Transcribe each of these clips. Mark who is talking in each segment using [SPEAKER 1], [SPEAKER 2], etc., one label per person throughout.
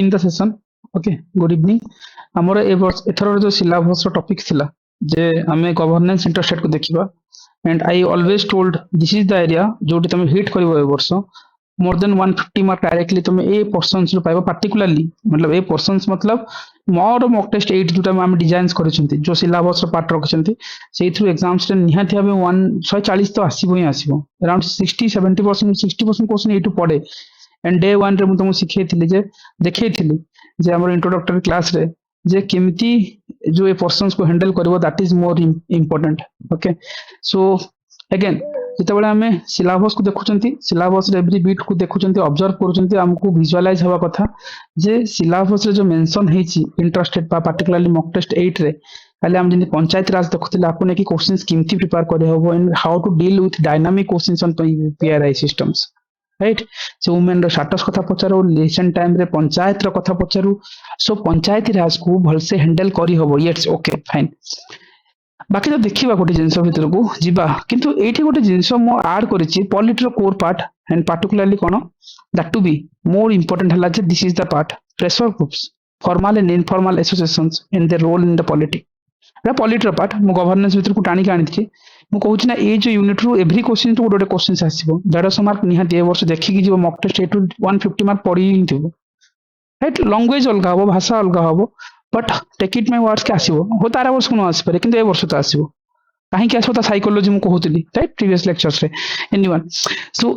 [SPEAKER 1] In the session okay good evening हमर ए वर्ष एथर जो सिलेबस टॉपिक थिला जे हमें गवर्नेंस इंटरेस्टेड को देखिबा and I always told this is the area जोटी तुम हिट करबो ए वर्ष मोर देन 150 मार्क डायरेक्टली तुम ए पर्सन्स रो पाइबो पर्टिकुलरली मतलब ए पर्सन्स मतलब मोर मॉक टेस्ट 8 जोटा हम डिजाइन्स करिसंती जो सिलेबस रो पार्ट रखिसंती सेहि थ्रू एग्जाम्स रे निहाती हबे 140 तो आसीबो ही आसीबो अराउंड 60-70% 60% क्वेश्चन एटू पड़े एंड डे 1 रे मु तुमको सिखेइथिली जे देखैथिली जे हमर इंट्रोडक्टरी क्लास रे जे केमती जो ए पर्सन्स को हैंडल करबो that is more important okay so again जितेबाला आम सिलेबस को देखुंती सिलेबस एवरी बीट को देखुंती ऑब्जर्व करुँच आमको विजुअलाइज हवा कथा जे सिलेबस जो मेंशन होती इंटरेस्टेड पार्टिकुलरली मॉक टेस्ट 8 रे खाली आम जमी पंचायत राज देखुले आपको नहीं क्वेश्चंस केमती प्रिपेयर करहब and how to deal with dynamic questions on PRI systems right से वुमेन स्टाटस कथा पचारू रिसेंट टाइम रे पंचायत रो कथा पचारू सो पंचायती राज को भलसे हैंडल करी हबो यट्स ओके फाइन बाकी तो देखिबा गोटे जिंस भीतर को जीवा किंतु एठी गोटे जिंस मो ऐड करिछि पॉलिटी रो कोर पार्ट एंड पार्टिकुलरली कोन that to be more important हला जे this is the part pressure groups formal and informal associations in the role in the polity रा पॉलिटी रो पार्ट मो गवर्नेंस भीतर को टाणी के आनिछि मु कहूछि ना ए जो यूनिट रू एवरी क्वेश्चन टू गोटे क्वेश्चन आसीबो 150 मार्क निहाती ए वर्ष देखि कि मॉक टेस्ट 8 150 मार्क पड़ी ही थिबो राइट लैंग्वेज अलग हबो भाषा अलग हबो but take it my words के आसीबो हो तारा वर्ष को आसी पारे किंतु ए वर्ष तो आसीबो काहे कि आसीबो ता साइकोलॉजी मु कहूतली राइट प्रीवियस लेक्चर्स रे एनीवन सो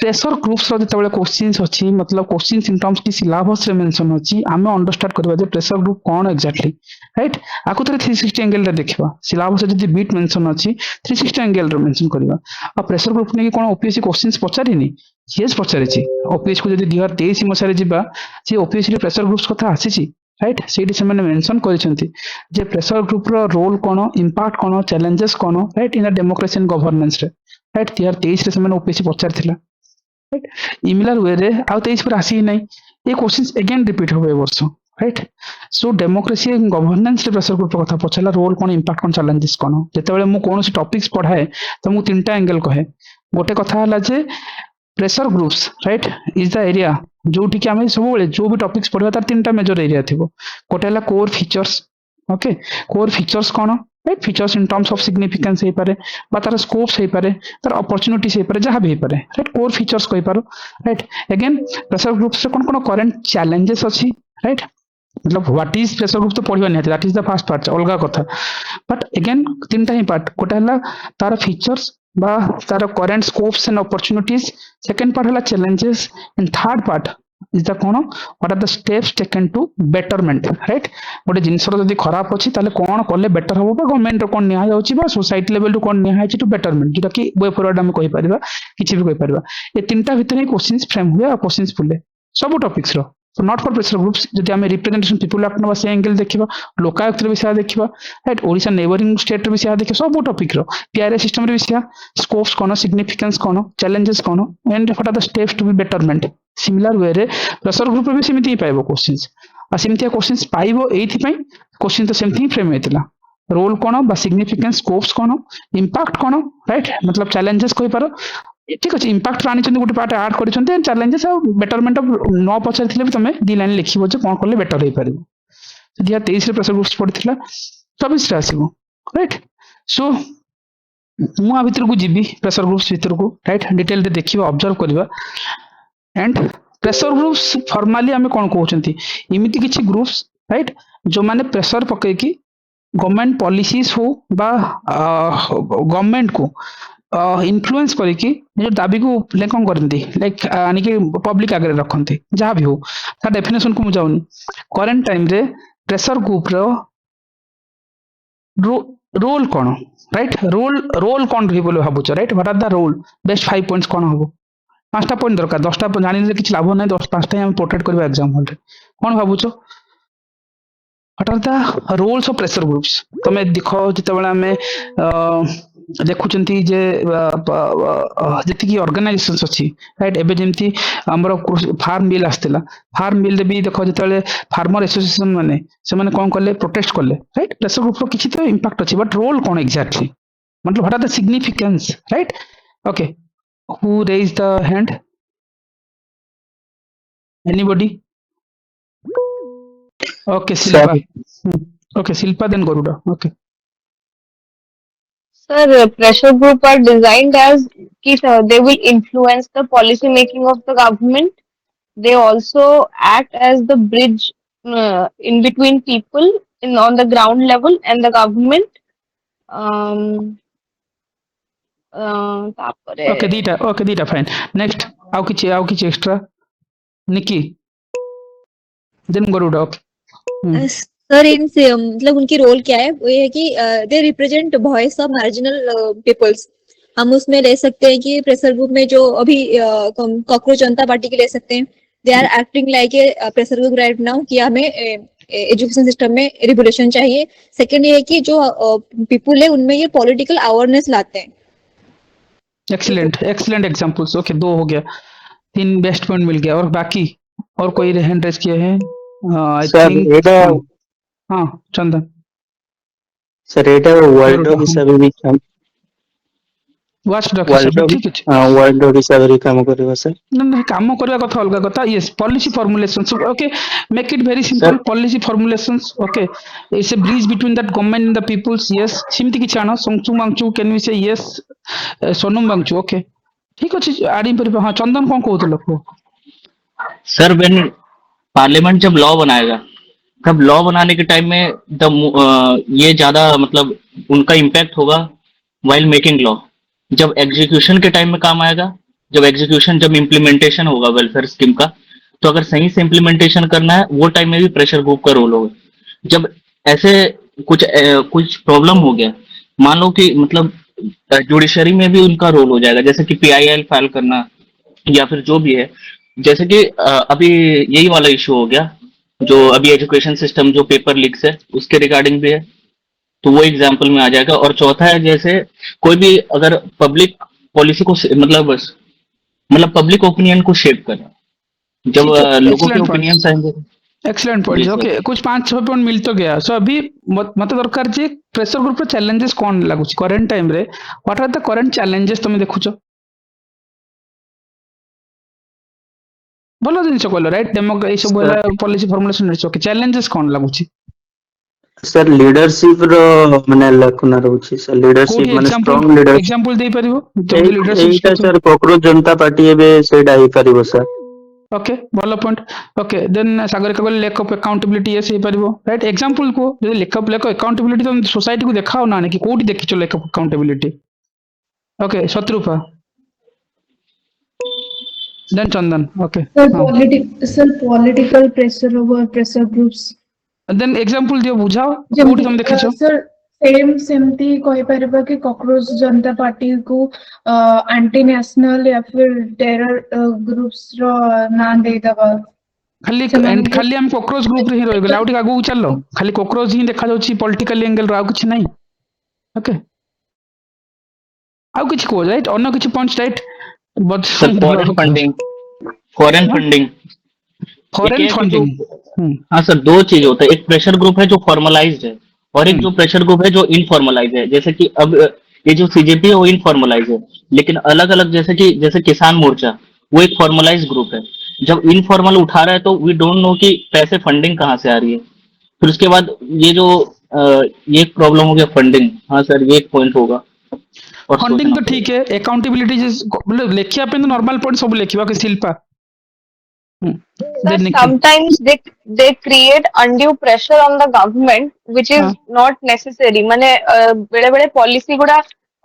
[SPEAKER 1] प्रेशर ग्रुप्स रो जतबेले क्वेश्चंस अछि मतलब क्वेश्चन सिम्पटम्स की सिलेबस रे मेंशन अछि आमे अंडरस्टैंड करबा जे प्रेशर ग्रुप कोन एक्जेक्टली राइट आको थरे 360 एंगल रे देखिबा सिलेबस जदी बीट मेंशन अछि 360 एंगल रे मेंशन करबा आ प्रेशर ग्रुप ने कोन ओपीएससी क्वेश्चंस पचारिनी यस पचारिछि ओपीएससी को जदी 2023 मसा रे जिबा से ओपीएससी रे प्रेशर ग्रुप्स कथा आसीछि राइट से मेंशन करिसेंती जे प्रेशर ग्रुप रो रोल कोन इंपैक्ट कोन चैलेंजेस कोन right in democracy and governance रे राइट 2023 रे से ओपीएससी पचारथिला राइट इमिलर वे रे आ 23 पर आसी नै ए क्वेश्चंस अगेन रिपीट होबे वर्ष right so democracy and governance रे प्रेशर ग्रुप कथा पछला रोल कोन इंपैक्ट कोन चैलेंजेस कोन जेतेबेले मु कोनोसी टॉपिक्स पढाए त मु तीनटा एंगल कहे गोटे कथा हला जे pressure groups right is the area जोटी कि आमे सब बेले जो भी टॉपिक्स पढवा तार तीनटा मेजर एरिया थिबो गोटे हला core features okay core features कोन right features in terms of significance हे पारे बा तार स्कोप्स हे पारे तार अपॉर्चुनिटीज हे पारे जहां भी हे पारे राइट कोर फीचर्स कहि पारो राइट अगेन प्रेशर ग्रुप्स रे कोन करंट चैलेंजेस अछि राइट मतलब व्हाट इज प्रेशर ग्रुप तो पढिबा नहीं that is the first part अलगा कथा बट अगेन तीनटा ही पार्ट गोटे हला तार फीचर्स बा तार current scopes and opportunities second part हला challenges and third part is the कोन what are the steps taken to betterment right गोटे जिंस जदी खराब अछि ताले कोन करले बेटर होबो बा गवर्नमेंट रो कोन निया जाउछि बा सोसाइटी लेवल टू कोन निया हाइछि टू बेटरमेंट जेटा कि वे फॉरवर्ड हम कहि परिबा किछि भी कहि परिबा ए तीनटा भितर ही क्वेश्चंस फ्रेम हुए आ क्वेश्चंस फुले सब टॉपिक्स रो so not for pressure groups जदि आमे रिप्रेजेंटेशन पीपल एक्ट नबा से एंगल देखिबा लोकायुक्त रे विषय देखिबा राइट ओडिसा नेबरिंग स्टेट रे विषय देखिबा सब टॉपिक रो पीआरए सिस्टम रे विषय स्कोप्स कोन सिग्निफिकेंस कोन चैलेंजेस कोन and what are the steps to be betterment similar way रे प्रेशर ग्रुप रे भी सेमिति ही पाइबो क्वेश्चंस आ सेमिति क्वेश्चंस पाइबो एथि पई क्वेश्चन तो सेमिति ही फ्रेम हेतिला रोल कोन बा सिग्निफिकेंस स्कोप्स कोन इंपैक्ट कोन राइट मतलब चैलेंजेस कहि पारो ठीक अछि impact Rani Chandi Gute part add करिसंते and challenges और बेटरमेंट ऑफ नो पचार थिले तमे दी लाइन लिखिबो जे कोन करले बेटर होई परिबो तो दिया 23 रे प्रेशर ग्रुप्स पड़थिला 24 रे आसीबो राइट सो मु आ भीतर को जीबी प्रेशर ग्रुप्स भीतर को राइट डिटेल रे देखिबा ऑब्जर्व करबा एंड प्रेशर ग्रुप्स फॉर्मली हमें कोन कहउचंती इमिति किछि ग्रुप्स राइट जो माने प्रेशर पकई की गवर्नमेंट पॉलिसीज हो बा गवर्नमेंट को इन्फ्लुएंस करिकी जो दाबी को ले कोन करंती लाइक आनी के पब्लिक आगे रखंती जहां भी हो ता डेफिनेशन को मु जाउनी करंट टाइम रे प्रेशर ग्रुप रो रोल कोन राइट रोल कोन रही बोले भाबुच right what are the role best 5 points कोन होबो 5टा पॉइंट दरकार 10टा जानि ले किछ लाभ नै 10 5टा हम पोर्ट्रेट करबा एग्जाम हॉल रे कोन भाबुच what are the roles of pressure groups तमे देखो जितेबेला हमें देखुचंती जे जति की ऑर्गेनाइजेशंस अछि राइट एबे जेमती हमर फार्म बिल आस्तिला फार्म बिल रे भी देखो जतले फार्मर एसोसिएशन माने से माने कोन करले प्रोटेस्ट करले राइट प्रेशर ग्रुप रो किछि तो इंपैक्ट अछि बट रोल कोन एग्जैक्टली मतलब what are the significance right okay who raise the hand anybody Okay,
[SPEAKER 2] Sir,
[SPEAKER 1] Silpa. Okay, Silpa, then Garuda. Okay.
[SPEAKER 3] Sir, pressure group are designed as कि they will influence the policy making of the government. They also act as the bridge in between people in on the ground level and the government. Um, तापरे
[SPEAKER 1] Okay, dita, fine. Next, ଆଉ କିଛି extra? Nikki, then Garuda. Okay.
[SPEAKER 4] Sir इनसे मतलब उनकी role क्या है, वो ये है कि they represent voice of marginal peoples. हम उसमें ले सकते हैं कि प्रेशर ग्रुप में जो अभी कॉकरोच जनता पार्टी के ले सकते हैं, they are acting like a pressure group right now कि हमें एजुकेशन सिस्टम में रिवोल्यूशन चाहिए। सेकंड ये है कि जो पीपल है उनमें ये पॉलिटिकल अवेयरनेस लाते हैं।
[SPEAKER 1] Excellent examples. ओके, 2 हो गया, 3 बेस्ट पॉइंट मिल गया। और बाकी और कोई हैंड रेस किया है? आई
[SPEAKER 2] sir,
[SPEAKER 1] थिंक
[SPEAKER 2] এটা
[SPEAKER 1] हाँ चंदन
[SPEAKER 2] sir এটা ওয়ার্ল্ড
[SPEAKER 1] Garuda,
[SPEAKER 2] হিସାবে ବି କାମ
[SPEAKER 1] ୱାଚ୍ ଡଗ୍ ହିସାବରେ
[SPEAKER 2] ୱାର୍ଲ୍ଡ
[SPEAKER 1] ଠିକ ଅଛି।
[SPEAKER 2] ୱାର୍ଲ୍ଡ ହିସାବରେ କାମ କରିବ sir।
[SPEAKER 1] ନା କାମ କରିବା କଥା ଅଲଗା କଥା। Yes, policy formulations. Okay, make it very
[SPEAKER 2] Sir,
[SPEAKER 1] simple. Policy formulations. Okay, it's a bridge between that government and the peoples. Yes, ସେମିତି କିଛି ଆଣ। Sangchu Mangchu can you say yes? Sonam Bangchu. Okay, ଠିକ ଅଛି, ଆଡି ପାରିବ। ହଁ ଚନ୍ଦନ କଣ କହୁଥିଲ କୁହ?
[SPEAKER 5] सर व्हेन पार्लियामेंट जब लॉ बनाएगा, तब लॉ बनाने के टाइम में ये ज्यादा मतलब उनका इम्पैक्ट होगा वाइल मेकिंग लॉ। जब एग्जीक्यूशन के टाइम में काम आएगा, जब इम्प्लीमेंटेशन होगा वेलफेयर स्कीम का, तो अगर सही से इम्प्लीमेंटेशन करना है वो टाइम में भी प्रेशर ग्रुप का रोल होगा। जब ऐसे कुछ प्रॉब्लम हो गया, मान लो कि मतलब जुडिशरी में भी उनका रोल हो जाएगा, जैसे कि पीआईएल फाइल करना या फिर जो भी है। जैसे कि अभी यही वाला इशू हो गया, जो अभी एजुकेशन सिस्टम जो पेपर लीक्स है उसके रिगार्डिंग भी है, तो वो एग्जाम्पल में आ जाएगा। और चौथा है जैसे कोई भी अगर पब्लिक पॉलिसी को मतलब पब्लिक ओपिनियन को शेप करना, जब
[SPEAKER 1] ठीक है,
[SPEAKER 5] लोगों के
[SPEAKER 1] एक्सीलेंट
[SPEAKER 5] ओपिनियन
[SPEAKER 1] पॉइंट्स।
[SPEAKER 5] आएंगे।
[SPEAKER 1] एक्सीलेंट
[SPEAKER 5] जी
[SPEAKER 1] पॉइंट्स।
[SPEAKER 5] सर।
[SPEAKER 1] ओके, कुछ 5-6 पॉइंट मिल तो गया। सो अभी मते दरकार जे प्रेशर ग्रुप रे चैलेंजेस कोन लागुची करंट टाइम रे? What are the current challenges तुम देखुछ? ଭଲ ଜିନିଷ କହିଲ, ରାଇଟ୍? ଏଇ ସବୁ
[SPEAKER 2] sir,
[SPEAKER 1] ହେଲା ପଲିସି ଫର୍ମୁଲେସନ। ଓକେ, ଚ୍ୟାଲେଞ୍ଜେସ୍ କଣ ଲାଗୁଛି?
[SPEAKER 2] sir leadership ର ମାନେ ଲକ୍ଷଣ ରହୁଛି sir।
[SPEAKER 1] କୋଉଠି
[SPEAKER 2] leadership ମାନେ
[SPEAKER 1] ଏକ୍ସାମ୍ପଲ
[SPEAKER 2] strong leadership।
[SPEAKER 1] ଏକ୍ସାମ୍ପଲ ଦେଇପାରିବ? ଯେମିତି ଲିଡରସିପ
[SPEAKER 2] ଏଇଟା
[SPEAKER 1] ସ୍କିଲ୍ସ।
[SPEAKER 2] sir କକରୋଜ ଜନତା ପାର୍ଟି ଏବେ ସେଇଟା ହେଇପାରିବ sir।
[SPEAKER 1] ଓକେ, ଭଲ ପଏଣ୍ଟ। ଓକେ, ଦେନ୍ ସାଗରିକା କହିଲେ ଲେକ୍ ଅଫ୍ ଆକାଉଣ୍ଟବିଲିଟି। ୟେସ୍, ହେଇପାରିବ, ରାଇଟ୍? ଏକ୍ସାମ୍ପଲ କୁହ। ଯଦି ଲେକ୍ ଅଫ୍ ଆକାଉଣ୍ଟବିଲିଟି ତମେ ସୋସାଇଟିକୁ ଦେଖାଅ ନା କି କୋଉଠି ଦେଖିଛ lack of accountability? Okay, Shatrupa, then Chandan. Okay,
[SPEAKER 6] Sir,
[SPEAKER 1] ହଁ,
[SPEAKER 6] political pressure over pressure groups.
[SPEAKER 1] Then example ଦିଅ, ବୁଝାଅ କୋଉଠି
[SPEAKER 6] ଯେମିତି
[SPEAKER 1] ତମେ ଦେଖିଛ?
[SPEAKER 6] sir ସେମିତି କହିପାରିବା କି କକରୋଜ ଜନତା ପାର୍ଟି କୁ ଆଣ୍ଟି ନ୍ୟାସନାଲ या फिर ଟେରର ଗ୍ରୁପ୍ସ ର ନାଁ ଦେଇଦବା।
[SPEAKER 1] ଖାଲି
[SPEAKER 6] ସେମାନଙ୍କୁ
[SPEAKER 1] ଖାଲି ଆମେ କକରୋଜ ଗ୍ରୁପ ରେ ହିଁ ରହିଗଲେ, ଆଉ ଟିକେ ଆଗକୁ ଚାଲ। ଖାଲି କକରୋଜ ହିଁ ଦେଖାଯାଉଛି ପଲିଟିକାଲି ଏଙ୍ଗେଲ ର, ଆଉ କିଛି ନାହିଁ। ଓକେ, ଆଉ କିଛି କୁହ, ରାଇଟ୍? ଅନ୍ୟ କିଛି point, right?
[SPEAKER 5] Sir foreign funding एक
[SPEAKER 1] फॉरेन
[SPEAKER 5] है कि जो,
[SPEAKER 1] फंडिंग।
[SPEAKER 5] हाँ सर, दो चीज होता है। एक प्रेशर ग्रुप है जो फॉर्मलाइज्ड है, और एक
[SPEAKER 1] हम्म,
[SPEAKER 5] जो प्रेशर ग्रुप है जो इनफॉर्मलाइज है। जैसे कि अब ये जो सीजेपी है वो इनफॉर्मलाइज है, लेकिन अलग अलग जैसे किसान मोर्चा वो एक फॉर्मलाइज ग्रुप है। जब इनफॉर्मल उठा रहा है तो वी डोंट नो कि पैसे फंडिंग कहाँ से आ रही है। फिर उसके बाद ये जो ये एक प्रॉब्लम हो गया फंडिंग। हाँ सर, ये एक पॉइंट होगा और
[SPEAKER 1] फंडिंग
[SPEAKER 5] सोचना
[SPEAKER 1] तो ठीक
[SPEAKER 5] पड़ेगा।
[SPEAKER 1] है। अकाउंटेबिलिटी मतलब लिखिया पे तो नॉर्मल पॉइंट सब लिखिबा कि Shilpa.
[SPEAKER 3] Sir,
[SPEAKER 1] then Niki.
[SPEAKER 3] sometimes they create undue pressure on the government, which
[SPEAKER 1] हाँ,
[SPEAKER 3] is not necessary. माने बेड़े बेड़े पॉलिसी गुड़ा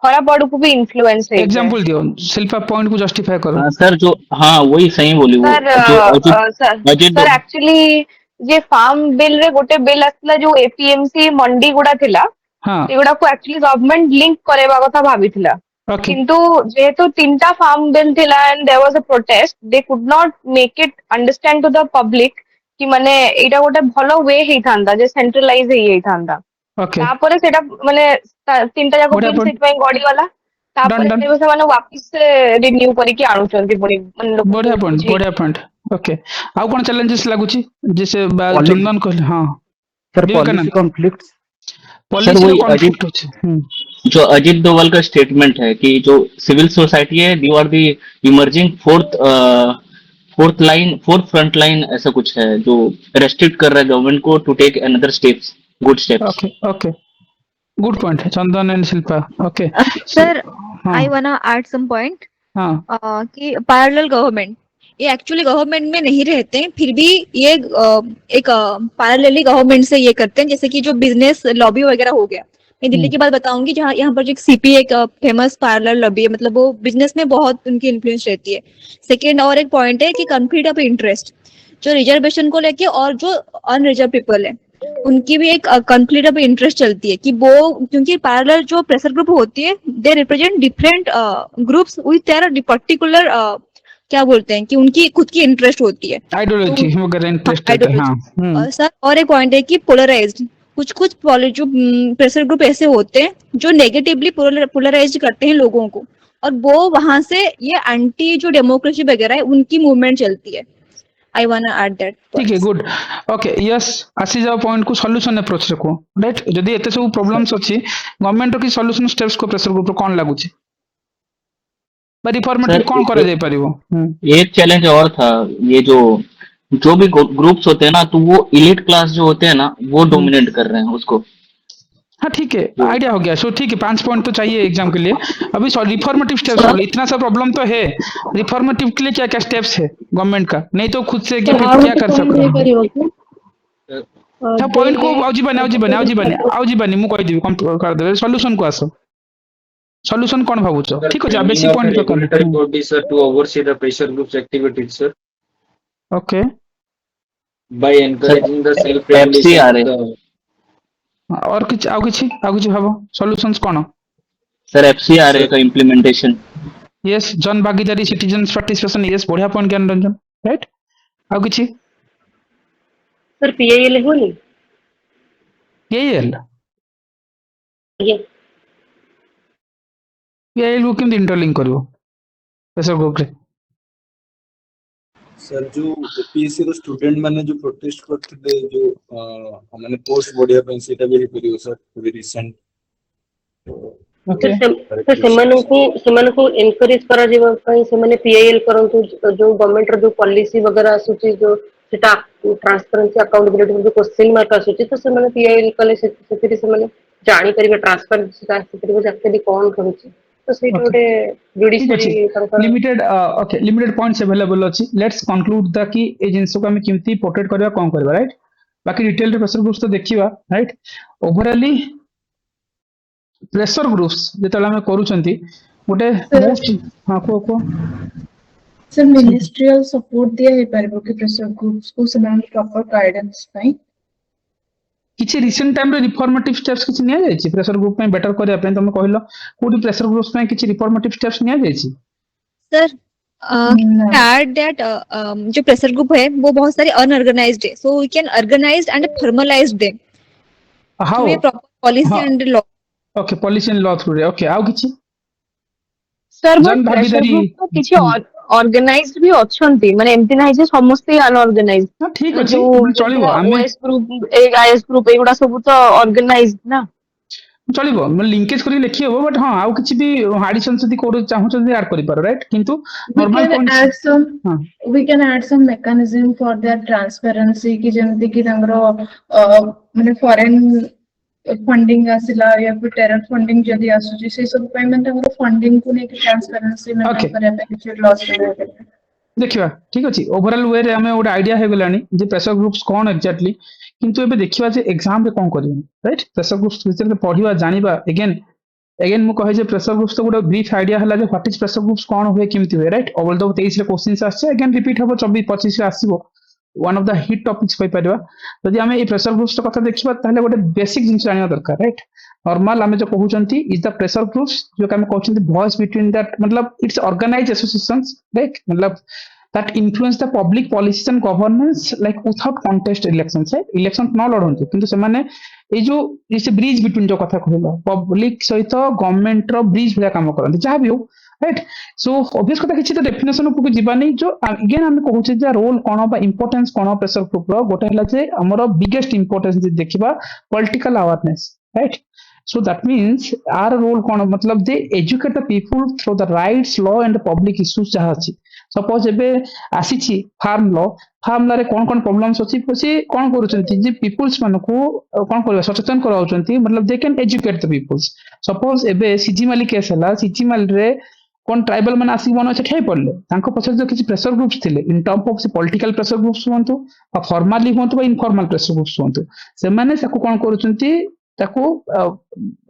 [SPEAKER 3] खराब आड़ू को भी इन्फ्लुएंस है इसे।
[SPEAKER 1] एग्जांपल दियो, शिल्पा पॉइंट को जस्टिफाई करो।
[SPEAKER 5] हाँ सर, जो, हाँ वही सही बोली वो
[SPEAKER 3] सर
[SPEAKER 5] जो Ajit
[SPEAKER 3] sir
[SPEAKER 5] Ajit
[SPEAKER 3] sir actually जे फार्म बिल रे गोटे बिल आसला जो एपीएमसी मंडी गुड़ा थिला,
[SPEAKER 1] हाँ,
[SPEAKER 3] सेगुड़ा को एक्चुअली गवर्नमेंट लिंक करेबा कथा भाबिथिला।
[SPEAKER 1] ओके,
[SPEAKER 3] किंतु जेहेतु तीनटा फार्म बिल थिला and there was a protest, they could not make it understand to the public कि माने एटा गोटे भलो वे हेई थांदा जे सेंट्रलाइज हेई थांदा।
[SPEAKER 1] ओके,
[SPEAKER 3] तापरे सेटा माने तीनटा जाको
[SPEAKER 1] बढ़िया
[SPEAKER 3] बिल
[SPEAKER 1] पॉइंट।
[SPEAKER 3] सेट पई गडी वाला।
[SPEAKER 1] डन
[SPEAKER 3] तापरे
[SPEAKER 1] डन,
[SPEAKER 3] से ସେମାନେ वापस रिन्यू କରିକି ଆଣୁଛନ୍ତି ପୁଣି ମାନେ ଲୋକଙ୍କୁ ବୁଝେଇକି।
[SPEAKER 1] बढ़िया पॉइंट। ओके, आउ कोन चैलेंजेस लागुची जैसे
[SPEAKER 2] Poli-
[SPEAKER 1] चंदन कहले? हाँ,
[SPEAKER 2] sir
[SPEAKER 1] Vivekananda.
[SPEAKER 2] policy conflicts।
[SPEAKER 5] Sir
[SPEAKER 1] policy रो
[SPEAKER 5] वही अजित
[SPEAKER 1] कॉन्फ्लिक्ट होची।
[SPEAKER 5] जो अजित डोभाल का स्टेटमेंट है कि जो सिविल सोसाइटी है, you are the emerging fourth front line ऐसा कुछ है जो रेस्ट्रिक्ट कर रहा है गवर्नमेंट को to take another steps, good steps.
[SPEAKER 1] Okay okay, good point है Chandan and Shilpa. Okay
[SPEAKER 4] Sir,
[SPEAKER 1] हाँ
[SPEAKER 4] I wanna add some point
[SPEAKER 1] हाँ
[SPEAKER 4] कि पैरेलल गवर्नमेंट ये एक्चुअली गवर्नमेंट में नहीं रहते हैं, फिर भी ये एक पैरेलली गवर्नमेंट से ये करते हैं, जैसे कि जो बिजनेस लॉबी वगैरह हो गया। मैं दिल्ली की बात बताऊंगी, जहाँ यहाँ पर जो सीपी एक फेमस पैरेलल लॉबी है, मतलब वो बिजनेस में बहुत उनकी इन्फ्लुएंस रहती है। सेकेंड और एक पॉइंट है कि कॉन्फ्लिक्ट ऑफ इंटरेस्ट, जो रिजर्वेशन को लेके और जो अनरिजर्व पीपल है उनकी भी एक कॉन्फ्लिक्ट ऑफ इंटरेस्ट चलती है कि वो, क्योंकि पैरेलल जो प्रेशर ग्रुप होती है they represent different groups with their particular क्या बोलते हैं कि उनकी खुद की इंटरेस्ट होती है।
[SPEAKER 1] आइडियोलॉजी वगैरह इंटरेस्ट रहता है हाँ।
[SPEAKER 4] और सर और एक पॉइंट है कि पोलराइज्ड, कुछ कुछ जो प्रेशर ग्रुप ऐसे होते हैं जो नेगेटिवली पोलराइज करते हैं लोगों को, और वो वहां से ये एंटी जो डेमोक्रेसी वगैरह है उनकी मूवमेंट चलती है। I want to add that.
[SPEAKER 1] ठीक है गुड। ओके यस, आसी जाओ पॉइंट को सॉल्यूशन अप्रोच रखो राइट। जदी एते सब प्रॉब्लम्स अछि गवर्नमेंट रो की सॉल्यूशन स्टेप्स को प्रेशर ग्रुप रो कोन लागुची बा रिफॉर्मेटिव
[SPEAKER 5] सर
[SPEAKER 1] कोन करे जाय परिबो?
[SPEAKER 5] एक चैलेंज और था, ये जो भी ग्रुप्स होते हैं ना, तो वो इलीट क्लास जो होते हैं ना वो डोमिनेट कर रहे हैं उसको।
[SPEAKER 1] हाँ ठीक है, आइडिया हो गया। सो ठीक है, 5 पॉइंट तो चाहिए एग्जाम के लिए। अभी रिफॉर्मेटिव स्टेप्स हो गए, इतना सा प्रॉब्लम तो है, रिफॉर्मेटिव के लिए क्या क्या स्टेप्स है गवर्नमेंट का? नहीं तो खुद से क्या कर सकते हैं? अच्छा पॉइंट को आउजी बने मु कहि देबी कर देबे सॉल्यूशन को आसो। सॉल्यूशन कोन भाबुछ? ठीक हो जा बेसिक पॉइंट तो
[SPEAKER 7] Regulatory
[SPEAKER 1] कर।
[SPEAKER 7] body, sir, to oversee the pressure group's activities, sir,
[SPEAKER 1] okay
[SPEAKER 7] by encouraging the
[SPEAKER 5] FCRA
[SPEAKER 7] self-regulation of the
[SPEAKER 1] और कुछ भाबो सॉल्यूशंस कोन?
[SPEAKER 5] सर एफसीआरए का इम्प्लीमेंटेशन।
[SPEAKER 1] यस, जन भागीदारी सिटीजन पार्टिसिपेशन, यस बढ़िया पॉइंट ज्ञान रंजन राइट। आउ किछि
[SPEAKER 8] सर पीआईएल होनी
[SPEAKER 1] पीएल
[SPEAKER 8] ये
[SPEAKER 1] पीएल को केमति इंटरलिंक करबो प्रेशर ग्रुप रे?
[SPEAKER 9] सर जो ओपीएससी रो स्टूडेंट माने जो प्रोटेस्ट करथिले जो माने पोस्ट बढ़िया पे सेटा भी करियो सर वेरी रिसेंट।
[SPEAKER 1] ओके
[SPEAKER 8] तो सेमानकु एनकरेज करा जेबा पई सेमाने पीआईएल करंतु जो गवर्नमेंट रो जो पॉलिसी वगैरह आसुची जो सेटा ट्रांसपेरेंसी अकाउंटेबिलिटी जो क्वेश्चन मार्क आसुची, तो सेमाने पीआईएल कले सेतिर सेमाने जानि परिबे ट्रांसपेरेंसी का सेतिर एक्चुअली कोन करूची, तो सेटा गोटे जुडिशियरी सरकार
[SPEAKER 1] limited okay limited points available अछि। लेट्स कंक्लूड द कि ए जिंस को हम केमति प्रोटेक्ट करबा कोन करबा राइट। बाकी डिटेल रे प्रेशर ग्रुप्स तो देखिबा राइट। ओवरऑली प्रेशर ग्रुप्स जेतला हम करूचंती गोटे मोस्ट हां को
[SPEAKER 6] सर मिनिस्ट्रियल सपोर्ट दिया है परिबो के प्रेशर ग्रुप्स को समान प्रॉपर गाइडेंस पाई
[SPEAKER 1] किछि रिसेंट टाइम रे रिफॉर्मेटिव स्टेप्स किछि निया जायछि प्रेशर ग्रुप में बेटर करे अपन तुम कहलो कोडी प्रेशर ग्रुप्स में किछि रिफॉर्मेटिव स्टेप्स निया जायछि?
[SPEAKER 4] सर ऐड दैट जो प्रेशर ग्रुप है वो बहुत सारे अनऑर्गेनाइज्ड है, so we can organise and formalise them
[SPEAKER 1] how
[SPEAKER 4] through a proper policy and law.
[SPEAKER 1] Okay policy and law through रे। ओके आउ किछि
[SPEAKER 3] सर
[SPEAKER 1] जन भागीदारी
[SPEAKER 3] तो किछि ऑर्गेनाइज्ड भी अछंती, माने एमती नाही जे समस्त अनऑर्गेनाइज्ड।
[SPEAKER 1] हां ठीक अछि चलिबो हमें
[SPEAKER 3] ओएस ग्रुप एक आईएस ग्रुप एगुडा सब तो ऑर्गेनाइज्ड ना
[SPEAKER 1] चलिबो मैं लिंकेज करी लिखि होबो। बट हां आउ किछि भी एडिशन जदी कोड चाहू जदी ऐड करि पारो राइट। किंतु normal points
[SPEAKER 6] we can add some mechanism for their transparency कि जेमति कि तंगरो माने फॉरेन फंडिंग आसिला या फिर टेरर फंडिंग जदी आसुची से सब पे में तंगरो फंडिंग को लेके ट्रांसपेरेंसी में
[SPEAKER 1] Okay.
[SPEAKER 6] करे पे किछि लॉस करे
[SPEAKER 1] देखिबा ठीक अछि। ओवरऑल वे रे हमें ओडा आईडिया हे गेलानी जे प्रेशर ग्रुप्स कोन एक्जेक्टली, किंतु एबे देखिबा जे एग्जाम रे कोन करियो राइट। प्रेशर ग्रुप्स विषय पढ़िबा जानिबा अगेन मु कहे जे प्रेशर ग्रुप्स तो गोटे ब्रीफ आईडिया हला जे व्हाट इज प्रेशर ग्रुप्स कोन होय केमति होय राइट। ऑल दो 23 रे क्वेश्चंस आछे अगेन रिपीट हबो 24 25 रे आसीबो one of the hit topics कहि परिबा। जदि हमें ए प्रेशर ग्रुप्स तो कथा देखिबा ताले गोटे बेसिक जिंस जानिबा दरकार राइट। नॉर्मल हमें जो कहउचंती इज द प्रेशर ग्रुप्स जो हम कहउचंती वॉइस बिटवीन दैट मतलब इट्स ऑर्गेनाइज्ड एसोसिएशंस राइट, मतलब that influence the public policies and governance like without contest elections right। Election न लड़ंतु किंतु से माने ए जो जैसे ब्रिज बिटवीन जो कथा कहलो पब्लिक सहित गवर्नमेंट रो ब्रिज भला काम करंती जहां भी हो राइट। सो ऑब्वियस कथा किछि तो डेफिनेशन ऊपर जीवानी जो अगेन हम कहउछे जे रोल कोन बा इंपोर्टेंस कोन प्रेशर ग्रुप रो गोटे हला जे हमरो बिगेस्ट इंपोर्टेंस जे देखिबा political awareness right. So that means our role कोन मतलब जे educate the people through the rights law and public issues जहां अछि सपोज एबे आसीची फार्म लॉ रे कोन प्रॉब्लम्स अछि से कोन करूचंती जे पीपल्स मानको कोन करबा सचेतन कराउचंती मतलब they can educate the peoples suppose एबे सीजीमाली केस हला सीजीमाली रे कोन ट्राइबल माने आसी मन से ठै पड़ले तांको पछर जो किछि प्रेशर ग्रुप्स थिले इन टर्म ऑफ से पॉलिटिकल प्रेशर ग्रुप्स हुंतु आ फॉर्मली हुंतु बा इनफॉर्मल प्रेशर ग्रुप्स हुंतु से माने साको कोन करूचंती ताको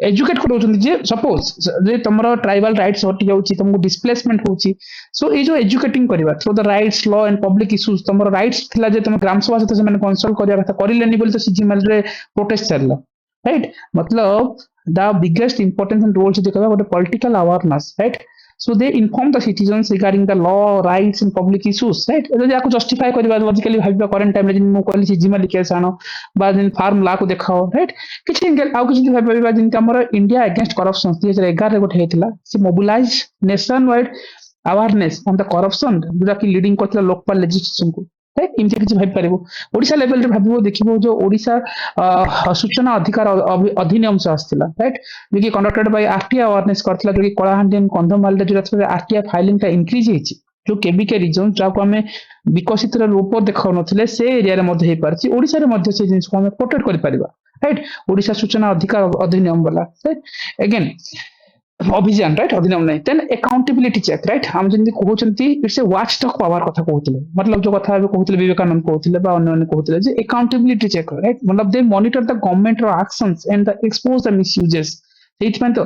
[SPEAKER 1] एजुकेट कराउचंती जे सपोज जे तमरो ट्राइबल राइट्स हटि जाउची तुमको डिस्प्लेसमेंट होउची सो ये जो एजुकेटिंग करिवा through the rights law and public issues तमरो राइट्स थिला जे तुम ग्राम सभा सहित से कंसल्ट करिया कथा करिलेनी बोली तो सीजीएमएल रे प्रोटेस्ट चलला राइट मतलब the biggest importance and role जे कहबा गोटे political awareness right so they inform the citizens regarding the law rights and public issues right जदि याको जस्टिफाई करबा लॉजिकली भाबिबा करंट टाइम रे जिन मो कहली सीजीएमएल केस आनो बा जिन फार्म ला को देखाओ राइट किछि एंगल आउ किछि भाबिबा जिन हमर इंडिया अगेंस्ट करप्शन 2011 रे गोटे हेतिला से mobilise nation wide awareness on the corruption जोटा कि लीडिंग करथिला लोकपाल लेजिस्लेशन को राइट इमति किछि भाबि परिबो ओडिसा लेवल रे भाबिबो देखिबो जो ओडिसा सूचना अधिकार अधिनियम से आस्थिला राइट जो कि कंडक्टेड बाय आरटीआई अवेयरनेस करथिला जो कि कलाहांडी एंड कंधमाल रे जो आरटीआई फाइलिंग ता इंक्रीज हेछि जो केबीके रीजन जाको हमें विकसित रूप देखा नथिले से एरिया रे मध्ये हे परछि ओडिसा रे मध्ये से जिंस को हमें प्रोटेक्ट करि परिबा राइट ओडिसा सूचना अधिकार अधिनियम वाला राइट अगेन अभियान राइट अधिनियम नहीं देन अकाउंटेबिलिटी चेक राइट हम जंदी कहउचंती it's a watch dog power कथा कहउतले मतलब जो कथा कहउतले विवेकानंद कहउतले बा अन्य कहउतले जे अकाउंटेबिलिटी चेक राइट मतलब दे मॉनिटर द गवर्नमेंट रो actions and the expose the misuses ସେଇଥିପାଇଁ ତ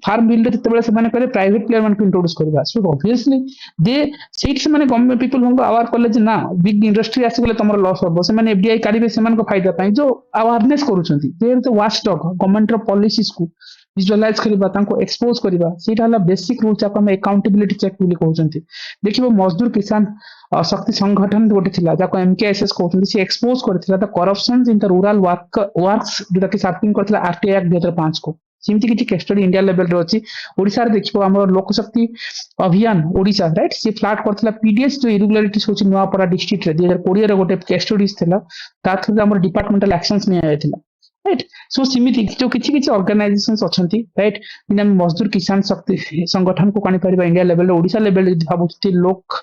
[SPEAKER 1] फार्म बिल ରେ ଯେତେବେଳେ ସେମାନେ କହିଲେ प्राइवेट प्लेयर ମାନଙ୍କୁ इंट्रोड्यूस କରିବା सो ऑब्वियसली दे ସେଇଠି ସେମାନେ गवर्नमेंट पीपल ମାନଙ୍କୁ अवेयर कले जे ना बिग इंडस्ट्री आसी गले तमरो लॉस होबो ସେମାନେ एफडीआई काढिबे ସେମାନଙ୍କ फायदा ପାଇଁ जो अवेयरनेस करूचंती they are the watch dog government रो पॉलिसीज को विजुअलाइज करबा तांको एक्सपोज करबा सेटा हला बेसिक रूल चाको हम अकाउंटेबिलिटी चेक बोली कहउचंती देखिबो मजदूर किसान शक्ति संगठन गोटे थिला जाको एमकेएसएस कहउचंती से एक्सपोज करथिला the corruption in the rural works जोटा कि शार्पिंग करथिला आरटीआई एक्ट 2005 को सिमती किछि केस स्टडी इंडिया लेवल रे अछि ओडिसा रे देखिबो हमर लोक शक्ति अभियान ओडिसा राइट से फ्लैट करथिला पीडीएस जो इरेगुलरिटीज होछि नुआपड़ा डिस्ट्रिक्ट रे 2020 रे गोटे केस स्टडीज थिला ता थ्रू हमर डिपार्टमेंटल एक्शंस नि आयथिला राइट सो सिमिति जो किछि किछि ऑर्गेनाइजेशंस अछंती राइट जिन मजदूर किसान शक्ति संगठन को कानि परिबा इंडिया लेवल रे ओडिसा लेवल रे भाबुति लोक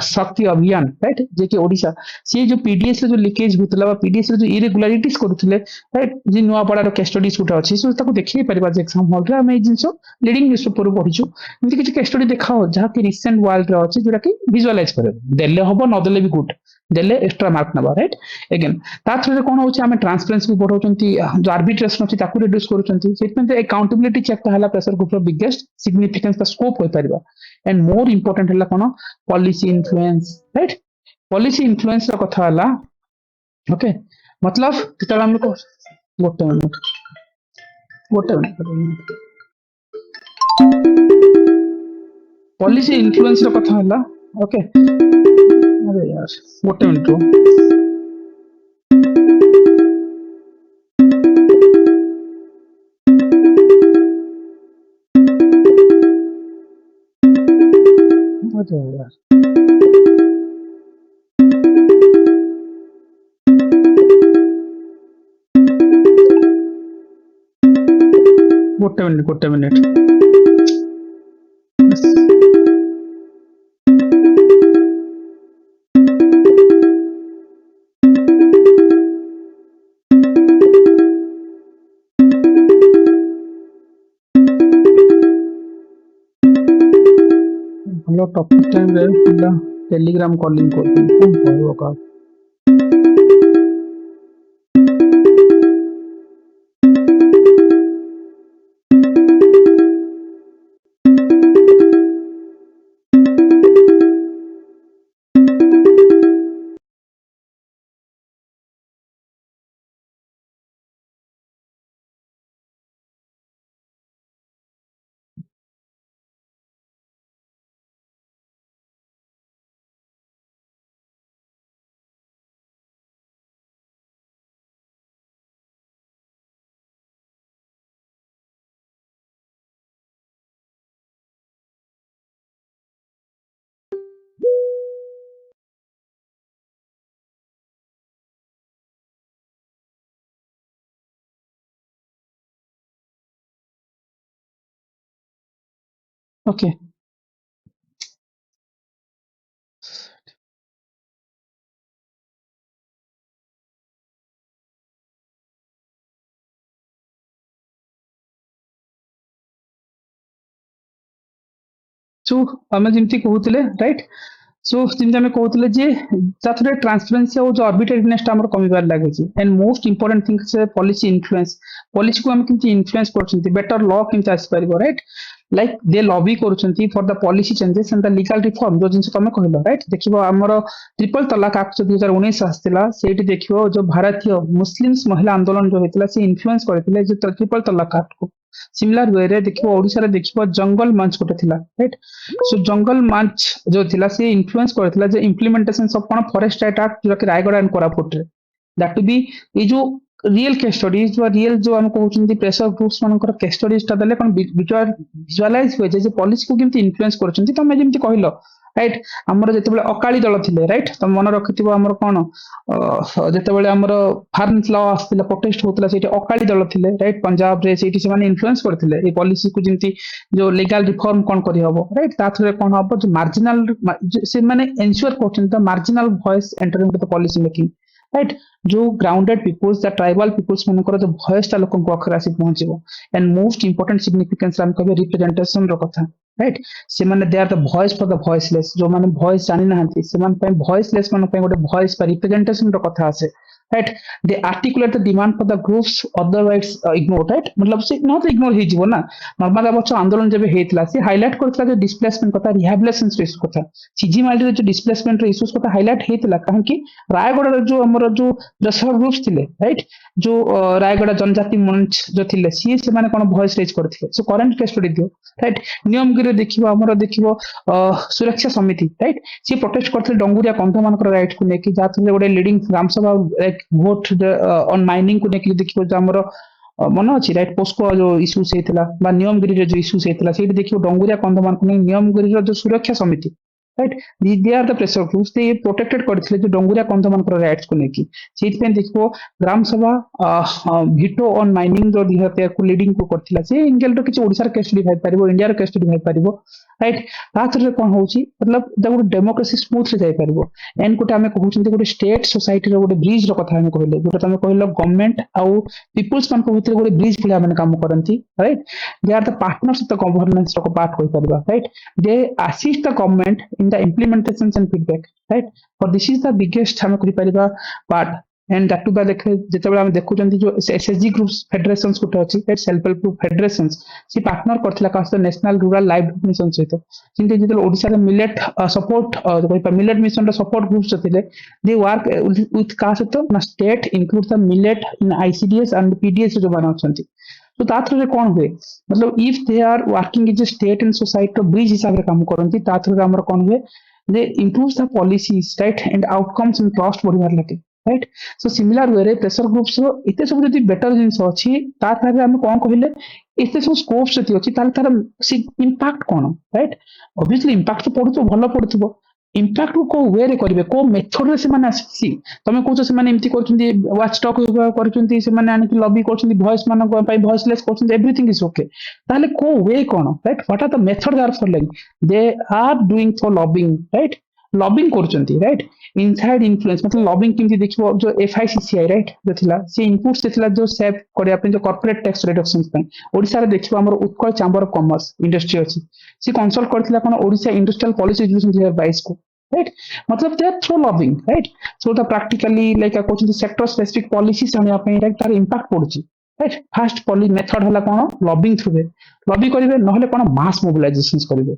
[SPEAKER 1] शक्ति अभियान राइट जे कि ओडिसा से जो पीडीएस रे जो लीकेज होतला बा पीडीएस रे जो इरेगुलरिटीज करूथिले राइट जे नुआ पड़ा रो केस स्टडीज उठा अछि सो ताको देखि परिबा जे एग्जाम हॉल रे हम ए जिंसो लीडिंग न्यूज़पेपर पढिछु इमति किछि केस स्टडी देखाओ जहा कि रिसेंट वर्ल्ड रे अछि जोटा कि विजुअलाइज करे देले हबो न देले भी गुड देले एक्स्ट्रा मार्क नबा राइट अगेन ता थ्रू कोन होछि हमें ट्रांसपेरेंसी भी बढ़ौचंती जो आर्बिट्रेशन अछि ताकू रिड्यूस करूचंती सेटमेंट अकाउंटेबिलिटी चेक हला प्रेशर ग्रुप रो बिगेस्ट सिग्निफिकेंस का स्कोप होय परिबा एंड मोर इंपोर्टेंट हला कोन policy influence right policy influence रो कथा हला ओके मतलब केतला हम को गोटे मिनिट पॉलिसी इन्फ्लुएंस रो कथा हला ओके अरे यार गोटे मिनिट अरे यार गोटे मिनिट भलो टॉपिक टाइम रे पिला टेलीग्राम कॉलिंग करते कोन कहबो का ओके सो आम जमी कहते राइट सो जमी आम कहते जे ट्रांसपेरेन्सी और जो आर्बिट्रेरीनेस कमिबार लगे एंड मोस्ट इंपोर्टेंट थिंग से पॉलिसी इन्फ्लुएंस पॉलिसी को आम केमती इन्फ्लुएंस कर बेटर लॉ केमती आसपार राइट लाइक दे लॉबी करुछंती for the policy changes and the legal reform जो जिनसे तुम कहल राइट देखिबो हमर ट्रिपल तलाक एक्ट जो 2019 आस्तिला सेठी देखिबो जो भारतीय मुस्लिम्स महिला आंदोलन जो हेतला से इन्फ्लुएंस करथिले जो ट्रिपल तलाक एक्ट को सिमिलर वे रे देखिबो ओडिसा रे देखिबो जंगल मंच गोटे थिला राइट सो जंगल मंच जो थिला से इन्फ्लुएंस करथिला जे इंप्लीमेंटेशन ऑफ कोन फॉरेस्ट एक्ट जो कि रायगढ़ एंड कोरापुट रे दैट टू बी ये जो रियल केस स्टडीज जो रियल जो हम कहउछंती प्रेशर ग्रुप्स मानकर केस स्टडीज ता देले कोन विजुअलाइज होय जे पॉलिसी को केमती इन्फ्लुएंस करछंती तमे जेमती कहिलो राइट हमर जेतेबेले अकाली दल थिले राइट तम मन रखिथिबो हमर कोन जेतेबेले हमर फार्मस लॉ आस्तिला प्रोटेस्ट होतला सेठी अकाली दल थिले राइट पंजाब रे सेठी से माने इन्फ्लुएंस करथिले ए पॉलिसी को जेमती जो लीगल रिफॉर्म कोन करि हबो राइट ता थरे कोन हबो जो मार्जिनल से माने एंश्योर करछन the marginal voice entering to the policy making right जो grounded peoples the tribal peoples मानकर जो वॉइस ता लोकन को अखर आसी पहुंचबो एंड मोस्ट इंपोर्टेंट सिग्निफिकेंस हम कबे रिप्रेजेंटेशन रो कथा राइट से माने they are the voice for the voiceless जो माने वॉइस जानि नाहंती से मान पे वॉइसलेस मान पे गोटे वॉइस पर रिप्रेजेंटेशन रो कथा आसे right they articulate the demand for the groups otherwise ignore right मतलब से नॉट इग्नोर हे जीवो ना नॉर्मल अब आंदोलन जब हेतला से हाईलाइट करतला जो डिस्प्लेसमेंट कथा रिहैबिलिटेशन इश्यूज कथा सीजीएमएल रे जो डिस्प्लेसमेंट रे इश्यूज कथा हाईलाइट हेतला कारण कि रायगढ़ रे जो हमर जो प्रेशर ग्रुप्स थिले राइट जो रायगढ़ जनजाति मंच जो थिले से माने कोन वॉइस रेज करथिले सो करंट केस स्टडी दियो राइट नियमगिरी देखिबो हमर देखिबो सुरक्षा समिति राइट से प्रोटेस्ट करथिले डंगुरिया कंध मानकर राइट को नेकी जात गोटे लीडिंग ग्राम सभा वोट ऑन माइनिंग को नेकी देखिबो जे हमर मन अच्छी राइट पोस्को जो इश्यूज हेतला बा नियमगिरी जो इश्यूज हेतला सेठी देखिबो डंगुरिया कंध मान को नियमगिरी जो Suraksha Samiti right they are the pressure groups they protected करथिले जो डंगुरिया कंध मानकर राइट्स को नेकी सेठी पे देखिबो ग्राम सभा वीटो ऑन माइनिंग जो दिहते को लीडिंग को करथिला से इंगेल रो किछ ओडिसा केस स्टडी भाई परिबो इंडिया रो केस स्टडी भाई परिबो राइट ताथरे कोन होउची मतलब द डेमोक्रेसी स्मूथ से जाई परिबो एन कोटे हमें कहउछंती गोटे स्टेट सोसाइटी रो गोटे ब्रिज रो कथा हमें कहले जोटा तमे कहलो गवर्नमेंट आउ पीपल्स मान को भितर गोटे ब्रिज भलिया माने काम करंती right they are the partners of the governance रो पार्ट होई परिबा right they assist the government in the implementations and feedback right for this is the biggest हम करि परिबा part and that to by देखे जेतेबेले हम देखुचंती जो एसएसजी ग्रुप्स फेडरेशंस कोटे अछि right self help group federations सी पार्टनर करथिला कास नेशनल रूरल लाइवलीहुड मिशन सहित किंतु जेतेबेले ओडिसा रे मिलेट सपोर्ट मिलेट मिशन रो सपोर्ट ग्रुप्स थिले दे वर्क विथ कास तो ना state include the millet in ICDS and PDS जो बना अछंती तो ताथरे कौन हुए मतलब if they are working is state and society bridge हिसाब रे काम करंती ताथरे हमर कौन हुए दे improves the policies right and outcomes and trust बढ़िबार लगे राइट सो सिमिलर वे रे प्रेशर ग्रुप्स रो इते सब जदी बेटर जिंस अछि ता थारे हम कोन कहिले इते सब स्कोप्स जति अछि ताल तार इंपैक्ट कोन राइट ऑब्वियसली इंपैक्ट तो पड़तो भलो पड़तबो इंपैक्ट को वे रे करिवे को मेथड रे से माने आसी तमे कहू से माने एमती करछंती वाच टॉक करछंती से माने आनी लॉबी करछंती वॉइस मान को पई वॉइसलेस करछंती एवरीथिंग इज ओके ताले को वे कोन right what are the method they are following they are doing for lobbying right lobbying करछंती राइट इनसाइड इन्फ्लुएंस मतलब लॉबिंग केमती देखिबो जो एफआईसीसीआई राइट जो थिला से इनपुट्स देथिला जो सेव करिया पे जो कॉर्पोरेट टैक्स रिडक्शंस पे ओडिसा रे देखिबो हमर Utkal chamber of commerce industry अछि से कंसल्ट करथिला कोन ओडिसा इंडस्ट्रियल पॉलिसी एजुकेशन 2022 को right मतलब they are through lobbying right so the practically like a coaching the sector specific policies आने पे right तार impact पड़ुची right first poly method हला कोन लॉबिंग थ्रू वे lobby करिवे नहले कोन मास मोबिलाइजेशंस करिवे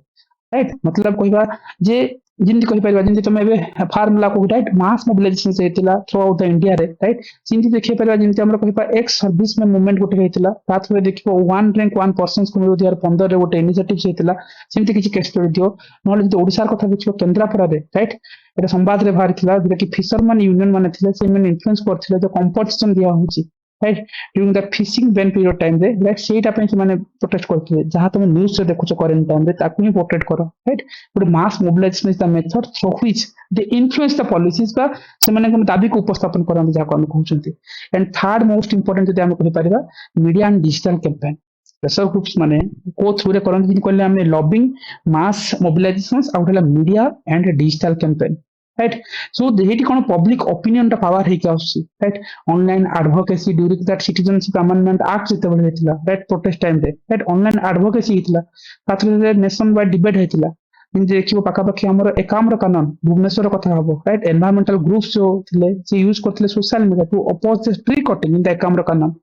[SPEAKER 1] राइट मतलब कहबा जे जिंदी कहि परिबा जिंदी तमे बे फार्मूला को राइट मास मोबिलाइजेशन से हेतिला थ्रू आउट द इंडिया रे राइट जिंदी देखि परिबा जिंदी हमरा कहिबा एक्स सर्विस में मूवमेंट गोटे हेतिला तात में देखिबो 1 रैंक 1% को 2015 रे गोटे इनिशिएटिव हेतिला सिमति किछि केस स्टडी दियो नहले जे ओडिसा कथा देखिबो केंद्रापड़ा रे राइट एटा संवाद रे बाहर थिला जे कि फिशरमैन यूनियन माने थिले से मेन इन्फ्लुएंस करथिले जो कंपटीशन दिया होची right during the fishing ban period time रे राइट सेटा पे से माने प्रोटेस्ट करथिले जहां तुम न्यूज़ रे देखुछ करंट टाइम रे ताकू ही प्रोटेक्ट करो right but mass mobilisation is the method through which they influence the policies बा से माने कोन दाबी को उपस्थापन करन जा को हम कहउछंती एंड थर्ड मोस्ट इंपोर्टेंट जदि हम कहि परिबा media and digital campaign pressure groups माने को थ्रू रे करन जिन कहले हम लॉबिंग मास मोबिलाइजेशंस आउट हला media and digital campaign right so ये कौन पब्लिक ओपिनियन टा पावर है right online advocacy during that citizenship amendment act जेते बळे हेतिला राइट प्रोटेस्ट टाइम रे राइट ऑनलाइन एडवोकेसी हेतिला तातरे नेशन वाइड डिबेट हेतिला देखियो पाखापाखि आमर एकाम्र कानून भुवनेश्वर कथा हबो राइट एनवायरमेंटल ग्रुप्स जो थिले से यूज करथिले social media to oppose the tree cutting in the Ekamra Kanan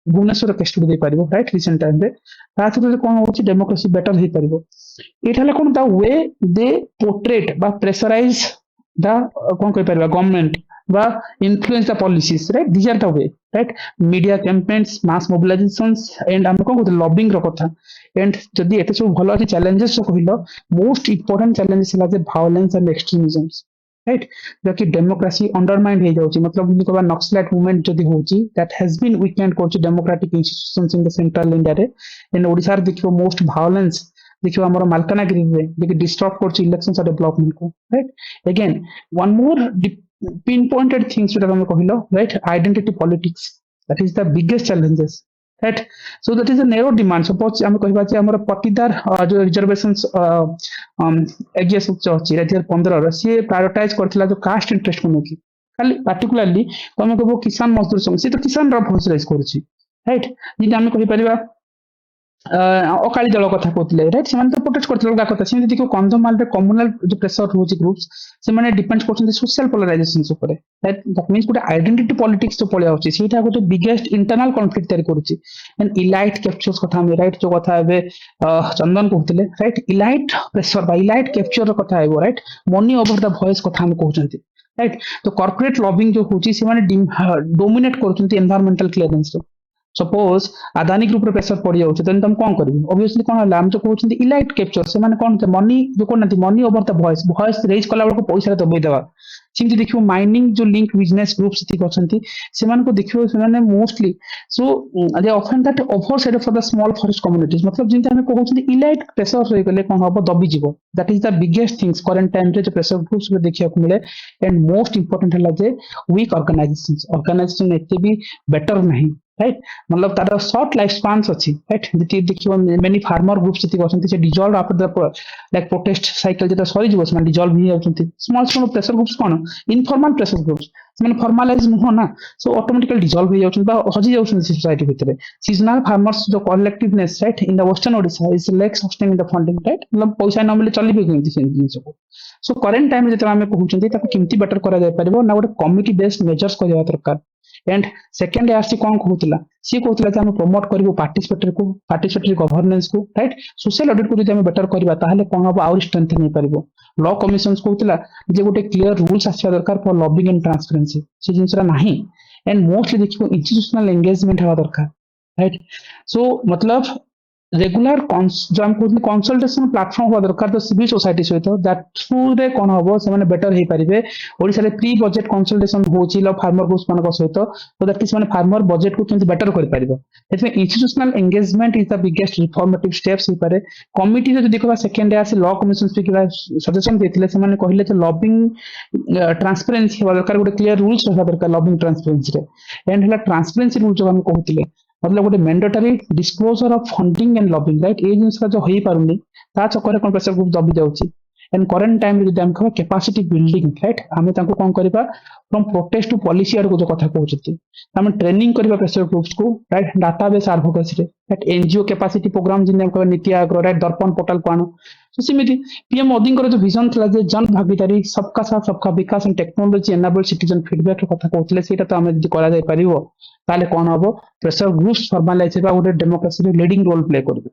[SPEAKER 1] Bhubaneswar case study दे पारिबो राइट रिसेंट टाइम रे ताथरे कोन होची डेमोक्रेसी बेटर हे पारिबो एठाले कोन द वे दे पोर्ट्रेट बा प्रेशराइज द कोन कहि पारिबा गवर्नमेंट बा influence the policies right these are the way right media campaigns mass mobilizations and हम कोन कहते लॉबिंग रो कथा एंड जदि एते सब भलो अछि चैलेंजेस जो कहिलो मोस्ट इंपोर्टेंट चैलेंजेस हला जे वायलेंस एंड एक्सट्रीमिज्म राइट जबकि डेमोक्रेसी अंडरमाइन हो जाउची मतलब नि कहबा नक्सलाइट मूवमेंट जदि होची दैट हैज बीन वीकेंड कोची democratic institutions in the central India रे इन ओडिसा रे देखियो मोस्ट वायलेंस देखियो हमर मालकानगिरी रे देखि डिस्टर्ब करची इलेक्शंस और डेवलपमेंट को right again one more pin pointed things जो हम कहिलो right identity politics that is the biggest challenges right so that is a narrow demand suppose हम कहबा जे हमर पटीदार जो रिजर्वेशंस एगेस जो अछि 2015 रे से प्रायोरिटाइज करथिला जो कास्ट इंटरेस्ट को नेकी खाली पार्टिकुलरली हम कहबो किसान मजदूर संघ से तो किसान रा भोज राइज करछि राइट जे हम कहि परिबा अकाली दल कथा कहते राइट से प्रोटेस्ट करते कथा से देखिए कंधमाल कम्युनाल जो प्रेशर रोज ग्रुप्स से डिपेंड कर social polarisation right that means गोटे आइडेंटिटी पॉलिटिक्स जो पळै आउची सेटा गोटे बिगेस्ट इंटरनल कॉन्फ्लिक्ट तैयारी करूची एंड इलाइट कैप्चर्स कथा हम राइट जो कथा एबे चंदन कहते राइट इलाइट प्रेशर बा इलाइट कैप्चर रो कथा एबो right money over the voice कथा हम कहउचंती राइट तो कॉर्पोरेट लॉबिंग जो होची से डोमिनेट करचंती environmental clearance suppose Adani group रे प्रेशर पड़ जाउछ देन तुम कोन करबी ऑब्वियसली कोन होला हम जो कहउछंती इलाइट कैप्चर से माने कोन मनी जो कोन नथि money over the voice raise कला को पैसा दबे देबा सिंह देखियो माइनिंग जो लिंक बिजनेस ग्रुप सिटी करछंती से मान को देखियो से माने mostly so they often that over side for the small forest communities मतलब जिंते हम कहउछंती इलाइट प्रेशर रे गले कोन होबो दबी जीवो that is the biggest things current time रे जो प्रेशर ग्रुप्स रे देखिया को मिले एंड मोस्ट इंपोर्टेंट हला जे वीक ऑर्गेनाइजेशन एते भी बेटर नहीं राइट मतलब तार शॉर्ट लाइफ स्पान्स अछि राइट जति देखियो मेनी फार्मर ग्रुप्स जति करछंती से dissolve after the like protest cycle जेता सरी जीवो से डिजॉल्व ही जाउछंती स्मॉल प्रेशर ग्रुप्स कोन इनफॉर्मल प्रेशर ग्रुप्स से फॉर्मलाइज हो ना सो ऑटोमेटिकली डिजॉल्व हो जाउछंती बा हजी जाउछंती सोसाइटी भितरे सीजनल फार्मर्स जो collectiveness right in the western Odisha is like sustaining the funding right मतलब पैसा न मिले चली भी केंती से जिंस को सो करंट टाइम जेता हम कहउछंती ताको केमती बेटर करा जाय परबो ना गोटे कमिटी बेस्ड मेजर्स करिया दरकार एंड सेकेंड आसी कौन कहूला सी कहूला जे हम प्रमोट करिवो पार्टिसिपेटरी गवर्नेंस को राइट सोशल ऑडिट को जदि हम बेटर करबा ताहले कोन हो और स्ट्रेंथ नहीं परबो लॉ कमिशंस कहूला जे गोटे क्लियर रूल्स आछा दरकार फॉर लॉबिंग एंड ट्रांसपेरेंसी से जिनसरा नाही एंड मोस्टली देखियो इंस्टीट्यूशनल एंगेजमेंट हवा दरकार राइट सो मतलब रेगुलर जो हम कहते कंसल्टेशन प्लेटफॉर्म हुआ दरकार तो सिविल सोसाइटी सहित दैट थ्रू रे कोन हबो से माने बेटर हे परिबे ओडिसा रे प्री बजेट कंसल्टेशन होची ल फार्मर ग्रुप्स मान को सहित तो दैट इज माने फार्मर बजेट को केमति बेटर कर परिबो एतमे institutional engagement is the biggest reformative steps हे पारे कमिटी जो देखबा सेकेंड आसी लॉ कमिशन स्पीकर सजेशन देथिले से माने कहिले जे लॉबिंग ट्रांसपेरेंसी होवा दरकार गोटे क्लियर रूल्स होवा दरकार लॉबिंग ट्रांसपेरेंसी रे एंड हला ट्रांसपेरेंसी रूल जो हम कहथिले मतलब गोटे mandatory disclosure of funding and lobbying right ए जिनस जो होई पारुनी ता चक्कर कोन प्रेशर ग्रुप दबी जाउची एंड करंट टाइम रे हम कहबा कैपेसिटी बिल्डिंग राइट हमें ताको कोन करबा फ्रॉम प्रोटेस्ट टू पॉलिसी आर को जो कथा कहउछती हम ट्रेनिंग करबा प्रेशर ग्रुप्स को राइट डाटाबेस एडवोकेसी रे राइट एनजीओ कैपेसिटी प्रोग्राम जिने हम कहबा नीति आयोग राइट दर्पण पोर्टल को आनो तो सिमिति पीएम मोदी जो विजन थला जे जन भागीदारी सबका साथ सबका विकास and technology enable citizen feedback रो कथा कहउतले सेटा तो हमें जदि करा जाय परिबो ताले कोन हबो प्रेशर ग्रुप्स फॉर्मलाइज हेबा गोटे डेमोक्रेसी रे लीडिंग रोल प्ले करबे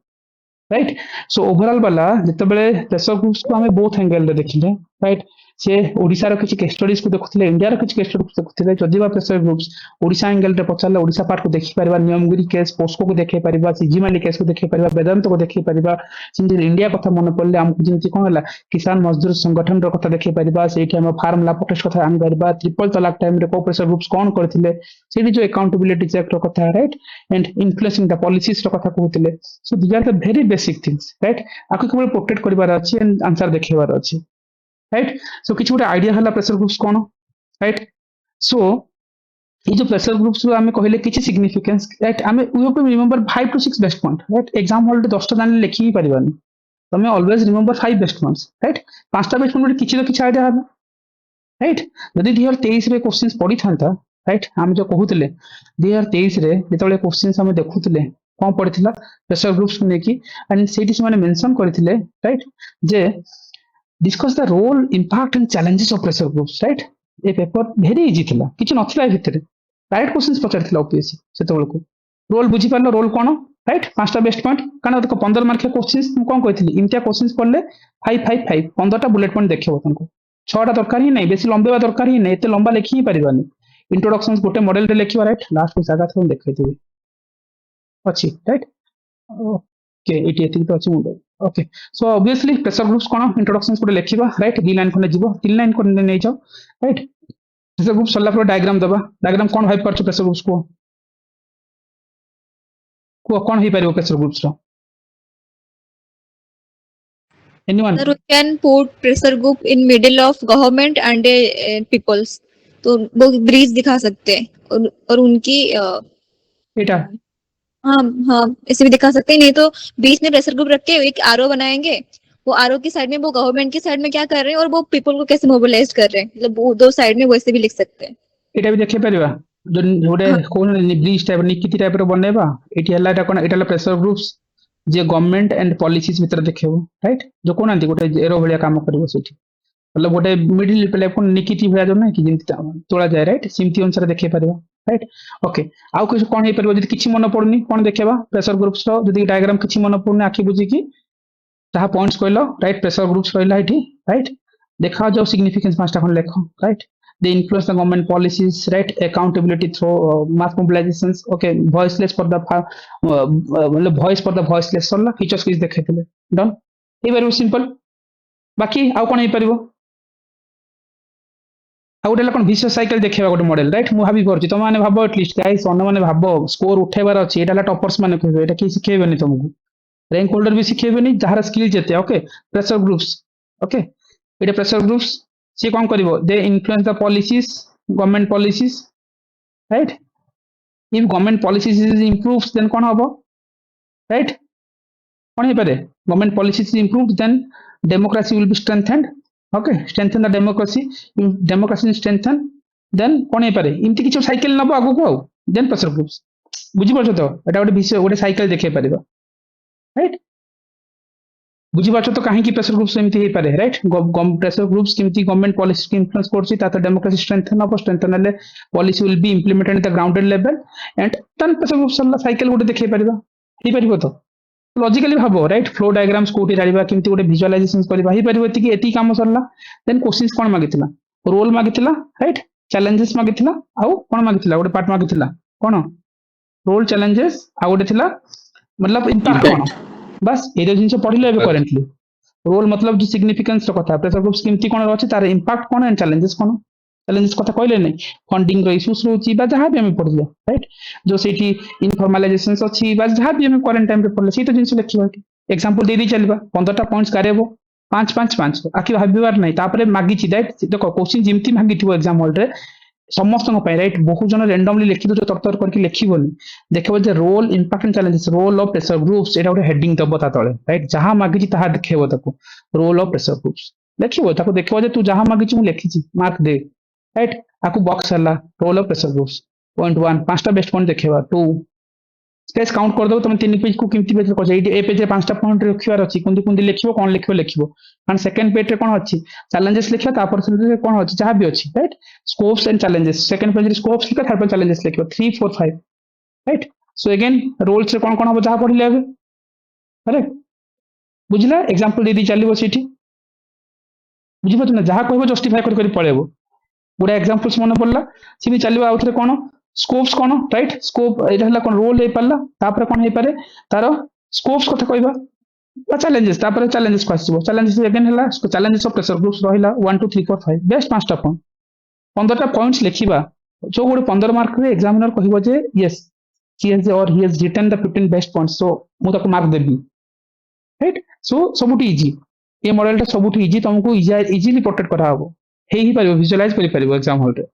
[SPEAKER 1] राइट सो ओवरऑल वाला जते बेले प्रेशर ग्रुप्स को हमें बोथ एंगल रे देखिले राइट से ओडिसा रो किछि केस स्टडीज को देखुथिले इंडिया रो किछि केस स्टडीज को देखुथिले जदि बा प्रेशर ग्रुप्स ओडिसा एंगल रे पचाले ओडिसा पार्ट को देखि परबा नियमगिरी केस पोस्को को देखि परबा सीजीमाली केस को देखि परबा वेदांत को देखि परबा सिंधी इंडिया कथा मन पड़ले हम जिंति कोन होला किसान मजदूर संगठन रो कथा देखि परबा सेठी हम फार्म ला प्रोटेस्ट कथा आनि परबा ट्रिपल तलाक टाइम रे को प्रेशर ग्रुप्स कोन करथिले सेठी जो अकाउंटेबिलिटी चेक रो कथा right and influencing the policies रो कथा कहउथिले so these are the very basic things right आको केवल प्रोटेक्ट करबार अछि एंड आंसर देखिबार अछि राइट सो किछ गोटे आइडिया हला प्रेशर ग्रुप्स कोन राइट सो ये जो प्रेशर ग्रुप्स रो हमें कहले किछ सिग्निफिकेंस राइट हमें we have to remember 5 to 6 best point right exam hall रे 10 टा जान लिखि ही परिबानी तमे always remember 5 best points right 5 टा बेस्ट पॉइंट किछ तो किछ आइडिया हबे राइट जदि 2023 रे क्वेश्चंस पड़ी थांता राइट हम जो कहूतले 2023 रे जेतबेले क्वेश्चंस हम देखुतले कोन पड़िथिला प्रेशर ग्रुप्स को नेकी एंड सेठी से माने मेंशन करथिले राइट जे discuss the role impact and challenges of pressure groups right ए पेपर वेरी इजी थिला किछ नथिला ए भितरे डायरेक्ट क्वेश्चंस पचारथिला ओपीएससी सेतबेलको रोल बुझी पारलो रोल कोन राइट पांचटा बेस्ट पॉइंट काना देखो 15 मार्क के क्वेश्चंस तुम कोन कहथिली इमतिया क्वेश्चंस पढ़ले 5 15टा बुलेट पॉइंट देखिबो तुमको 6टा दरकार ही नहीं बेसी लंबेवा दरकार ही नहीं एते लंबा लिखि ही परिबानी इंट्रोडक्शंस गोटे मॉडल रे लिखिबा राइट लास्ट को जागा थोन देखैथिबे अच्छी राइट ओके एटी एथिक तो अच्छी मुंडो okay so obviously pressure groups कोन इंट्रोडक्शंस को लिखिबा राइट 2 लाइन कोने जीवो 3 लाइन कोने नै जाओ राइट प्रेशर ग्रुप सल्ला पर डायग्राम दबा डायग्राम कोन भाई परछ प्रेशर ग्रुप्स को कोन ही परिबो प्रेशर ग्रुप्स रो anyone
[SPEAKER 4] Sir, we can put pressure group in middle of government and peoples. तो वो ब्रिज दिखा सकते हैं और उनकी
[SPEAKER 1] एटा
[SPEAKER 4] हाँ हाँ ऐसे भी दिखा सकते हैं नहीं तो बीच में प्रेशर ग्रुप रख के एक आरओ बनाएंगे वो आरओ की साइड में वो गवर्नमेंट की साइड में क्या कर रहे हैं और वो पीपल को कैसे मोबिलाइज कर रहे हैं मतलब वो दो साइड में वैसे भी लिख सकते हैं
[SPEAKER 1] एटा भी देखि परिबा जो जोडे कोन ब्रिज टाइप निकिति टाइप रो बनेबा एटी हला एटा कोन एटा pressure groups J government and policies भीतर देखेबो राइट जो कोन आंती गोटे एरो भलिया काम करबो सेठी मतलब गोटे मिडिल प्लेटफॉर्म निकिति भलिया जो नै कि जिंति तोला जाय राइट सिमती अनुसार देखे परिबा राइट ओके आउ किछ कोन हे परिबो जदि किछि मन पड़नी कोन देखेबा प्रेशर ग्रुप्स रो जदि डायग्राम किछि मन पड़नी आखि बुझी कि ताहा पॉइंट्स कहलो राइट प्रेशर ग्रुप्स रहला एठी राइट देखा जो सिग्निफिकेंस पांचटा कोन लेखो right they influence the government policies right accountability through mass mobilizations okay voiceless for the मतलब voice for the voiceless सरला फीचर्स किस देखैतले डन ए वेरी सिंपल बाकी आउ कोन हे परिबो आउ डेला कोन विशेष साइकिल देखेबा गोटे मॉडल राइट मु भाबी परछि तुम माने भाबो एटलीस्ट गाइस अन्न माने भाबो स्कोर उठेबार अछि एटाला टॉपर्स माने कहबे एटा की सिखेबेनी तुमको रैंक होल्डर भी सिखेबेनी जहार स्किल जेते ओके प्रेशर ग्रुप्स ओके एटा प्रेशर ग्रुप्स सी कौन करिवो they influence the policies government policies right if government policies is improves then कौन हबो राइट कौन हे पारे government policies improves then democracy will be strengthened okay strengthen the democracy strengthen then कौन हे पारे इमति किछ साइकिल नबो आगु को देन प्रेशर ग्रुप्स बुझी परछो तो एटा गोटे विषय गोटे साइकिल देखे परिबा राइट बुझी पाछो तो काहे की प्रेशर ग्रुप्स एमती हे पारे राइट प्रेशर ग्रुप्स केमती गवर्नमेंट पॉलिसी के इन्फ्लुएंस करछि ताता डेमोक्रेसी स्ट्रेंथन हले policy will be implemented at the grounded level and then pressure groups cycle गोटे देखे परिबा हे परिबो तो लॉजिकली भाबो राइट फ्लो डायग्राम्स कोठी जानिबा केमती गोटे विजुअलाइजेशन करबा हे परिबो कि एती काम सरला देन क्वेश्चंस कोन मागितला रोल मागितला राइट चैलेंजेस मागितला आउ कोन मागितला गोटे पार्ट मागितला कोन रोल चैलेंजेस आ गोटे थिला मतलब इंपैक्ट कोन बस ये दो जिनसे पढ़िले एबे करेंटली रोल मतलब जो सिग्निफिकेंस रो कथा प्रेशर ग्रुप्स केमती कोन रहछि तार इंपैक्ट कोन एंड चैलेंजेस कथा कहले नै फंडिंग रो इश्यूज रहछि बा जहां भी हम पढ़िले राइट जो सेठी इनफॉर्मलाइजेशंस अछि बा जहां भी हम करंट टाइम पे पढ़ले सेही तो जिनसे लिखिबा कि एग्जांपल दे दी चलबा 15टा पॉइंट्स कारेबो 5 5 5 आखि भाबिबार नै तापरे मागी छि दैट देखो क्वेश्चन जिमती मागिथिबो एग्जाम हॉल रे समस्त राइट बहुत जन रैंडमली लिखि दो तरतर करके लिखिबोनी देखबो जे role impact and challenges role of pressure groups एटा गोटे हेडिंग दबो ता तळे राइट जहां मागिछि ताहा देखैबो ताको रोल ऑफ प्रेशर ग्रुप्स लिखिबो ताको देखबो जे तू जहां मागिछि मु लिखिछि मार्क दे राइट आकु बॉक्स हला role of pressure groups point 1 पांचटा बेस्ट पॉइंट देखैबा 2 स्पेस काउंट कर दो तुम 3 पेज को केमती पेज को जाई ए पेज रे पांचटा पॉइंट रखिबार अछि कुंदी कुंदी लिखिबो कोन लिखिबो कारण सेकंड पेज रे कोन अछि चैलेंजेस लिखिबा तापर से कोन अछि जहां भी अछि right scopes and challenges second page रे स्कोप्स लिखा थर्ड पेज चैलेंजेस लिखिबो 3 4 5 राइट सो अगेन रोल्स रे कोन हो जहां पढिले आबे अरे बुझला एग्जांपल दे दी चलिबो सेठी बुझिबो तुम जहां कहबो जस्टिफाई कर पळेबो गोडा एग्जांपल्स मन पड़ला सिमी चलिबो आउथरे कोन स्कोप्स कोन राइट स्कोप एटा हला कोन रोल हे पल्ला तापर कोन हे पारे तारो स्कोप्स कथा कहबा बा चैलेंजेस तापर चैलेंजेस को आसीबो चैलेंजेस अगेन हला चैलेंजेस ऑफ प्रेशर ग्रुप्स रहिला 1 2 3 4 5 बेस्ट पांचटा पॉइंट 15टा पॉइंट्स लिखिबा जो गोटे 15 मार्क रे एग्जामिनर कहबो जे yes he has or he has written the 15 best points so मु ताको मार्क देबी राइट सो सबुट इजी ए मॉडल ता सबुट इजी तुमको इजीली प्रोटेक्ट करा हबो हे ही पारिबो विजुअलाइज करि पारिबो एग्जाम हॉल रे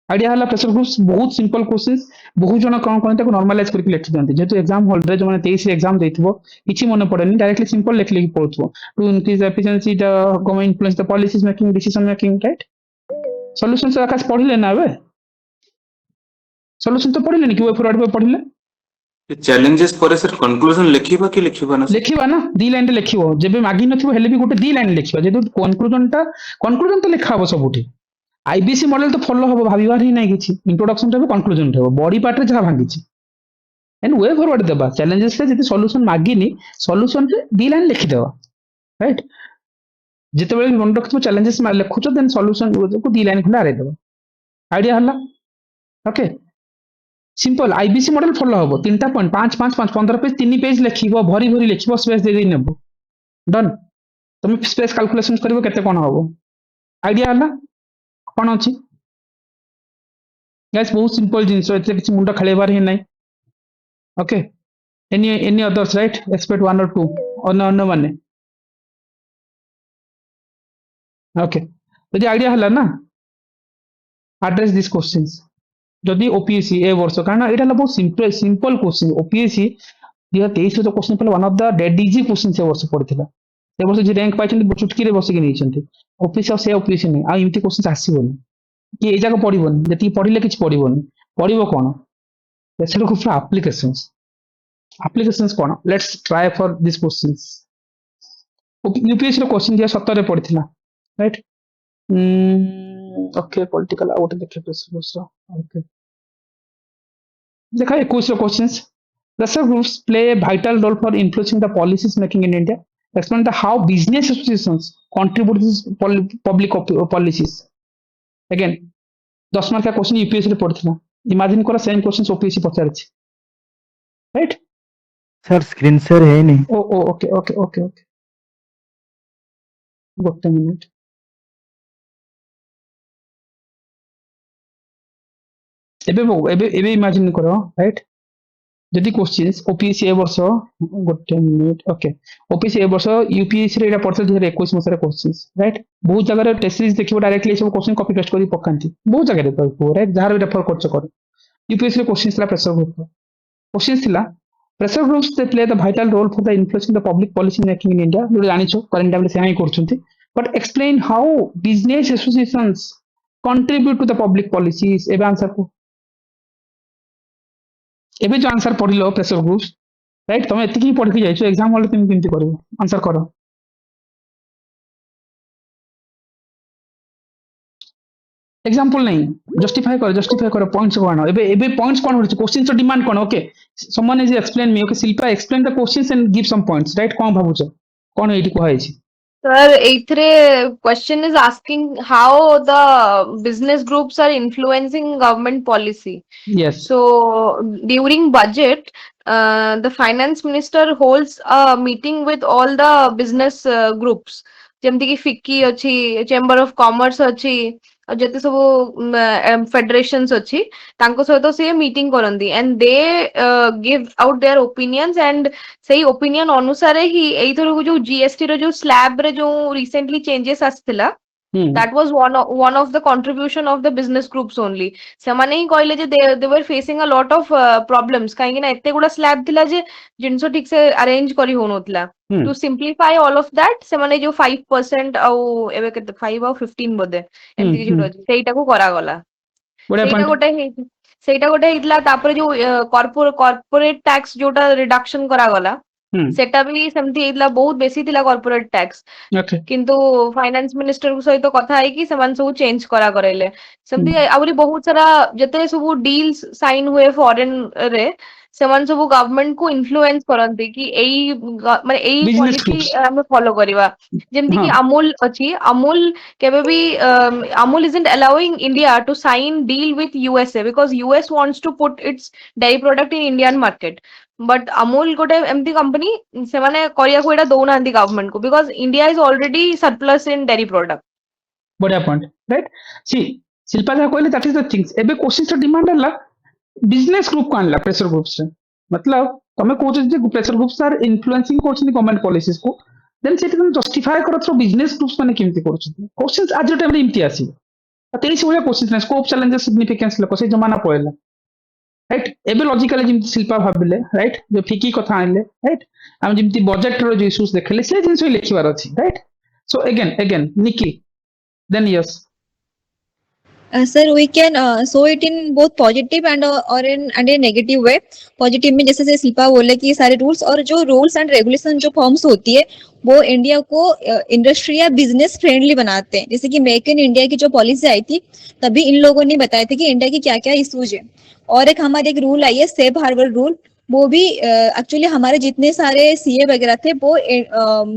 [SPEAKER 1] आइडिया हला प्रेशर ग्रुप्स बहुत सिंपल क्वेश्चंस बहुत जन कोन कोन ताको नॉर्मलाइज करके लिखि दंती जेतु एग्जाम हॉल रे जो माने 23 एग्जाम देथिबो किछि मन पड़ेनी डायरेक्टली सिंपल लिखि पड़थबो to increase efficiency the government influence the policies making decision making right solution से आकाश पढ़िले ना बे सॉल्यूशन तो पढ़िले कि वे फॉरवर्ड पे पढ़िले
[SPEAKER 9] चैलेंजेस पर सर कंक्लूजन लिखिबा कि लिखिबा ना
[SPEAKER 1] लिखिबा ना दी लाइन रे लिखिबो जेबे मागी नथिबो हेले भी गोटे दी लाइन लिखिबा जेतु कंक्लूजन तो लिखा हबो सबुठी आईबीसी मॉडल तो फॉलो हबो भाबिबार ही नाही किछि इंट्रोडक्शन रे कंक्लूजन रे बॉडी पार्ट रे जहा भांगिछि एंड वे फॉरवर्ड देबा चैलेंजेस रे जति सॉल्यूशन मागिनी सॉल्यूशन रे दी लाइन लिखि देबा राइट जेतेबेले मन रखिबो चैलेंजेस मा लिखुछो देन सॉल्यूशन को दी लाइन खंडा आरे देबा आइडिया हला okay simple IBC model follow हबो 3टा पॉइंट 5 5 5 15 पेज 3 पेज लिखिबो भरी भरी लिखिबो स्पेस दे दे नेबो डन तुम स्पेस कैलकुलेशन करिवो केते कोन हबो आइडिया हला कोन अछि गाइस बहुत सिंपल जिंस एते किछि मुंडा खळेबार ही नाही okay any others right expect 1 और 2 अन माने ओके यदि आइडिया हला ना एड्रेस दिस क्वेश्चंस जदि ओपीएससी ए वर्ष कारण एटा बहुत सिंपल क्वेश्चन ओपीएससी 2023 जो क्वेश्चन पहले one of the dead easy question से वर्ष पड़थिला ए वर्ष जे रैंक पाइछन चुटकी रे बसिक नैछंती ओपीएससी और से ओपीएससी नहीं आ इमती क्वेश्चन आसीबोनी कि ए जगह पड़िबोनी जति पढ़िले किछ पड़िबोनी पड़िबो कोन प्रेशर ग्रुप एप्लीकेशंस कोन let's try for this questions UPSC रो क्वेश्चन दिया 17 रे पड़थिला राइट ओके पॉलिटिकल आउट देखिए प्रेशर ओके देखा 21 questions pressure groups play a vital role for influencing the policies making in India explain the how business associations contribute to these public policies again 10 mark का question UPSC रे पड़थिला imagine करो same question OPSC पचारछि right
[SPEAKER 10] sir screen share है नहीं
[SPEAKER 1] oh okay okay okay okay गोटे minute एबे imagine करो राइट जदि क्वेश्चंस ओपीएससी ए वर्ष गोटे मिनिट ओके ओपीएससी ए वर्ष यूपीएससी रे एटा पड़थल 2021 मसरे क्वेश्चंस राइट बहुत जगह रे टेस्ट सीरीज देखिबो डायरेक्टली सब क्वेश्चन कॉपी पेस्ट करी पकांती बहुत जगह रे तो राइट जहार रेफर करछ कर यूपीएससी रे क्वेश्चंस ला प्रेशर ग्रुप क्वेश्चंस थिला pressure groups they play the vital role for the influencing the public policy making in India जो जानिछो करंट टाइम रे से ही करछंती but explain how business associations contribute to the public policies एबे answer को एबे जो आंसर पढ़िलो प्रेशर ग्रुप्स राइट तुम एतिकी पढ़ के जाइछो एग्जाम हॉल तुम केमती करबो आंसर करो एग्जांपल नहीं जस्टिफाई करो पॉइंट्स कोन एबे पॉइंट्स कोन होछि क्वेश्चन तो डिमांड कोन okay someone is explain me okay Shilpa explain the questions and give some points right कोन भाबुछ कोन एठी को हाइछि
[SPEAKER 3] Sir, eighth question is asking how the business groups are influencing government policy.
[SPEAKER 1] Yes
[SPEAKER 3] So during budget, the finance minister holds a meeting with all the business groups. ଯେମିତି କି FICCI ଅଛି, Chamber of Commerce ଅଛି, ଆଉ ଯେତେ ସବୁ federations ଅଛି ତାଙ୍କ ସହିତ ସେ meeting କରନ୍ତି and they give out their opinions and ସେଇ opinion ଅନୁସାରେ ହିଁ ଏଇଥରକୁ ଯୋଉ GST ର ଯୋଉ slab ରେ ଯୋଉ recently changes ଆସିଥିଲା that was one of the contribution of the business groups only ସେମାନେ ହିଁ କହିଲେ ଯେ they were facing a lot of problems କାହିଁକି ନା ଏତେ ଗୁଡା slab ଥିଲା ଯେ ଜିନିଷ ଠିକ ସେ arrange କରି ହଉନଥିଲା to simplify all of that ସେମାନେ ଯୋଉ 5% ଆଉ ଏବେ କେତେ 5 ଆଉ 15 ବୋଧେ ଏମିତି କିଛି ଅଛି ସେଇଟାକୁ କରାଗଲା ସେଇଟା ଗୋଟେ ହେଇଥିଲା ତାପରେ ଯୋଉ corporate tax ଯୋଉଟା reduction କରାଗଲା सेटा भी सेमती हेतला बहुत बेसी थिला कॉर्पोरेट टैक्स किंतु फाइनेंस मिनिस्टर सहित कथा है कि समान सब चेंज करा करैले सेमती आउरी बहुत सारा जते सब डील्स साइन हुए फॉरेन रे सेमान सब गवर्नमेंट को इन्फ्लुएंस करंती कि एई माने एई पॉलिसी हम फॉलो करिवा जेमती कि अमूल अछि अमूल केबे भी Amul isn't allowing India to sign deal with USA because US wants to put its dairy product in Indian market but Amul गोटे एमती कंपनी से माने करिया को एटा दउना गवर्नमेंट को because India is already surplus in dairy product
[SPEAKER 1] बढ़िया पॉइंट राइट सी शिल्पा जा कहले दैट इज द थिंग्स एबे क्वेश्चन से डिमांड हला बिजनेस ग्रुप को आनला प्रेशर ग्रुप से मतलब तमे कहू जे प्रेशर ग्रुप्स आर इन्फ्लुएंसिंग करछन गवर्नमेंट पॉलिसीज को देन सेट तुम जस्टिफाई करत थ्रो बिजनेस ग्रुप्स माने केमती करछन क्वेश्चंस आज टाइम रे इम्ति आसी 23 होया क्वेश्चन स्कोप चैलेंजेस सिग्निफिकेंस लको से जमाना पयला राइट एबे लॉजिकली जिमती शिल्पा भाबिले राइट जो फिकी कथा आनले राइट हम जिमती बजट रो जो इश्यूज देखले से जिंस लिखिबार अछि राइट सो अगेन निकी then yes
[SPEAKER 4] Sir, we can show it in both positive and or in and a negative way. Positive में जैसे शिल्पा बोले कि ये सारे रूल्स और जो रूल्स एंड रेगुलेशन जो फॉर्म्स होती है वो इंडिया को इंडस्ट्री या बिजनेस फ्रेंडली बनाते हैं। जैसे कि मेक इन इंडिया की जो पॉलिसी आई थी तभी इन लोगों ने बताया था कि इंडिया की क्या क्या इश्यूज है। और एक हमारे एक रूल आई है सेफ हार्बर रूल, वो भी एक्चुअली हमारे जितने सारे सीए वगैरह थे वो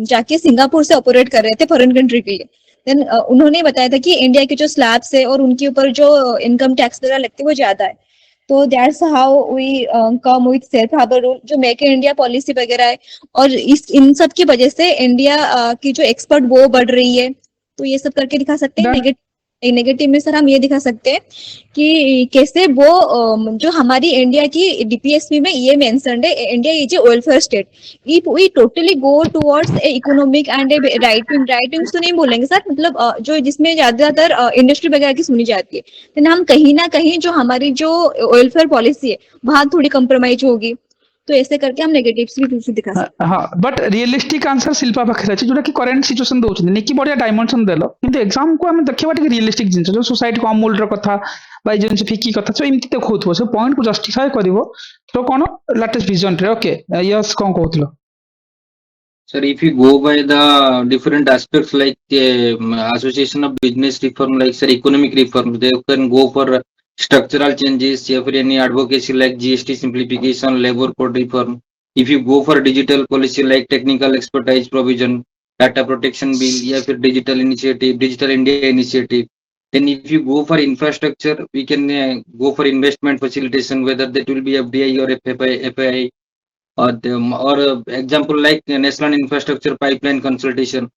[SPEAKER 4] जाके सिंगापुर से ऑपरेट कर रहे थे फॉरेन कंट्री के लिए। देन उन्होंने बताया था कि इंडिया के जो स्लैब्स है और उनके ऊपर जो इनकम टैक्स वगैरह लगते हैं वो ज्यादा है। तो that's how we come with safe harbour rule जो मेक इन इंडिया पॉलिसी वगैरह है। और इन सब की वजह से इंडिया की जो एक्सपोर्ट वो बढ़ रही है। तो ये सब करके दिखा सकते हैं। नेगेटिव में सर हम ये दिखा सकते हैं कि कैसे वो जो हमारी इंडिया की डीपीएसपी में ये मेंशन्ड है India is a welfare state. If we totally go towards a economic and a writing तो नहीं बोलेंगे सर, मतलब जो जिसमें ज्यादातर इंडस्ट्री वगैरह की सुनी जाती है, तो हम कहीं ना कहीं जो हमारी जो वेलफेयर पॉलिसी है वहां थोड़ी कंप्रोमाइज होगी। तो ऐसे करके हम नेगेटिव्स भी दिखा सकते
[SPEAKER 1] हाँ बट रियलिस्टिक आंसर शिल्पा पाखे अच्छे जोटा कि करेंट सिचुएशन दउछन नेकी बढ़िया डायमेंशन देलो किंतु एग्जाम को हम देखिबा टिके रियलिस्टिक जिंस जो सोसाइटी को अमूल र कथा बाय जिंस फिकी कथा सो एमती देखौथबो सो पॉइंट को जस्टिफाई करिवो तो कोन लेटेस्ट विजन रे ओके यस कोन कहउतलो
[SPEAKER 7] Sir, if you go by the different aspects like association of business reform, like sir economic reform, they can go for structural changes, या फिर any advocacy like GST simplification, labor code reform. If you go for digital policy like technical expertise provision, data protection bill, या फिर digital initiative, digital India initiative. Then if you go for infrastructure, we can go for investment facilitation, whether that will be FDI or FII. Or example like national infrastructure pipeline consultation.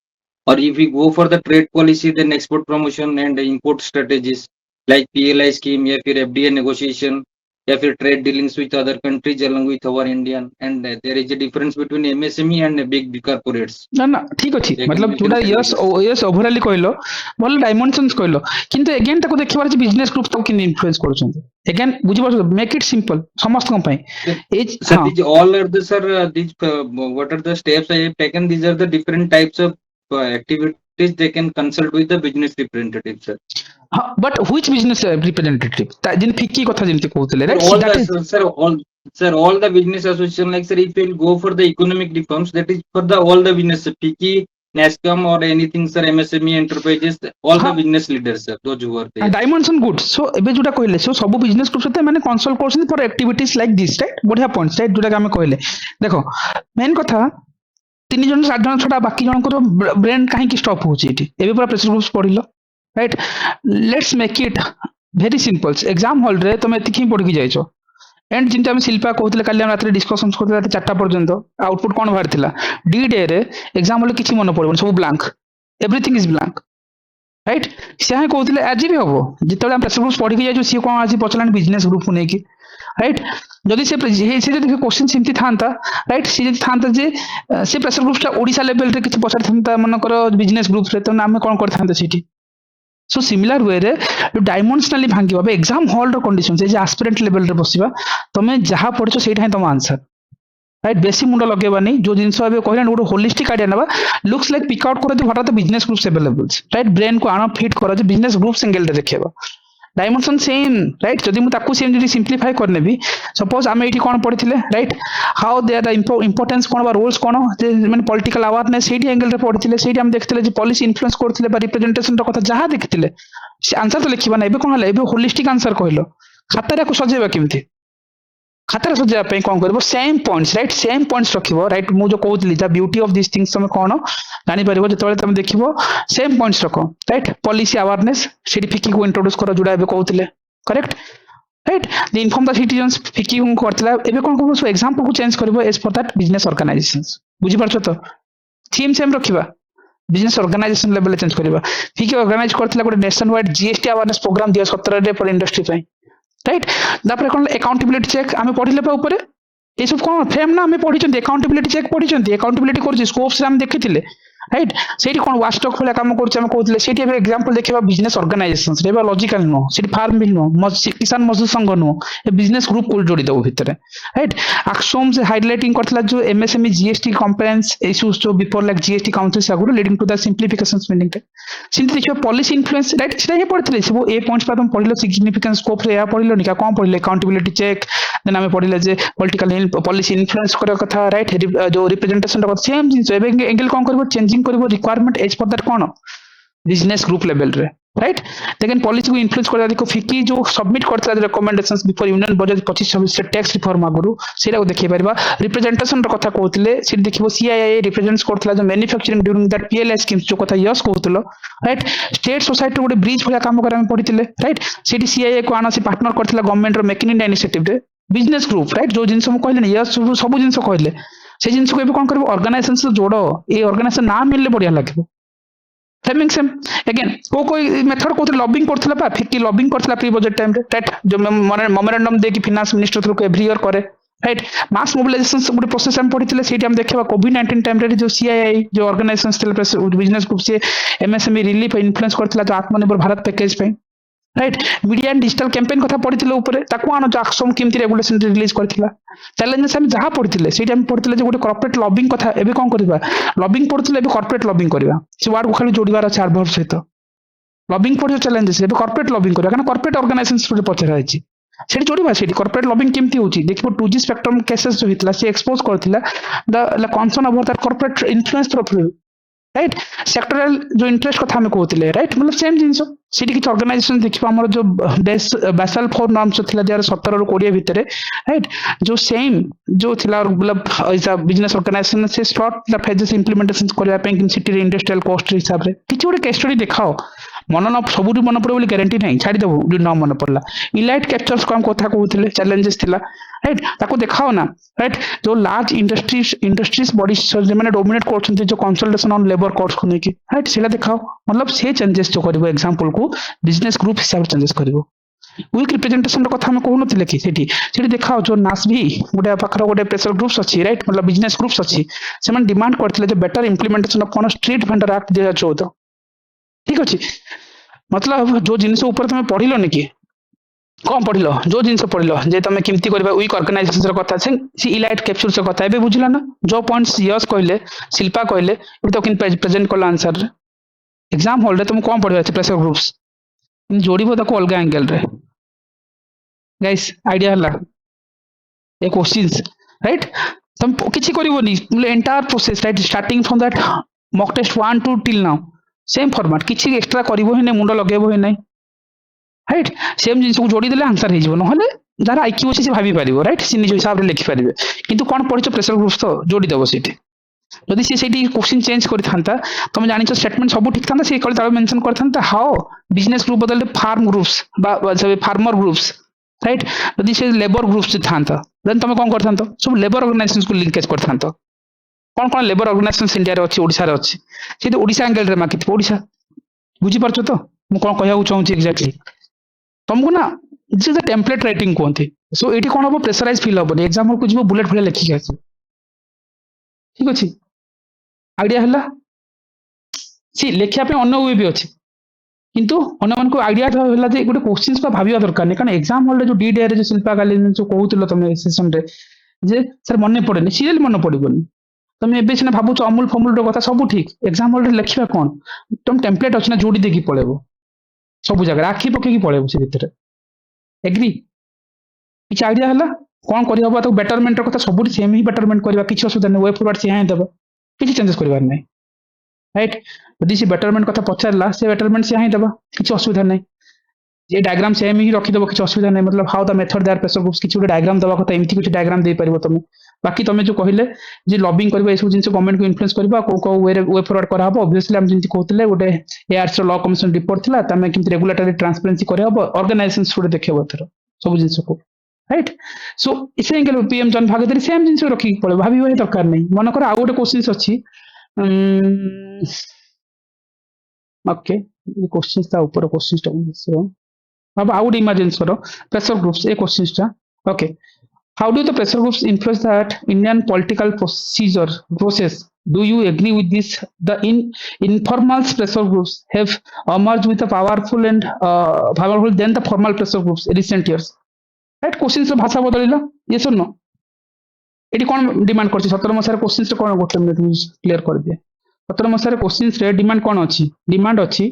[SPEAKER 7] Or if we go for the trade policy, then export promotion and import strategies like PLI scheme, या फिर FDI negotiation, या फिर trade dealings with other countries along with our Indian. And there is a difference between MSME and big corporates.
[SPEAKER 1] ना ना ठीक अछि मतलब जोटा यस ओवरऑली कहलो भल डायमेंशंस कहलो किंतु अगेन ताको देखिबार जे बिजनेस ग्रुप तो किन इन्फ्लुएंस करछन अगेन बुझिबार मेक इट सिंपल समस्त कंपनी एज
[SPEAKER 7] Sir, these all are the sir these what are the steps I have taken? These are the different types of activities they can consult with the business representative, sir.
[SPEAKER 1] But which business representative जिन फिक्की कथा जेंति कहउतले
[SPEAKER 7] All
[SPEAKER 1] right
[SPEAKER 7] the sir all the business association, like sir if you will go for the economic reforms, that is for the all the business PK, NASCOM or anything sir, MSME enterprises, all the business leaders sir, those who are there.
[SPEAKER 1] Dimension good so एबे जोटा कहले so सब business group सते माने consult करछन for activities like this right बढ़िया points right जोटा हम कहले देखो मेन कथा तीन जन सात जन छडा बाकी जनकर ब्रेन काहे की स्टॉप होची एटी एबे पूरा प्रेशर ग्रुप्स पढिलो right let's make it very simple exam hall रे तुम एतिक ही पढि जाइछो एंड जिनटा हम शिल्पा कहतले काली हम रात डिस्कशंस करते रात 4टा पर्यंत आउटपुट कोन बाहर थिला डी डे रे एग्जाम हॉल किछि मन पड़बन सब blank everything is blank right से ही कहते आज भी हम जिते हम प्रेसर ग्रुप पढ़ी जाइए सी कौन आज पचारा बिजनेस ग्रुप को लेकिन राइट जदि से क्वेश्चन सेमती था राइट सी था से प्रेसर ग्रुप ओडिशा लेवल रे किछि पचार था मनकर बिजनेस ग्रुप रे तो आम कौन करते सो सिमिलर वे रे डायमेंशनली भांगी बा एग्जाम हॉल रो कंडीशन से एस्पिरेंट लेवल रे बसिबा तमे जहां पढ़छो सेटा ही तुम आंसर राइट बेसी मुंड लगेबानी जो जिनस अबे कहले गोटे होलिस्टिक आइडिया नबा लुक्स लाइक पिक आउट करो what are the business groups available right brain को आना फिट करो जे बिजनेस ग्रुप्स एंगल रे देखिबा डायमेंशन सेम राइट जदि मु ताकू सेम जदि सिंपलीफाई करने भी सपोज आमे एठी कोन पढिथिले right how they are the importance कोन बा रोल्स कोन माने पॉलिटिकल अवेयरनेस सेठी एंगल रे पढिथिले सेठी हम देखथिले जे पॉलिसी इन्फ्लुएंस करथिले बा रिप्रेजेंटेशन रो कथा जहा देखथिले आंसर तो लिखिबा नै एबे कोन हला एबे होलिस्टिक आंसर कहलो खाता को सजेबा केमथि खाता सजा पे कौन करबो same points right same points रखिबो राइट मु जो कहउतली the beauty of this things तुम कोन जानि परिबो जतले तुम देखिबो सेम पॉइंट्स रखो राइट पॉलिसी अवेयरनेस सेठी फिकी को इंट्रोड्यूस करो जुडा एबे कहउतले correct right the inform the citizens FICCI को करतला एबे कोन करबो सो एग्जांपल को चेंज करबो as for that business organizations बुझि परछो तो थीम सेम रखिबा बिजनेस ऑर्गेनाइजेशन लेवल चेंज करबा फिकी ऑर्गेनाइज करतला गोटे nationwide GST awareness programme दिया 17 रे फॉर इंडस्ट्री पे राइट तापर कोन अकाउंटेबिलिटी चेक आमे पढिले पा ऊपर ये सब कौन फ्रेम ना हमें पढ़ी अकाउंटेबिलिटी चेक पढ़ी अकाउंटेबिलिटी कर स्कोप्स हम देखी राइट से कौन वाचडॉग भाया कम कर एग्जांपल देखा बिजनेस ऑर्गेनाइजेशंस रे लॉजिकल नुह से फार्म बिल नुह किसान मजदूर संघ नुह बिजनेस ग्रुप को जोड़ी दब भितर राइट एक्सोम से हाइलाइटिंग करथिला जो एमएसएमई जीएसटी कंप्लायंस इश्यूज जो बिफोर लाइक जीएसटी काउंसिल आगुर leading to the simplifications meaning simply देखियो पॉलिसी इन्फ्लुएंस राइट सेटा ही पढ़थिले सब ए पॉइंट्स पर तुम पढ़िलो सिग्निफिकेंस स्कोप रे या पढ़िलो निका कोन पढ़िले अकाउंटेबिलिटी चेक देन हमें पढ़िले जे पॉलिटिकल पॉलिसी इन्फ्लुएंस करा कथा राइट जो रिप्रेजेंटेशन द सेम जिंस एंगल कोन करबो चेंजिंग करबो रिक्वायरमेंट एज पर दैट कोन बिजनेस ग्रुप लेवल रे राइट लेकिन पॉलिसी को इन्फ्लुएंस कर देखो फिकी जो सबमिट करथला रिकमेंडेशंस बिफोर यूनियन बजट 25-26 से टैक्स रिफॉर्म आगुरु सेटा को देखि परबा रिप्रेजेंटेशन र कथा कहउतले से देखिबो सीआईआई रिप्रेजेंट्स करथला जो manufacturing during that PLI schemes जो कथा यस कहउतलो राइट स्टेट सोसाइटी गोटे ब्रिज भलिया काम कर हम पढितले राइट सेठी सीआईआई को आना से पार्टनर करथला गवर्नमेंट रो मेक इन इंडिया इनिशिएटिव रे बिजनेस ग्रुप राइट जो जिंस हम कहले यस सब जिंस कहले से जिंस को एबे कोन करबो ऑर्गेनाइजेशन से जोड़ो ए ऑर्गेनाइजेशन नाम मिलले बढ़िया लागबो फ्रेमिंग सेम अगेन कोई मेथड को लॉबिंग करथला पा फिकी लॉबिंग करथला प्री बजट टाइम रे राइट जो मेमोरेंडम दे कि फाइनेंस मिनिस्टर थ्रू को एवरी ईयर करे राइट मास मोबिलाइजेशन गोटे प्रोसेस हम पढ़ी से हम देखा कोविड-19 टाइम रे जो सीआईआई जो ऑर्गेनाइजेशंस बिजनेस ग्रुप से एमएसएमई रिलीफ इन्फ्लुएंस करथला जो आत्मनिर्भर भारत पैकेज पे right media and digital campaign कथा पढ़ी ऊपर ताको आनो जो एक्सोम केमती रेगुलेशन रिलीज करथिला चैलेंजेस हम जहां पढ़ी से हम पढ़ी जो गोटे कॉर्पोरेट लॉबिंग कथा एबे कोन करबा लॉबिंग पढ़ी एबे कॉर्पोरेट लॉबिंग करबा से वर्ड को खाली जोड़ीबार আছে आर्भर सहित लॉबिंग पढ़ी चैलेंजेस एबे कॉर्पोरेट लॉबिंग करबा कारण कॉर्पोरेट ऑर्गेनाइजेशंस रे पछरा आइछि सेठी जोड़ीबा सेठी कॉर्पोरेट लॉबिंग केमती होची देखिबो 2G स्पेक्ट्रम केसेस जो हितला से एक्सपोज करथिला the concern about that corporate influence तरफ राइट सेक्टोरल जो इंटरेस्ट कथा हमें कहते राइट मतलब सेम जिनस सीटी किसी ऑर्गेनाइजेशन देखिए आम जो बेसल 4 नॉर्म्स थिला जार 17 ରୁ 20 भितर राइट जो सेम जो थिला मतलब बिजनेस ऑर्गेनाइजेशन से स्टार्ट फेजेस इंप्लीमेंटेशन करबा पे सिटी इंडस्ट्रियल कॉस्ट हिसाब रे किछि गोटे केस स्टडी देखाओ मन न सबुरी मन पड़े बोली गारंटी नहीं छाड़ी देबो जो न मन पड़ला इलाइट कैप्चर्स को हम कथा कहउथिले चैलेंजेस थिला राइट ताको देखाओ ना राइट जो लार्ज इंडस्ट्रीज बॉडी जे माने डोमिनेट करछन जो कंसल्टेशन ऑन लेबर कोड्स को नेकी राइट सेला देखाओ मतलब से चेंजेस जो करबो एग्जांपल को बिजनेस ग्रुप हिसाब चेंजेस करबो वीक रिप्रेजेंटेशन रो कथा हम कहू नथिले कि सेठी देखाओ जो नासभी गोटे पाखर गोटे प्रेशर ग्रुप्स अछि राइट मतलब बिजनेस ग्रुप्स अछि से माने डिमांड करथिले जो better implementation of cone street vendor act 2014 ठीक अछि मतलब जो जिनिस ऊपर तुम पढ़िलो नि कि कौन पढ़िलो जो जिनिस पढ़िलो जे तुम केमती करबा वीक ऑर्गेनाइजेशन रो कथा से इलाइट कैप्सूल से कथा एबे बुझिला ना जो पॉइंट्स यस कहले शिल्पा कहले एबे तो किन प्रेजेंट करला आंसर रे एग्जाम हॉल रे तुम कौन पढ़िबा छै प्रेशर ग्रुप्स इन जोड़ीबो ताको अलगा एंगल रे गाइस आईडिया हला ए क्वेश्चंस राइट तुम किछि करिवोनी मतलब entire process right starting from that mock test 1 to till now same format किछि एक्स्ट्रा करिवो ही नै मुंड लगेबो ही नै राइट सेम जिनिस को जोड़ी देले आंसर हे जीवो नहले जरा आईक्यू अछि से भाबी पारिबो राइट से निज हिसाब रे लिखि पारिबे किंतु कोन पढिछ प्रेशर ग्रुप्स तो जोड़ी देबो सेठी जदि से सेठी क्वेश्चन चेंज करि थांता तुम जानिछ स्टेटमेंट सब ठीक थांता से कल तार मेंशन कर थांता हाउ बिजनेस ग्रुप बदले फार्म ग्रुप्स बा फार्मर ग्रुप्स राइट जदि से लेबर ग्रुप्स थांता देन तुम कोन कर थांतो सब लेबर ऑर्गेनाइजेशंस को लिंकेज कर थांतो कौन कौन लेबर ऑर्गेनाइजेशंस इंडिया रे अछि ओडिसा रे अछि से ओडिसा एंगल रे माकित ओडिसा बुझी परछो तो मु कोन कहया चाहूची एग्जैक्टली तुमको ना this is the template writing कोनथि सो एटी कोन हो प्रेशराइज फील हो एग्जांपल को जीवो बुलेट फुले लिखि के आसी ठीक अछि आईडिया हला सी लेखिया पे अन्य वे भी अछि किंतु अन्य मन को आईडिया हला जे गोटे क्वेश्चंस पर भाबिया दरकार नै कारण एग्जाम हॉल रे जो डीडे रे जो शिल्पा काली जो कहउतलो तमे सेशन रे जे सर मन नै पड़ेनी सीरियल मन पड़िबोनी तुम एबे सिना भाबुछ अमूल फमूल रो कथा सब ठीक एग्जाम हॉल रे लिखिबा कोन तुम टेम्पलेट अछि ना जोड़ी देकी पळेबो सब जगह आखी पके की पळेबो से भीतर एग्री किछ आईडिया हला कोन करि हबा तो बेटरमेंट रो कथा सब सेम ही बेटरमेंट करबा किछ असुविधा नै वे फॉरवर्ड से हां देबा किछ चेंजेस करबार नै राइट यदि से बेटरमेंट कथा पचारला से बेटरमेंट से हां देबा किछ असुविधा नै ये डायग्राम सेम ही रखि देबो किछ असुविधा नै मतलब how the method their pressure groups किछ गोटे डायग्राम देबा कथा एमती किछ डायग्राम दे परिबो तुम बाकी तुम जो कहले जे लॉबिंग करबा ए सब जिंस गवर्नमेंट को इन्फ्लुएंस करबा को वे फॉरवर्ड करा हबो ऑब्वियसली हम जिंती कहतले गोटे एआरसी लॉ कमीशन रिपोर्ट थिला तमे किंतु रेगुलेटरी ट्रांसपेरेंसी करे हबो ऑर्गेनाइजेशन सुड देखिबो थरो सब जिंस को राइट सो इसे एंगल पीएम जन भागीदारी सेम जिंस रखि पड़े भाबी होय दरकार नै मन कर आ गोटे क्वेश्चंस अछि ओके ये क्वेश्चंस ता ऊपर क्वेश्चंस ता अब आउट इमेजिन करो प्रेशर ग्रुप्स ए क्वेश्चंस ता okay How do the pressure groups influence that Indian political process? Do you agree with this? The informal pressure groups have emerged with a powerful and powerful than the formal pressure groups in recent years. Right? Questions ର ଭାଷା ବଦଳିଲା, yes or no? ଏଠି କଣ demand କରିଛି 17 ମସିହାର questions ରେ କଣ ଗୋଟେ ମିନିଟ୍ କ୍ଲିୟର କରିଦିଏ। 17 ମସିହାର କ୍ୱେଶ୍ଚିନ୍ସ ରେ ଡିମାଣ୍ଡ କଣ ଅଛି? ଡିମାଣ୍ଡ ଅଛି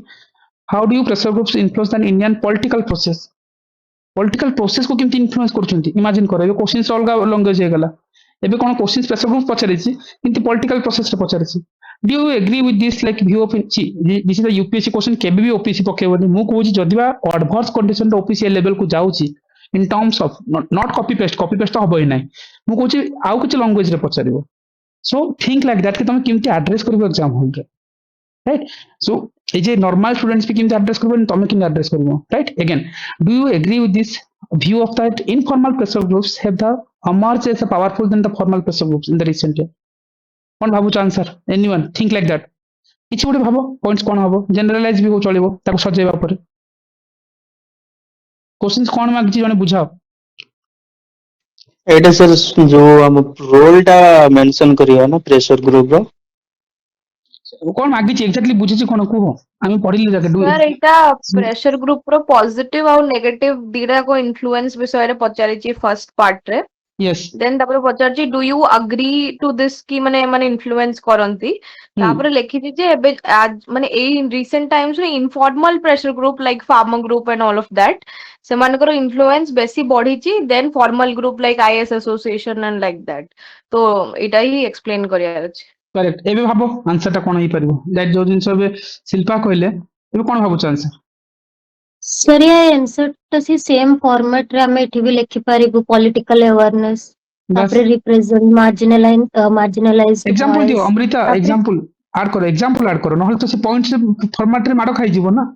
[SPEAKER 1] how do you pressure groups influence the Indian political process. Political process को केमती इन्फ्लुएंस करछंती इमेजिन करो एबे क्वेश्चन अलग लैंग्वेज हे गला एबे कोन क्वेश्चन प्रेशर ग्रुप पचारिछि किंतु पॉलिटिकल प्रोसेस रे पचारिछि। Do you agree with this like view of this is the UPSC question केबे भी ओपीसी पकेबनी मु कहूची जदिबा adverse condition the OPSC level को जाउची in terms of not copy paste तो हबो ही नाही मु कहूची आउ किछ लैंग्वेज रे पचारिबो। सो थिंक लाइक दैट कि तुम केमती एड्रेस करबो एग्जाम हॉल रे, राइट? सो ए जे नॉर्मल स्टूडेंट्स भी केमती एड्रेस करबो तुम केमती एड्रेस करबो, right? Again do you agree with this view of that informal pressure groups have the emerged as a powerful than the formal pressure groups in the recent year? कौन भाबु answer? Anyone think like that? किछि गोटे भाबो points कोन हबो generalise भी हो चलिबो ताको सजेबा पर questions कोन मागछि जने बुझाओ।
[SPEAKER 2] एटा सर जो हम रोल टा मेंशन करिया ना प्रेशर ग्रुप रो
[SPEAKER 1] कोन मागछि एक्जेक्टली बुझिछि कोन को आमी पढिले जाके डू
[SPEAKER 3] सर एटा प्रेशर ग्रुप रो पॉजिटिव और नेगेटिव दीरा को इन्फ्लुएंस विषय रे पचारिछि फर्स्ट पार्ट रे।
[SPEAKER 1] यस
[SPEAKER 3] देन तापर पचारछि do you agree to this की माने माने इन्फ्लुएंस करंती तापर लिखिछि जे एबे आज माने ए रिसेंट टाइम्स रे informal pressure group like farmer group and all of that सेमानकर इन्फ्लुएंस बेसी बढ़िछि than formal group like IAS association and like that. तो एटा ही एक्सप्लेन करिया अछि।
[SPEAKER 1] करेक्ट। एबे भाबो आंसर ता कोन ही परिबो दैट जो जिंस एबे शिल्पा कहले एबे कोन भाबु आंसर?
[SPEAKER 11] सर ये आंसर तो सी सेम फॉर्मेट रे हमें एठी भी लिखि पारिबो पॉलिटिकल अवेयरनेस तापर रिप्रेजेंट मार्जिनलाइज्ड
[SPEAKER 1] एग्जांपल दियो अमृता एग्जांपल ऐड करो नहले तो से पॉइंट से फॉर्मेट रे माडो खाइ जीवो ना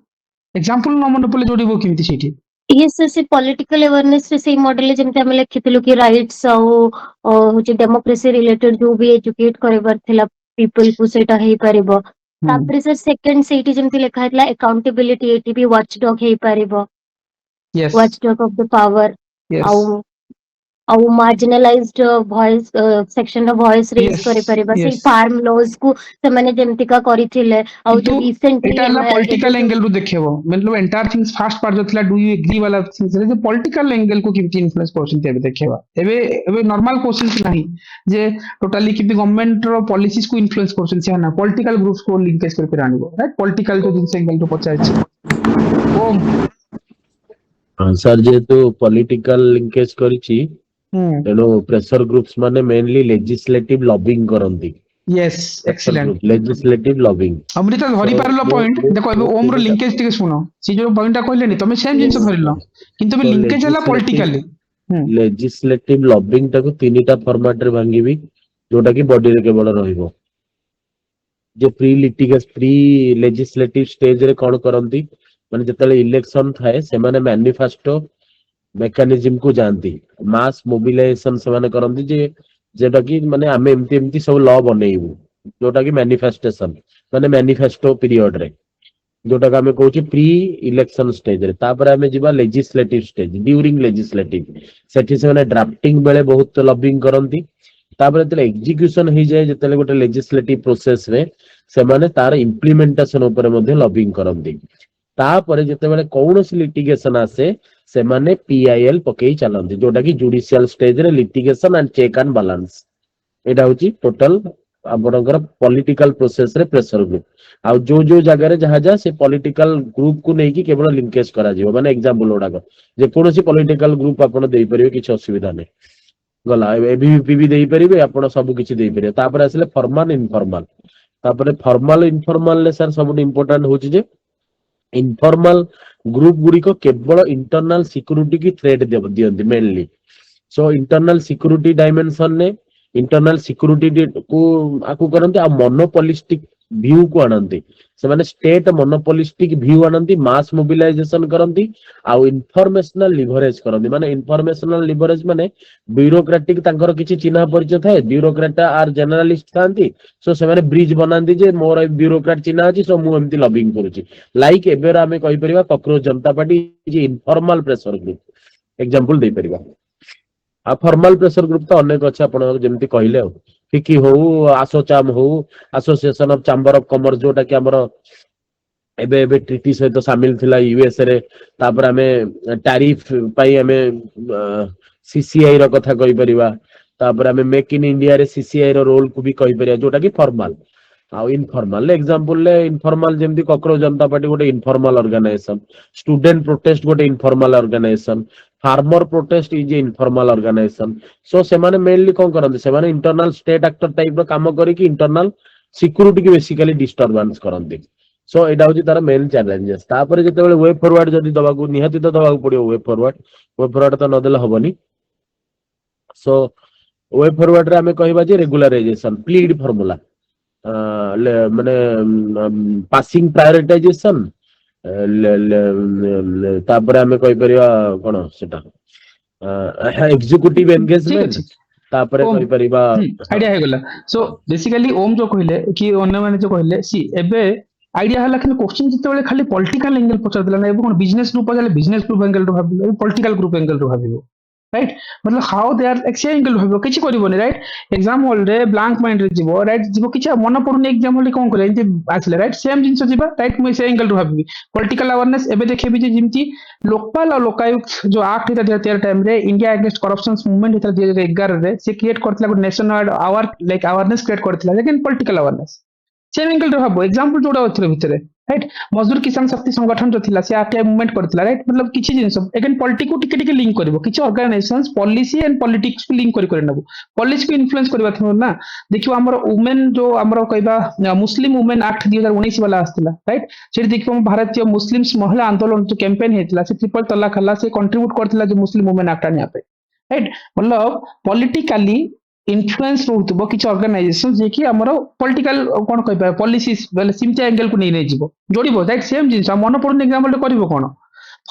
[SPEAKER 1] एग्जांपल न मन पले जोड़िबो केमिति सेठी।
[SPEAKER 11] यस सर से पॉलिटिकल अवेयरनेस रे सेम मॉडल जेमते हमें लिखितलु कि राइट्स और जे डेमोक्रेसी रिलेटेड जो भी एजुकेट करबार थिला पीपल को सेटा हेई पारिबो। तापर सर सेकंड सेठी जेमते लिखा हैतला अकाउंटेबिलिटी एटी भी वॉचडॉग हेई पारिबो।
[SPEAKER 1] Yes
[SPEAKER 11] watchdog of the power
[SPEAKER 1] yes
[SPEAKER 11] और marginalised voice section of voice raise करे परिबा से फार्म लॉज को से माने जेमति का करिथिले और जो रिसेंटली
[SPEAKER 1] एटा ला पॉलिटिकल एंगल रु देखिबो मतलब एंटायर थिंग्स फर्स्ट पार्ट जो थिला डू यू एग्री वाला थिंग्स रे पॉलिटिकल एंगल को किमति इन्फ्लुएंस करछन एबे देखिबा एबे नॉर्मल क्वेश्चंस नाही जे टोटली किबि गवर्नमेंट रो पॉलिसीज को इन्फ्लुएंस करछन से ना पॉलिटिकल ग्रुप्स को लिंकेज करके आनिबो, राइट? पॉलिटिकल को जिंस एंगल को पचाइछ ओम
[SPEAKER 12] सर जेतु पॉलिटिकल लिंकेज करिछि तेनो प्रेशर ग्रुप्स माने मेनली लेजिस्लेटिव लॉबिंग करंती।
[SPEAKER 1] Yes excellent
[SPEAKER 12] legislative lobbying
[SPEAKER 1] Amrita धरि पारलो पॉइंट देखो एबे ओम रो लिंकेज टिके सुनो सी जो पॉइंटटा कहले नि तमे सेम जिंस धरिलो किंतु बे लिंकेज हला पॉलिटिकली
[SPEAKER 12] लेजिस्लेटिव लॉबिंग टाको तीनटा फॉर्मेट रे भांगीबी जोटा कि बॉडी रे केवल रहिबो जे प्री लेजिस्लेटिव स्टेज रे कोन करंती माने जतले इलेक्शन थाए से माने मैनिफेस्टो मेकानिज्म को जानती मास मोबिलाइजेशन से माने करंती जे जेटा कि माने आमे एमती सब लॉ बनेइबू जोटा कि मैनिफेस्टेशन माने मैनिफेस्टो पीरियड रे जोटा का हमें कहूची प्री इलेक्शन स्टेज रे तापर हमें जिबा लेजिस्लेटिव स्टेज ड्यूरिंग लेजिस्लेटिव सेठी से माने ड्राफ्टिंग बेले बहुत लॉबिंग करंती तापर जतले एग्जीक्यूशन हो जाए जतले गोटे लेजिस्लेटिव प्रोसेस रे से माने तार इंप्लीमेंटेशन ऊपर मध्ये लॉबिंग करंती तापर जते बेले कोनोसी लिटिगेशन आसे से माने पीआईएल पकेई चलंती जोटा कि जुडिशियल स्टेज रे litigation and check and balance एटा होची टोटल आपनकर पॉलिटिकल प्रोसेस रे प्रेशर ग्रुप आ जो जगह रे जहा जा से पॉलिटिकल ग्रुप को नहीं कि केवल लिंकेज करा जीवो माने एग्जांपल ओडा जे कोनोसी पॉलिटिकल ग्रुप आपन देई परिबे किछ असुविधा नै गला एबीपी भी देई परिबे आपन सब किछ देई परिबे तापर आसले फॉर्मल इनफॉर्मल तापर फॉर्मल इनफॉर्मल ले सर सब इंपोर्टेंट होची जे इनफॉर्मल ग्रुप गुडी को केवल इंटरनल सिक्योरिटी की थ्रेट दियंती mainly so internal security dimension ने इंटरनल सिक्योरिटी को आकु करंती आ मोनोपोलिस्टिक व्यू को आनंती से माने स्टेट मोनोपोलिस्टिक व्यू आनंती मास मोबिलाइजेशन करंती आ इन्फॉर्मेशनल लिवरेज करंती माने इन्फॉर्मेशनल लिवरेज माने ब्यूरोक्रेटिक तांकर किछि चिन्हा परिचय थाए ब्यूरोक्रेट आर जनरलिस्ट थांती सो से माने ब्रिज बनांती जे मोर ब्यूरोक्रेट चिन्हा अछि सो मु एमती लॉबिंग करूची लाइक एबेरा हमें कहि परिबा कांग्रेस जनता पार्टी जे इनफॉर्मल प्रेशर ग्रुप एग्जांपल दे परिबा आ फॉर्मल प्रेशर ग्रुप तो अनेक अच्छे आपण जेमती कहले फिकी हो आसोचाम हो association of chamber of commerce जोटा कि हमर एबे एबे ट्रिटी सहित सामिल थिला यूएस रे तापर हमें टैरिफ पाई हमें सीसीआई रो कथा कहि परिबा तापर हमें मेक इन इंडिया रे सीसीआई रो रोल को भी कहि परिबा जोटा कि फॉर्मल आ इनफॉर्मल एग्जांपल ले इनफॉर्मल जेमती कॉकरोच जनता पार्टी गोटे इनफॉर्मल ऑर्गेनाइजेशन स्टूडेंट प्रोटेस्ट गोटे informal organisation farmer protest is a informal organisation so से माने मेनली कोन करंती से माने इंटरनल स्टेट एक्टर टाइप रो काम करी कि इंटरनल सिक्योरिटी की बेसिकली डिस्टर्बेंस करंती सो एटा होची तार मेन चैलेंजेस तापर जेतेबेले वे फॉरवर्ड जदी दबाकू निहाती तो दबाकू पड़ियो वे फॉरवर्ड तो न देले हबनी सो वे फॉरवर्ड रे हमें कहबा जे रेगुलराइजेशन प्लीड फार्मूला माने पासिंग प्रायोरिटाइजेशन तापर हमें कहि परिया कोन सेटा एग्जीक्यूटिव एंगेजमेंट तापर
[SPEAKER 1] ओम,
[SPEAKER 12] कहि परिबा
[SPEAKER 1] आइडिया है गला सो बेसिकली ओम जो कहले कि अन्य माने जो कहले सी एबे आइडिया हला कि क्वेश्चन जिते खाली पॉलिटिकल एंगल पचार दिला ना एबे कोन बिजनेस ग्रुप पचार बिजनेस ग्रुप एंगल रो भाबिलो पॉलिटिकल ग्रुप एंगल रो भाबिलो राइट मतलब हाउ दे आर एक्से एंगल भाबिलो किछि करबोनी राइट एग्जाम हॉल रे ब्लैंक माइंड रे जीवो राइट जीवो किछि मन पडुनी एग्जाम हॉल कोन करे एंती आछले राइट सेम जिंस जीवा राइट मु से एंगल रो भाबिबी पॉलिटिकल अवेयरनेस एबे देखेबी जे जिमती लोकपाल और लोकायुक्त जो एक्ट हेता 2013 टाइम रे इंडिया अगेंस्ट करप्शन मूवमेंट हेता 2011 रे से क्रिएट करथिला national wide like awareness create करथिला लेकिन पॉलिटिकल अवेयरनेस सेम एंगल रे भाबो एग्जांपल जोडा ओथरे भितरे राइट मजदूर किसान शक्ति संगठन जो थिला से आरटीआई मूवमेंट करथिला राइट मतलब किछि जिंस अगेन पॉलिटिक्स को टिके टिके लिंक करबो किछि ऑर्गेनाइजेशंस पॉलिसी एंड पॉलिटिक्स को लिंक करि नबो पॉलिसी को इन्फ्लुएंस करबा थनो ना देखियो हमर वुमेन जो हमर कहबा मुस्लिम वुमेन एक्ट 2019 वाला आस्तिला राइट सेठी देखियो भारतीय मुस्लिम्स महिला आंदोलन जो कैंपेन हेतिला से ट्रिपल तलाक हला से कंट्रीब्यूट करथिला जो मुस्लिम वुमेन एक्ट आनिया पे राइट मतलब पॉलिटिकली इन्फ्लुएंस रहउतबो किछ ऑर्गेनाइजेशन जे कि हमरो पॉलिटिकल कोन कहबा पॉलिसीज वेल सिमते एंगल को नै जीवो जोड़िबो राइट सेम जिंस मन पड़न एग्जांपल करबो कोन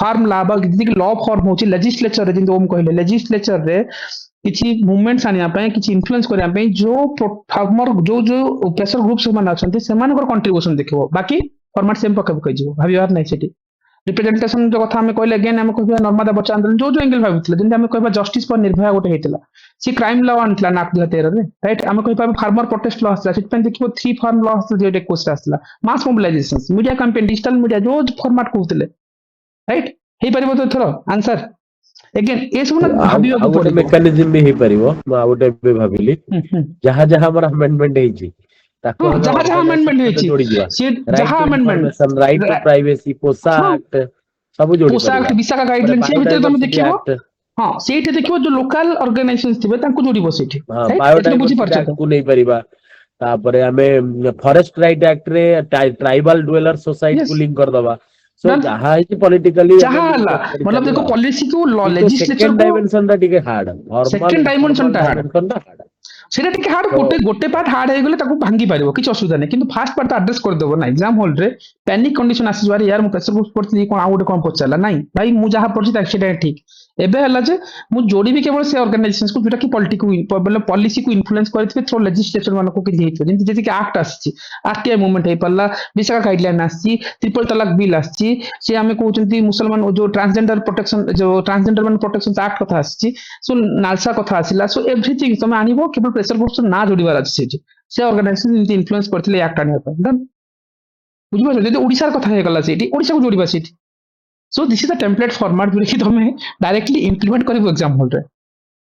[SPEAKER 1] फार्म ला बा कि लॉ फॉर्म होची लेजिस्लेचर रे जिंद ओम कहले लेजिस्लेचर रे किछि मूवमेंट्स आनिया पय किछि इन्फ्लुएंस करिया पय जो फार्मर जो जो प्रेशर ग्रुप्स मान अछंती सेमान को कंट्रीब्यूशन देखिबो बाकी फॉर्मेट सेम पकब कहि जीवो भाबियार नै सेठी रिप्रेजेंटेशन जो कथा हमें कहले अगेन हमें कहबा नर्मदा बच्चा आंदोलन जो जो एंगल भाबिथिले जिंद हमें कहबा जस्टिस फॉर निर्भया गोटे हेतिला सी क्राइम लॉ आनथिला नाक 2013 रे राइट हमें कहबा फार्मर प्रोटेस्ट लॉ आसला सिट पेन देखिबो 3 फार्म लॉ आसला जे कोस्ट आसला मास मोबिलाइजेशंस मीडिया कैंपेन डिजिटल मीडिया जो फॉर्मेट कहउतले राइट हे परिबो तो थरो आंसर अगेन ए सब ना भाबियो को
[SPEAKER 12] गोटे मेकानिज्म भी हे परिबो मा गोटे बे भाबिली जहां जहां हमर अमेंडमेंट हेची ताको
[SPEAKER 1] जहां जहां अमेंडमेंट हेची से जहां अमेंडमेंट
[SPEAKER 12] राइट टू प्राइवेसी पोसा एक्ट सब जोड़ी
[SPEAKER 1] पोसा एक्ट विशाखा गाइडलाइन से भीतर तुम देखिबो हां सेठी देखिबो जो लोकल ऑर्गेनाइजेशंस थिबे तांको जोड़िबो सेठी राइट बुझी परछ
[SPEAKER 12] को नै परिबा तापरे हमें फॉरेस्ट राइट एक्ट रे ट्राइबल ड्वेलर सोसाइटी को लिंक कर दबा सो जहां है पॉलिटिकली
[SPEAKER 1] जहां मतलब देखो पॉलिसी को लॉ लेजिस्लेचर को
[SPEAKER 12] डायमेंशन दा टिके हार्ड
[SPEAKER 1] सेकंड डायमेंशन टा हार्ड सेटा टिके हार्ड गोटे पार्ट हार्ड हे गेले ताको भांगी पारिबो किछ असुविधा नै किंतु फास्ट पार्ट एड्रेस कर देबो ना एग्जाम हॉल रे पैनिक कंडीशन आसी जारी यार मु प्रेशर ग्रुप पड़थि कोन आउट कोन पचला नै भाई मु जहां पड़छि ता सेटा ठीक एबे हला जे मु जोड़ी भी केवल से ऑर्गेनाइजेशंस को जोटा कि पॉलिटिक्स मतलब पॉलिसी को इन्फ्लुएंस करथिबे थ्रू लेजिस्लेचर मानको को हेइतो जेंति जेति कि एक्ट आछि आरटीआई मूवमेंट हे पल्ला विशाखा गाइडलाइन आछि ट्रिपल तलाक बिल आछि से हमें कहउचंती मुसलमान जो ट्रांसजेंडर मान प्रोटेक्शन एक्ट कथा आछि सो नालसा कथा आसिला सो एवरीथिंग तमे आनिबो केवल प्रेशर ग्रुप ना जोड़ीबार अछि सेठी से ऑर्गेनाइजेशन जेंति इन्फ्लुएंस करथिले एक्ट आनिया पे डन बुझिबो जे ओडिसा कथा हे गला सेठी ओडिसा को जोड़ीबा सेठी so this is the template format जो कि तमे डायरेक्टली इंप्लीमेंट करबो एग्जाम हॉल रे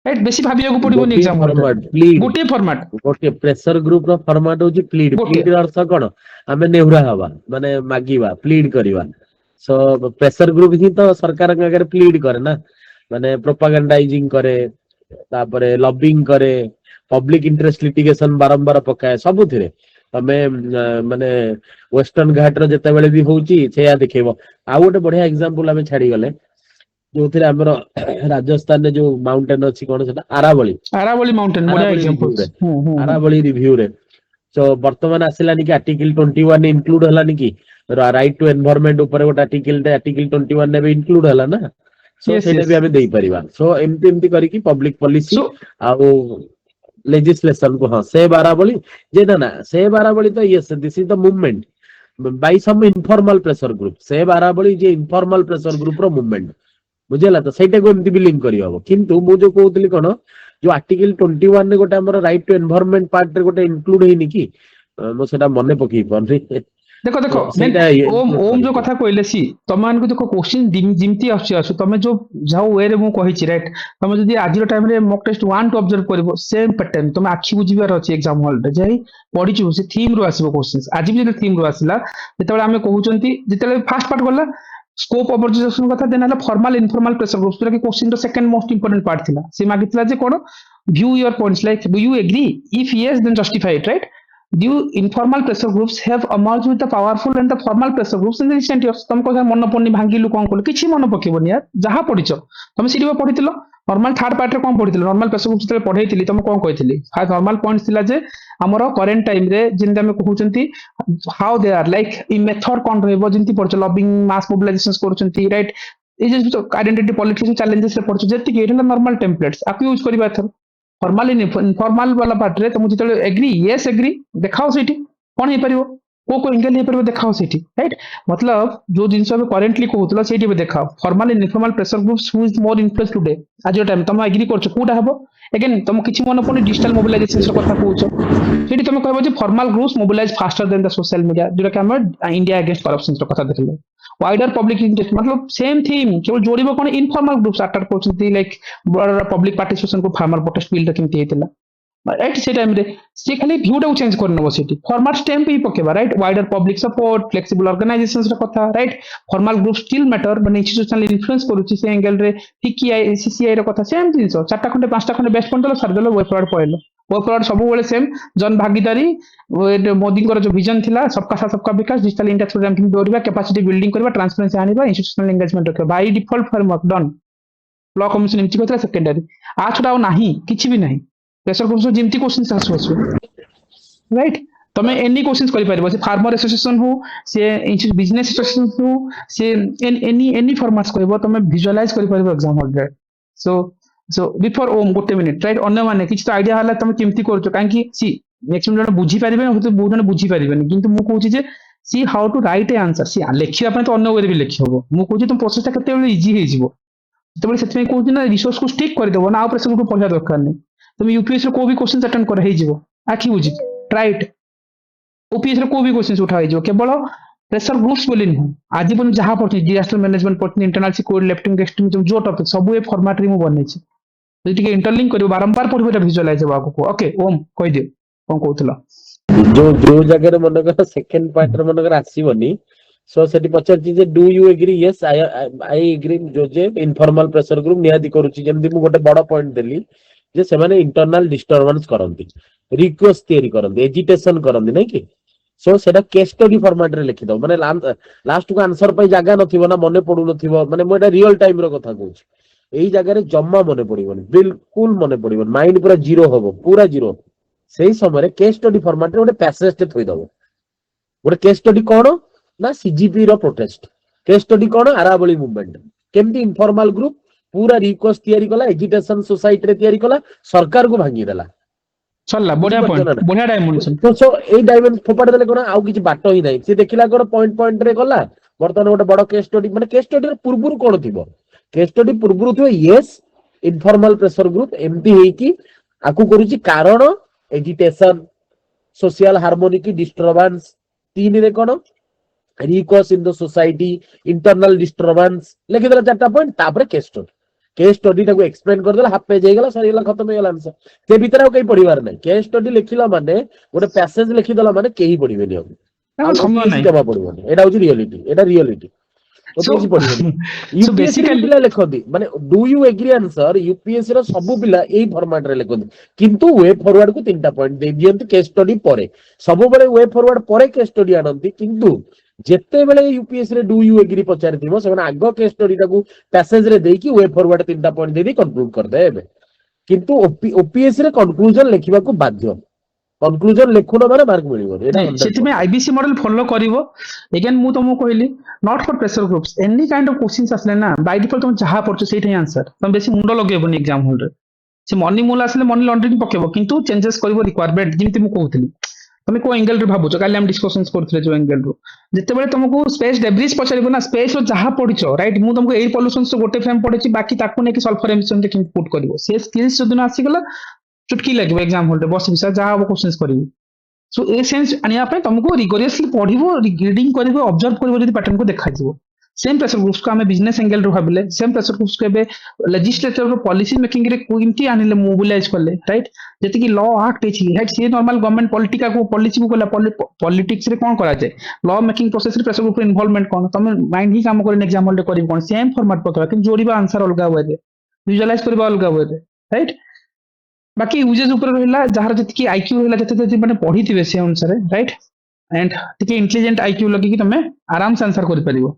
[SPEAKER 1] राइट बेसी भाबिया को पड़िबो एग्जाम हॉल रे गोटे फॉर्मेट
[SPEAKER 12] गोटे प्रेशर ग्रुप रो फॉर्मेट होची प्लीड प्लीड अर्थ कोन हमें नेहुरा हवा माने मागीबा प्लीड करबा सो प्रेशर ग्रुप ही तो सरकार के आगे प्लीड करे ना माने प्रोपेगेंडाइजिंग करे तापरे लॉबिंग करे पब्लिक इंटरेस्ट लिटिगेशन बारंबार पकाए सब थिरे तमे माने वेस्टर्न घाट रो जते बेले भी होउची सेया देखेबो आ गोटे बढ़िया एग्जांपल हमें छाड़ी गले जो थिरे हमरो राजस्थान रे जो माउंटेन अछि कोन सेटा आरावली माउंटेन बढ़िया एग्जांपल आरावली रिव्यू रे सो वर्तमान आसिलानी कि आर्टिकल 21 इंक्लूड हलानी कि राइट टू एनवायरनमेंट ऊपर गोटे आर्टिकल 21 ने भी इंक्लूड हला ना सो सेटा भी हमें देई परिबा सो एमती करी कि पब्लिक पॉलिसी आ लेजिस्लेशन को हाँ से बारावली जे ना से बारावली तो yes this is the movement by some informal pressure group से बारावली जे इनफॉर्मल प्रेशर ग्रुप रो मूवमेंट बुझेला तो सहीटा को एमती भी लिंक करी हबो किंतु मु जो कहउतली कोन जो आर्टिकल 21 रे गोटे हमर राइट टू एनवायरनमेंट पार्ट रे गोटे इंक्लूड हेनी कि मो सेटा मने पकई परनी
[SPEAKER 1] देखो देखो
[SPEAKER 12] तो ସେଇଟା
[SPEAKER 1] ओम
[SPEAKER 12] include
[SPEAKER 1] ओम जो
[SPEAKER 12] କରିକି।
[SPEAKER 1] कथा कहले सी तुम मान देखो क्वेश्चन जिमती आसु तुम जो जाओ वे रे मु कहिछि राइट तुम जदी आज टाइम रे मॉक टेस्ट 1 टू ऑब्जर्व करबो सेम पैटर्न तुम आखि बुझिबार अछि एग्जाम हॉल रे जाई पढिछु से थीम रो आसीबो क्वेश्चंस आज भी थीम रो आसिला जेतेबेले हमें कहउचंती जेतेबेले फर्स्ट पार्ट गला स्कोप ऑफ ऑब्जर्वेशन कथा देन हला फॉर्मल इनफॉर्मल प्रेशर ग्रुप्स जो कि क्वेश्चन रो सेकंड मोस्ट इंपोर्टेंट पार्ट थिला से मागितला जे कोन view your points like do you agree if yes then justify it right do informal pressure groups have emerged with the powerful and the formal pressure groups in the recent years तुम को मन पड़नी भांगिलु कौन कलु किछि मन पकेबनी यार जहां पढिछ तुम सीडी पढिथिलो नॉर्मल थर्ड पार्ट रे कोन पढिथिलो नॉर्मल प्रेशर ग्रुप्स तले पढैथिली तुम कोन कहिथिली फास्ट नॉर्मल पॉइंट्स थिला जे हमर करेंट टाइम रे जिंदा में कहउचंती हाउ दे आर लाइक इ मेथड कोन रहबो जिंती पढछ लॉबिंग मास मोबिलाइजेशंस करूचंती राइट ए जे आइडेंटिटी पॉलिटिक्स चैलेंजेस रे पढछ जेति के एटा नॉर्मल टेम्पलेट्स आपको यूज करबा थर फॉर्मल इनफॉर्मल वाला पार्ट रे तुम जिते एग्री यस एग्री देखाओ सेठी कौन हो पारिबो को एंगल हो पारिबो देखाओ सेठी राइट मतलब जो जिंस अब करेंटली कहउतला सेठी भी देखाओ formal and informal pressure groups who is more influence today आज टाइम तुम एग्री करछ कोडा हबो अगेन तुम किछि मन पने डिजिटल मोबिलाइजेशन रो कथा कहउछ सेठी तुम कहबो जे formal groups mobilise faster than the social media जो कि हम इंडिया अगेंस्ट करप्शन रो कथा देखले वाइडर पब्लिक इंटरेस्ट मतलब सेम थीम केवल जोड़िबो कोन इनफॉर्मल ग्रुप्स अटैक करछंती लाइक बड़ा पब्लिक पार्टिसिपेशन को फार्मर प्रोटेस्ट बिल केमती हेतला राइट से टाइम रे से खाली व्यू टाउ चेंज करनबो सेठी फॉर्मेट स्टैम्प ही पकेबा right wider public support flexible organisations रो कथा right formal group still matter बने इंस्टीट्यूशनल इन्फ्लुएंस करूची से एंगल रे टीकीआई सीसीआई रो कथा सेम जिंस चारटा खंडे पांचटा खंडे बेस्ट पॉइंट सार देलो वे फॉरवर्ड पळलो वे फॉरवर्ड सब बेले सेम जन भागीदारी मोदी को जो विजन थिला सबका साथ सबका विकास डिजिटल इंडिया प्रोग्राम किन दोरिबा कैपेसिटी बिल्डिंग करबा ट्रांसपेरेंसी आनिबा इंस्टीट्यूशनल एंगेजमेंट रखबा by default framework done law commission इमति कोतला सेकेंडरी आ छडा नाही किछि भी नाही प्रेशर ग्रुप्स जिमती क्वेश्चंस आसु राइट तमे एनी क्वेश्चंस करि परिबो से फार्मर एसोसिएशन हो से बिजनेस एसोसिएशन हो से एनी फॉर्मेट्स कहबो तमे विजुअलाइज करि परिबो एग्जाम हॉल रे सो बिफोर ओम गोटे मिनिट राइट अन्य माने किछ तो आईडिया हला तमे केमती करछो काहे कि सी मैक्सिमम जण बुझी परिबे होते बहुत जण बुझी परिबेनी किंतु मु कहूची जे see how to write a answer see लेखिबा पय तो अन्य वे भी लेखि होबो मु कहूची तुम प्रोसेस ता केते बेले इजी हे जिवो तबे सेते कहूची ना रिसोर्स को स्टिक कर देबो ना आ प्रेशर को पढ़ा दरकार नै तुम यूपीएससी रे को भी क्वेश्चन अटेंड कर हे जिवो आखि बुझी राइट ओपीएससी रे को भी क्वेश्चन उठा हे जिवो केवल प्रेशर ग्रुप्स बोली नहीं आज पण जहां पढ़ती डिजास्टर मैनेजमेंट पढ़ती इंटरनल सिक्योरिटी लेफ्टिंग एक्सट्रीमिज्म जो टॉपिक सब ए फॉर्मेट रे मु बनै छी तो टिके इंटरलिंक करियो बारंबार पढ़बो एटा विजुअलाइज हो आगो ओके ओम कहि दियो कोन कहउतला
[SPEAKER 12] जो जगह रे मन कर सेकंड पार्ट रे मन कर आसीबनी सो सेठी पचार जे do you agree yes I agree जो जे इनफॉर्मल प्रेशर ग्रुप नियादी करूची जेमदी मु गोटे बड़ पॉइंट देली जे से माने इंटरनल डिस्टर्बेंस करंती रिक्वेस्ट थियरी करंती एजिटेशन करंती नै कि सो सेटा केस स्टडी फॉर्मेट रे लिखि दो माने लास्ट को आंसर पई जागा नथिबो ना मने पडु नथिबो माने मोटा रियल टाइम रो कथा कहूची एही जगह रे जम्मा मने पडिबोनी बिल्कुल मने पडिबोनी माइंड पूरा जीरो होबो पूरा जीरो सेही समय रे केस स्टडी फॉर्मेट रे गोटे पैसेज टे थोइ दबो गोटे केस स्टडी कोन ना सीजीपी रो प्रोटेस्ट केस स्टडी कोन अरावली मूवमेंट केमती इनफॉर्मल ग्रुप पूरा रिक्वेस्ट तयारी कला एजिटेशन सोसाइटी रे तयारी कला सरकार को भांगी देला
[SPEAKER 1] चलला बढ़िया पॉइंट बढ़िया डायमेंशन
[SPEAKER 12] तो सो ए डायमेंशन फोपाड़ देले कोन आउ किछि बाटो ही नै से देखिला कोन पॉइंट पॉइंट रे गला बर्तन गोटे बड़ केस स्टडी माने केस स्टडी रे पूर्वरु कोन थिबो केस स्टडी पूर्वरु थिबो यस इनफॉर्मल प्रेशर ग्रुप एमती हेई कि आकु करूची कारण एजिटेशन सोशल हार्मोनी की डिस्टर्बेंस तीन रे कोन unrest in the society internal disturbance लेखि देला चारटा पॉइंट तापर केस स्टडी टाको एक्सप्लेन कर देला हाफ पेज हे गेला सरी गेला खत्म हे गेला आंसर ते भीतर आ कई पढिबार नै केस स्टडी लिखिला माने गोटे पैसेज लिखि देला माने केही पढिबेनी अब
[SPEAKER 1] समय नै
[SPEAKER 12] जमा पढिबोनी एटा होची रियलिटी ओपीएससी पढिबोनी यूपीएससी पिला लेखोदी माने do you agree answer UPSC रो सब पिला एही फॉर्मेट रे लेखोदी किंतु वे फॉरवर्ड को तीनटा पॉइंट दे दियंती केस स्टडी परे सब बेले वे फॉरवर्ड परे केस स्टडी आनंती किंतु जेते बेले यूपीएससी रे डू यू एग्री पचारि दिबो से आग केस स्टडी टाकू पैसेज रे देकी वे फॉरवर्ड तीनटा पॉइंट दे दी कंक्लूड कर देबे किंतु ओपीएससी रे कंक्लूजन लेखिबा को बाध्य कंक्लूजन लेखुन माने मार्क मिलिबो एटा
[SPEAKER 1] सेति में आईबीसी मॉडल फॉलो करिवो अगेन मु तुमको कहली not for pressure groups any kind of questions असले ना बाय डिफॉल्ट तुम जहां पड़छ सेठी आंसर तुम बेसी मुंडो लगेबोनी एग्जाम हॉल रे से मनी मूल असले मनी लॉन्ड्रिंग पकेबो किंतु चेंजेस करिवो रिक्वायरमेंट जिमति मु कहउतली ତମେ କୋ एंगल ରୁ ଭାବୁଛ କାଲି ଆମେ ଡିସ୍କସନ୍स କରୁଥିଲେ ଯୋ एंगल ରୁ ଯେତେବେଳେ ତମକୁ ସ୍ପେସ୍ ଡେବ୍ରିଜ ପଚାରିବ ନା ସ୍ପେସ୍ ର ଯାହା ପଢିଛ ରାଇଟ୍ ମୁଁ ତମକୁ ଏଇ ପଲ୍ୟୁସନ୍ସ ଗୋଟେ ଫ୍ରେମ୍ ପଢିଛି ବାକି ତାକୁ ନେଇକି ସଲ୍ଫର ଏମିଶନ ରେ କେମିତି ପୁଟ୍ କରିବ ସେ ସ୍କିଲ୍ସ ଯଦି ନ ଆସିଗଲା ଚୁଟକି ଲାଗିବ ଏକ୍ସାମ ହଲ୍ ରେ ବସି ବିଷୟ ଯାହା ହବ क्वेश्चंस କରିବି सो ए सेंस आनिया पे तुमको रिगोरियसली पढ़िबो रीडिंग करिवो ऑब्जर्व करिवो जदी पैटर्न को देखाइबो सेम प्रेशर ग्रुप्स को हमें बिजनेस एंगल रो भाबिले सेम प्रेशर ग्रुप्स के बे लेजिस्लेचर रो पॉलिसी मेकिंग रे कोइंटी आनिले मोबिलाइज करले राइट जति कि लॉ एक्ट अछि राइट से नॉर्मल गवर्नमेंट पॉलिटिका को पॉलिसी को कला पॉलिटिक्स रे कोन करा जाय लॉ मेकिंग प्रोसेस रे प्रेशर ग्रुप इन्वॉल्वमेंट कोन तमे माइंड ही काम करे एग्जाम हॉल रे करिवो कोन सेम फॉर्मेट पकरा कि जोड़ीबा आंसर अलगा होय दे विजुअलाइज करबा अलगा होय दे राइट बाकी यूजेस ऊपर रहिला जहार जति आईक्यू रहिला जति माने पढी थिबे से अनुसार राइट एंड टिके इंटेलिजेंट आईक्यू लगी कि तमे आराम से आंसर करि परिबो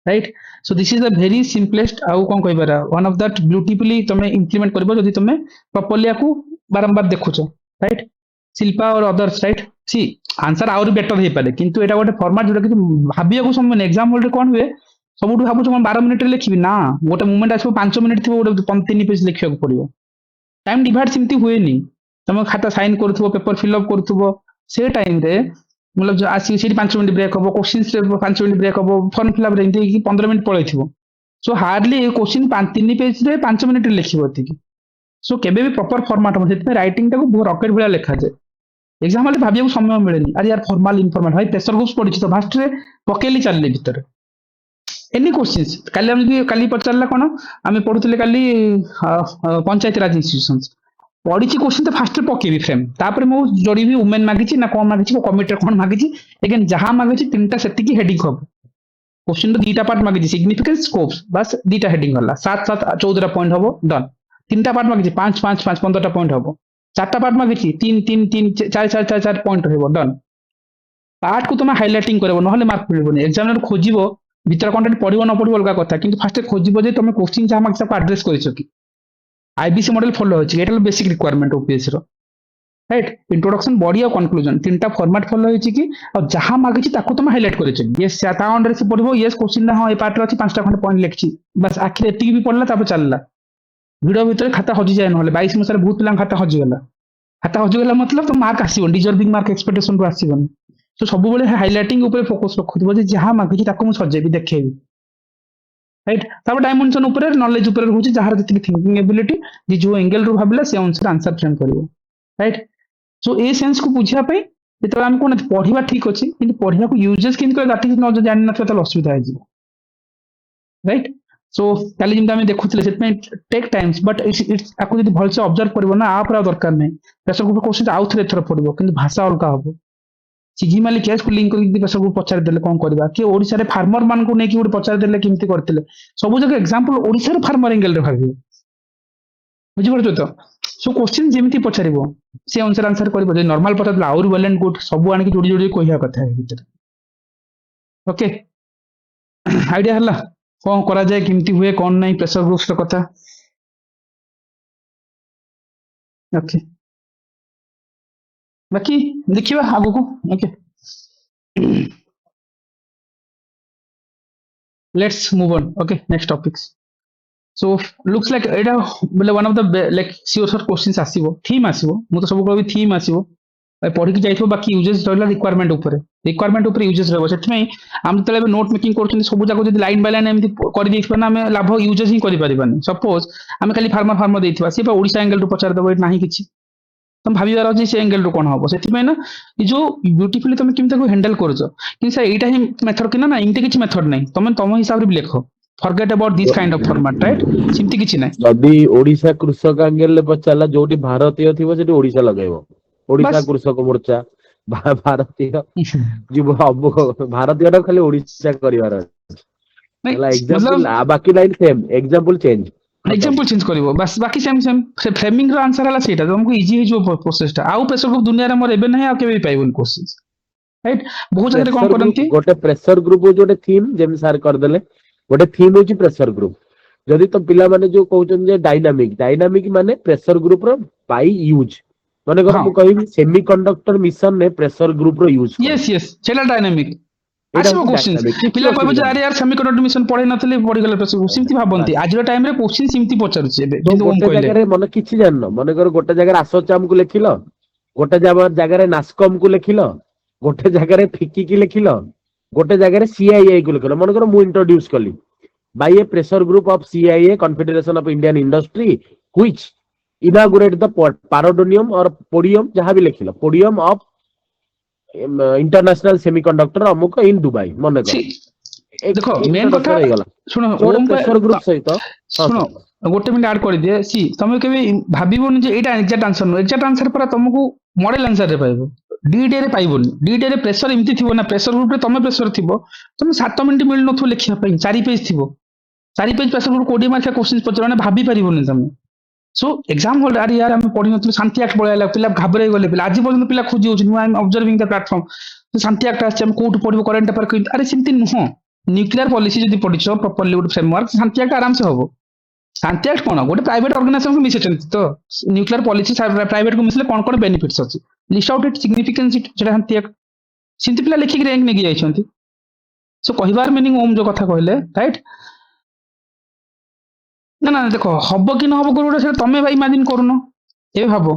[SPEAKER 1] right so this is the very simplest आउ कोन कहि पारा वन ऑफ दैट ब्यूटीफुली तमे इंप्लीमेंट करबो जदी तमे प्रॉपर्ली को बारंबार देखुछो राइट शिल्पा और अदर्स राइट सी आंसर आउर बेटर हे पारे किंतु एटा गोटे फॉर्मेट जोटा कि भाबिया को समय एग्जाम हॉल रे कोन हुए सबुठु भाबुछ हम 12 मिनिट रे लिखिबी ना गोटे मोमेंट आसो 5 मिनिट थिबो गोटे 3 पेज लिखिया को पड़िबो टाइम डिवाइड सिमती हुए नहीं तुम खाता साइन करूथबो पेपर फिलअप करूथबो से टाइम रे मतलब जो आसी सीडी 5 मिनिट ब्रेक हबो क्वेश्चंस रे 5 मिनिट ब्रेक हबो फॉर्म फिलअप रे इंते कि 15 मिनिट पळैथिबो सो हार्डली ए क्वेश्चन 3 पेज रे 5 मिनिट रे लिखिबो एतिकी सो केबे भी प्रॉपर फॉर्मेट हम सेति राइटिंग टाको रॉकेट भलिया लिखा जाय एग्जाम वाले भाबिया को समय मिलेनी अरे यार फॉर्मल इनफॉर्मेट भाई प्रेशर ग्रुप्स पढिछि तो फास्ट रे पकेली चलले भीतर एनी क्वेश्चंस काली हम काली पचारला कोन आमे पढुतले काली पंचायत राज इंस्टीट्यूशंस पढिछि क्वेश्चन तो फास्ट पकेबी फ्रेम तापर मो जोड़ी भी वुमेन मागिछि ना कोन मागिछि कमिटर कोन मागिछि अगेन जहां मागिछि तीनटा सेति की हेडिंग हब क्वेश्चन तो दीटा पार्ट मागिछि सिग्निफिकेंस स्कोप्स बस दीटा हेडिंग हला 7 7 14 पॉइंट हबो डन तीनटा पार्ट मागिछि 5 5 5 15टा पॉइंट हबो चारटा पार्ट मागिछि 3 3 3 4 4 4 4 पॉइंट हबो डन पार्ट को तुम हाइलाइटिंग करबो नहले मार्क मिलबोनी एग्जामिनर खोजिबो भीतर कंटेंट पढ़िबो न पढ़िबो अलगा कथा किंतु फास्ट खोजिबो जे तुम क्वेश्चन जहां मागिछ को एड्रेस करिसो कि आईबीसी मॉडल फॉलो होछि एटा basic requirement OPS row right introduction body और कंक्लूजन तीनटा फॉर्मेट फॉलो होछि कि और जहां मागिछि ताको तुम हाइलाइट करिसो यस ता अंडर से पढ़िबो यस क्वेश्चन ना हां ए पार्ट रो अछि 5टा खंड पॉइंट लिखछि बस आखिर एतिकी भी पढ़ला तापर चलला वीडियो भीतर खाता हजि जाय नहले 22 मसर बहुत पिलां खाता हजि गेला मतलब तो मार्क आसीबो डिजर्विंग मार्क एक्सपेक्टेशन रो आसीबो तो सब बेले हाइलाइटिंग ऊपर फोकस रखुथबो जे जहां मागिछि ताको मु सजेबी देखैबी राइट तब डायमेंशन ऊपर नॉलेज ऊपर होछि जहार जति थिंकिंग एबिलिटी जे जो एंगल रो भाबला से आंसर आंसर फ्रेम करिवो राइट सो ए सेंस को बुझिया पई जेतरा हम कोन पढिबा ठीक अछि किंतु पढिया को यूजेस किन कर दैट इज नॉट जानि न तो असुविधा है जी राइट सो काली जिंदा में देखुतले सेट में टेक टाइम्स बट इट्स आको जदी भल से ऑब्जर्व करबो ना आप दरकार नै प्रेशर ग्रुप क्वेश्चन आउ थरे थरे पढिबो किंतु भाषा अलका हबो सिजिमाली केस को लिंक करके प्रेशर ग्रुप पचार देले कोन करबा कि ओडिसा रे फार्मर मान को नै कि पचार देले किमती करथिले सब जगह एग्जांपल ओडिसा रे फार्मर एंगल रे भाबियो बुझि परछो तो सो क्वेश्चन जेमिति पचारिबो से आंसर आंसर करबो जे नॉर्मल पचार देला और वेल एंड गुड सब आनी जोड़ी जोड़ी कहिया कथा है भीतर ओके आईडिया हला कोन करा जाय किमती हुए कोन नै प्रेशर ग्रुप्स रो कथा ओके बाकी देखिबा आगो को okay let's move on okay next topics so looks like एटा बोले one of the like sure short questions आसीबो थीम आसीबो मु तो सब को भी थीम आसीबो पढ़ी कि जाइथो बाकी यूजेस रहला रिक्वायरमेंट ऊपर यूजेस रहबो सेठ में हम तले नोट मेकिंग करछन सब जाको जदी लाइन बाय लाइन एमति कर देइथबा ना हम लाभ यूजेस ही करि परिबानी सपोज हम खाली फार्मर देइथबा से ओडिसा एंगल रो पचार देबो नाही किछि तुम भाबिबार अछि से एंगल रो कोन हबो सेति में ना जो ब्यूटीफुली तुम किमता को हैंडल करजो कि सर एटा ही मेथड कि ना इनते किछि मेथड नै तुम हिसाब रे भी लिखो forget about this kind of format right सिमति किछि नै
[SPEAKER 12] जदी ओडिसा कृषक एंगल ले पचाला जोटी भारतीय थिबो सेटी ओडिसा लगाइबो ओडिसा कृषक मोर्चा भारतीय जीव भारतीय खाली ओडिसा करिवार एग्जांपल बाकी लाइन सेम एग्जांपल चेंज
[SPEAKER 1] करिवो बस बाकी सेम फ्रेमिंग रो आंसर हला सेटा तुमको इजी हो जो प्रोसेस टा आउ प्रेशर ग्रुप दुनिया रे मोर एबे नै आ केबे पाइबन क्वेश्चंस राइट बहुत जगह कोन करंती
[SPEAKER 12] गोटे प्रेशर ग्रुप जोटे थीम जेम सर कर देले गोटे थीम होची प्रेशर ग्रुप जदी तो पिला माने जो कहउचन जे डायनामिक माने प्रेशर ग्रुप रो बाय यूज माने को हम कहिबी सेमीकंडक्टर मिशन ने प्रेशर ग्रुप रो यूज
[SPEAKER 1] यस छेला डायनामिक आसीबो क्वेश्चन पिला कहबो जे अरे यार सेमीकंडक्टर मिशन पढे नथले पढी गले प्रेशर ग्रुप सिमती भाबंती आज रो टाइम रे क्वेश्चन सिमती पचारुची एबे
[SPEAKER 12] किंतु हम कहले माने किछि जाननो माने कर गोटे जगह आसो चाम को लेखिलो गोटे जगह नास्कम को लिखिल, गोटे जगह फिकी की लिखिल, गोटे जगह सीआईए को लिखिल। मन कर मु इंट्रोड्यूस कली by a pressure group of CII Confederation of Indian Industry which inaugurate the पारोडोनियम और पोडियम जहां भी लिखिल पोडियम ऑफ इंटरनेशनल सेमीकंडक्टर अमुक इन दुबई। मन कर
[SPEAKER 1] देखो मेन कथा सुनो ओम
[SPEAKER 12] प्रेशर ग्रुप सहित
[SPEAKER 1] सुनो गोटे मिनिट ऐड कर दिए सी तुम केबे भाबिबोनी जे एटा exact answer no exact answer पर तुमको मॉडल आंसर रे पाइबो डीडे रे पाइबोनी डीडे रे प्रेशर एमती थिबो ना प्रेशर ग्रुप रे तुम प्रेशर थिबो तुम 7 मिनिट मिल नथो लिखिया पई 4 पेज थिबो 4 page pressure group 20 mark question पचराने भाबी परिबोनी तुम। सो एग्जाम हॉल अरे यार हम पढी नथु शांति एक्ट पळायला पिला घाबरे गले पिला आज पर्यंत पिला खोजी होछ नु I am observing the platform तो शांति एक्ट आछ हम कोट पढबो करंट अफेयर अरे सिमती नुह न्यूक्लियर पॉलिसी जदि पढिछ प्रॉपर्ली गुड फ्रेमवर्क शांति एक्ट आराम से होबो। शांति एक्ट कोन गोटे प्राइवेट ऑर्गेनाइजेशन को मिसेचंती तो न्यूक्लियर पॉलिसी प्राइवेट को मिसले कोन बेनिफिट्स अछि list out it significance it जेटा शांति एक्ट सिंती पिला लिखि रैंक नेगी जाइछंती। सो कहिबार मीनिंग ओम जो कथा कहले राइट ना ना देखो हबो कि न हबो गोटे से तमे भाई इमेजिन करूनो ए भाबो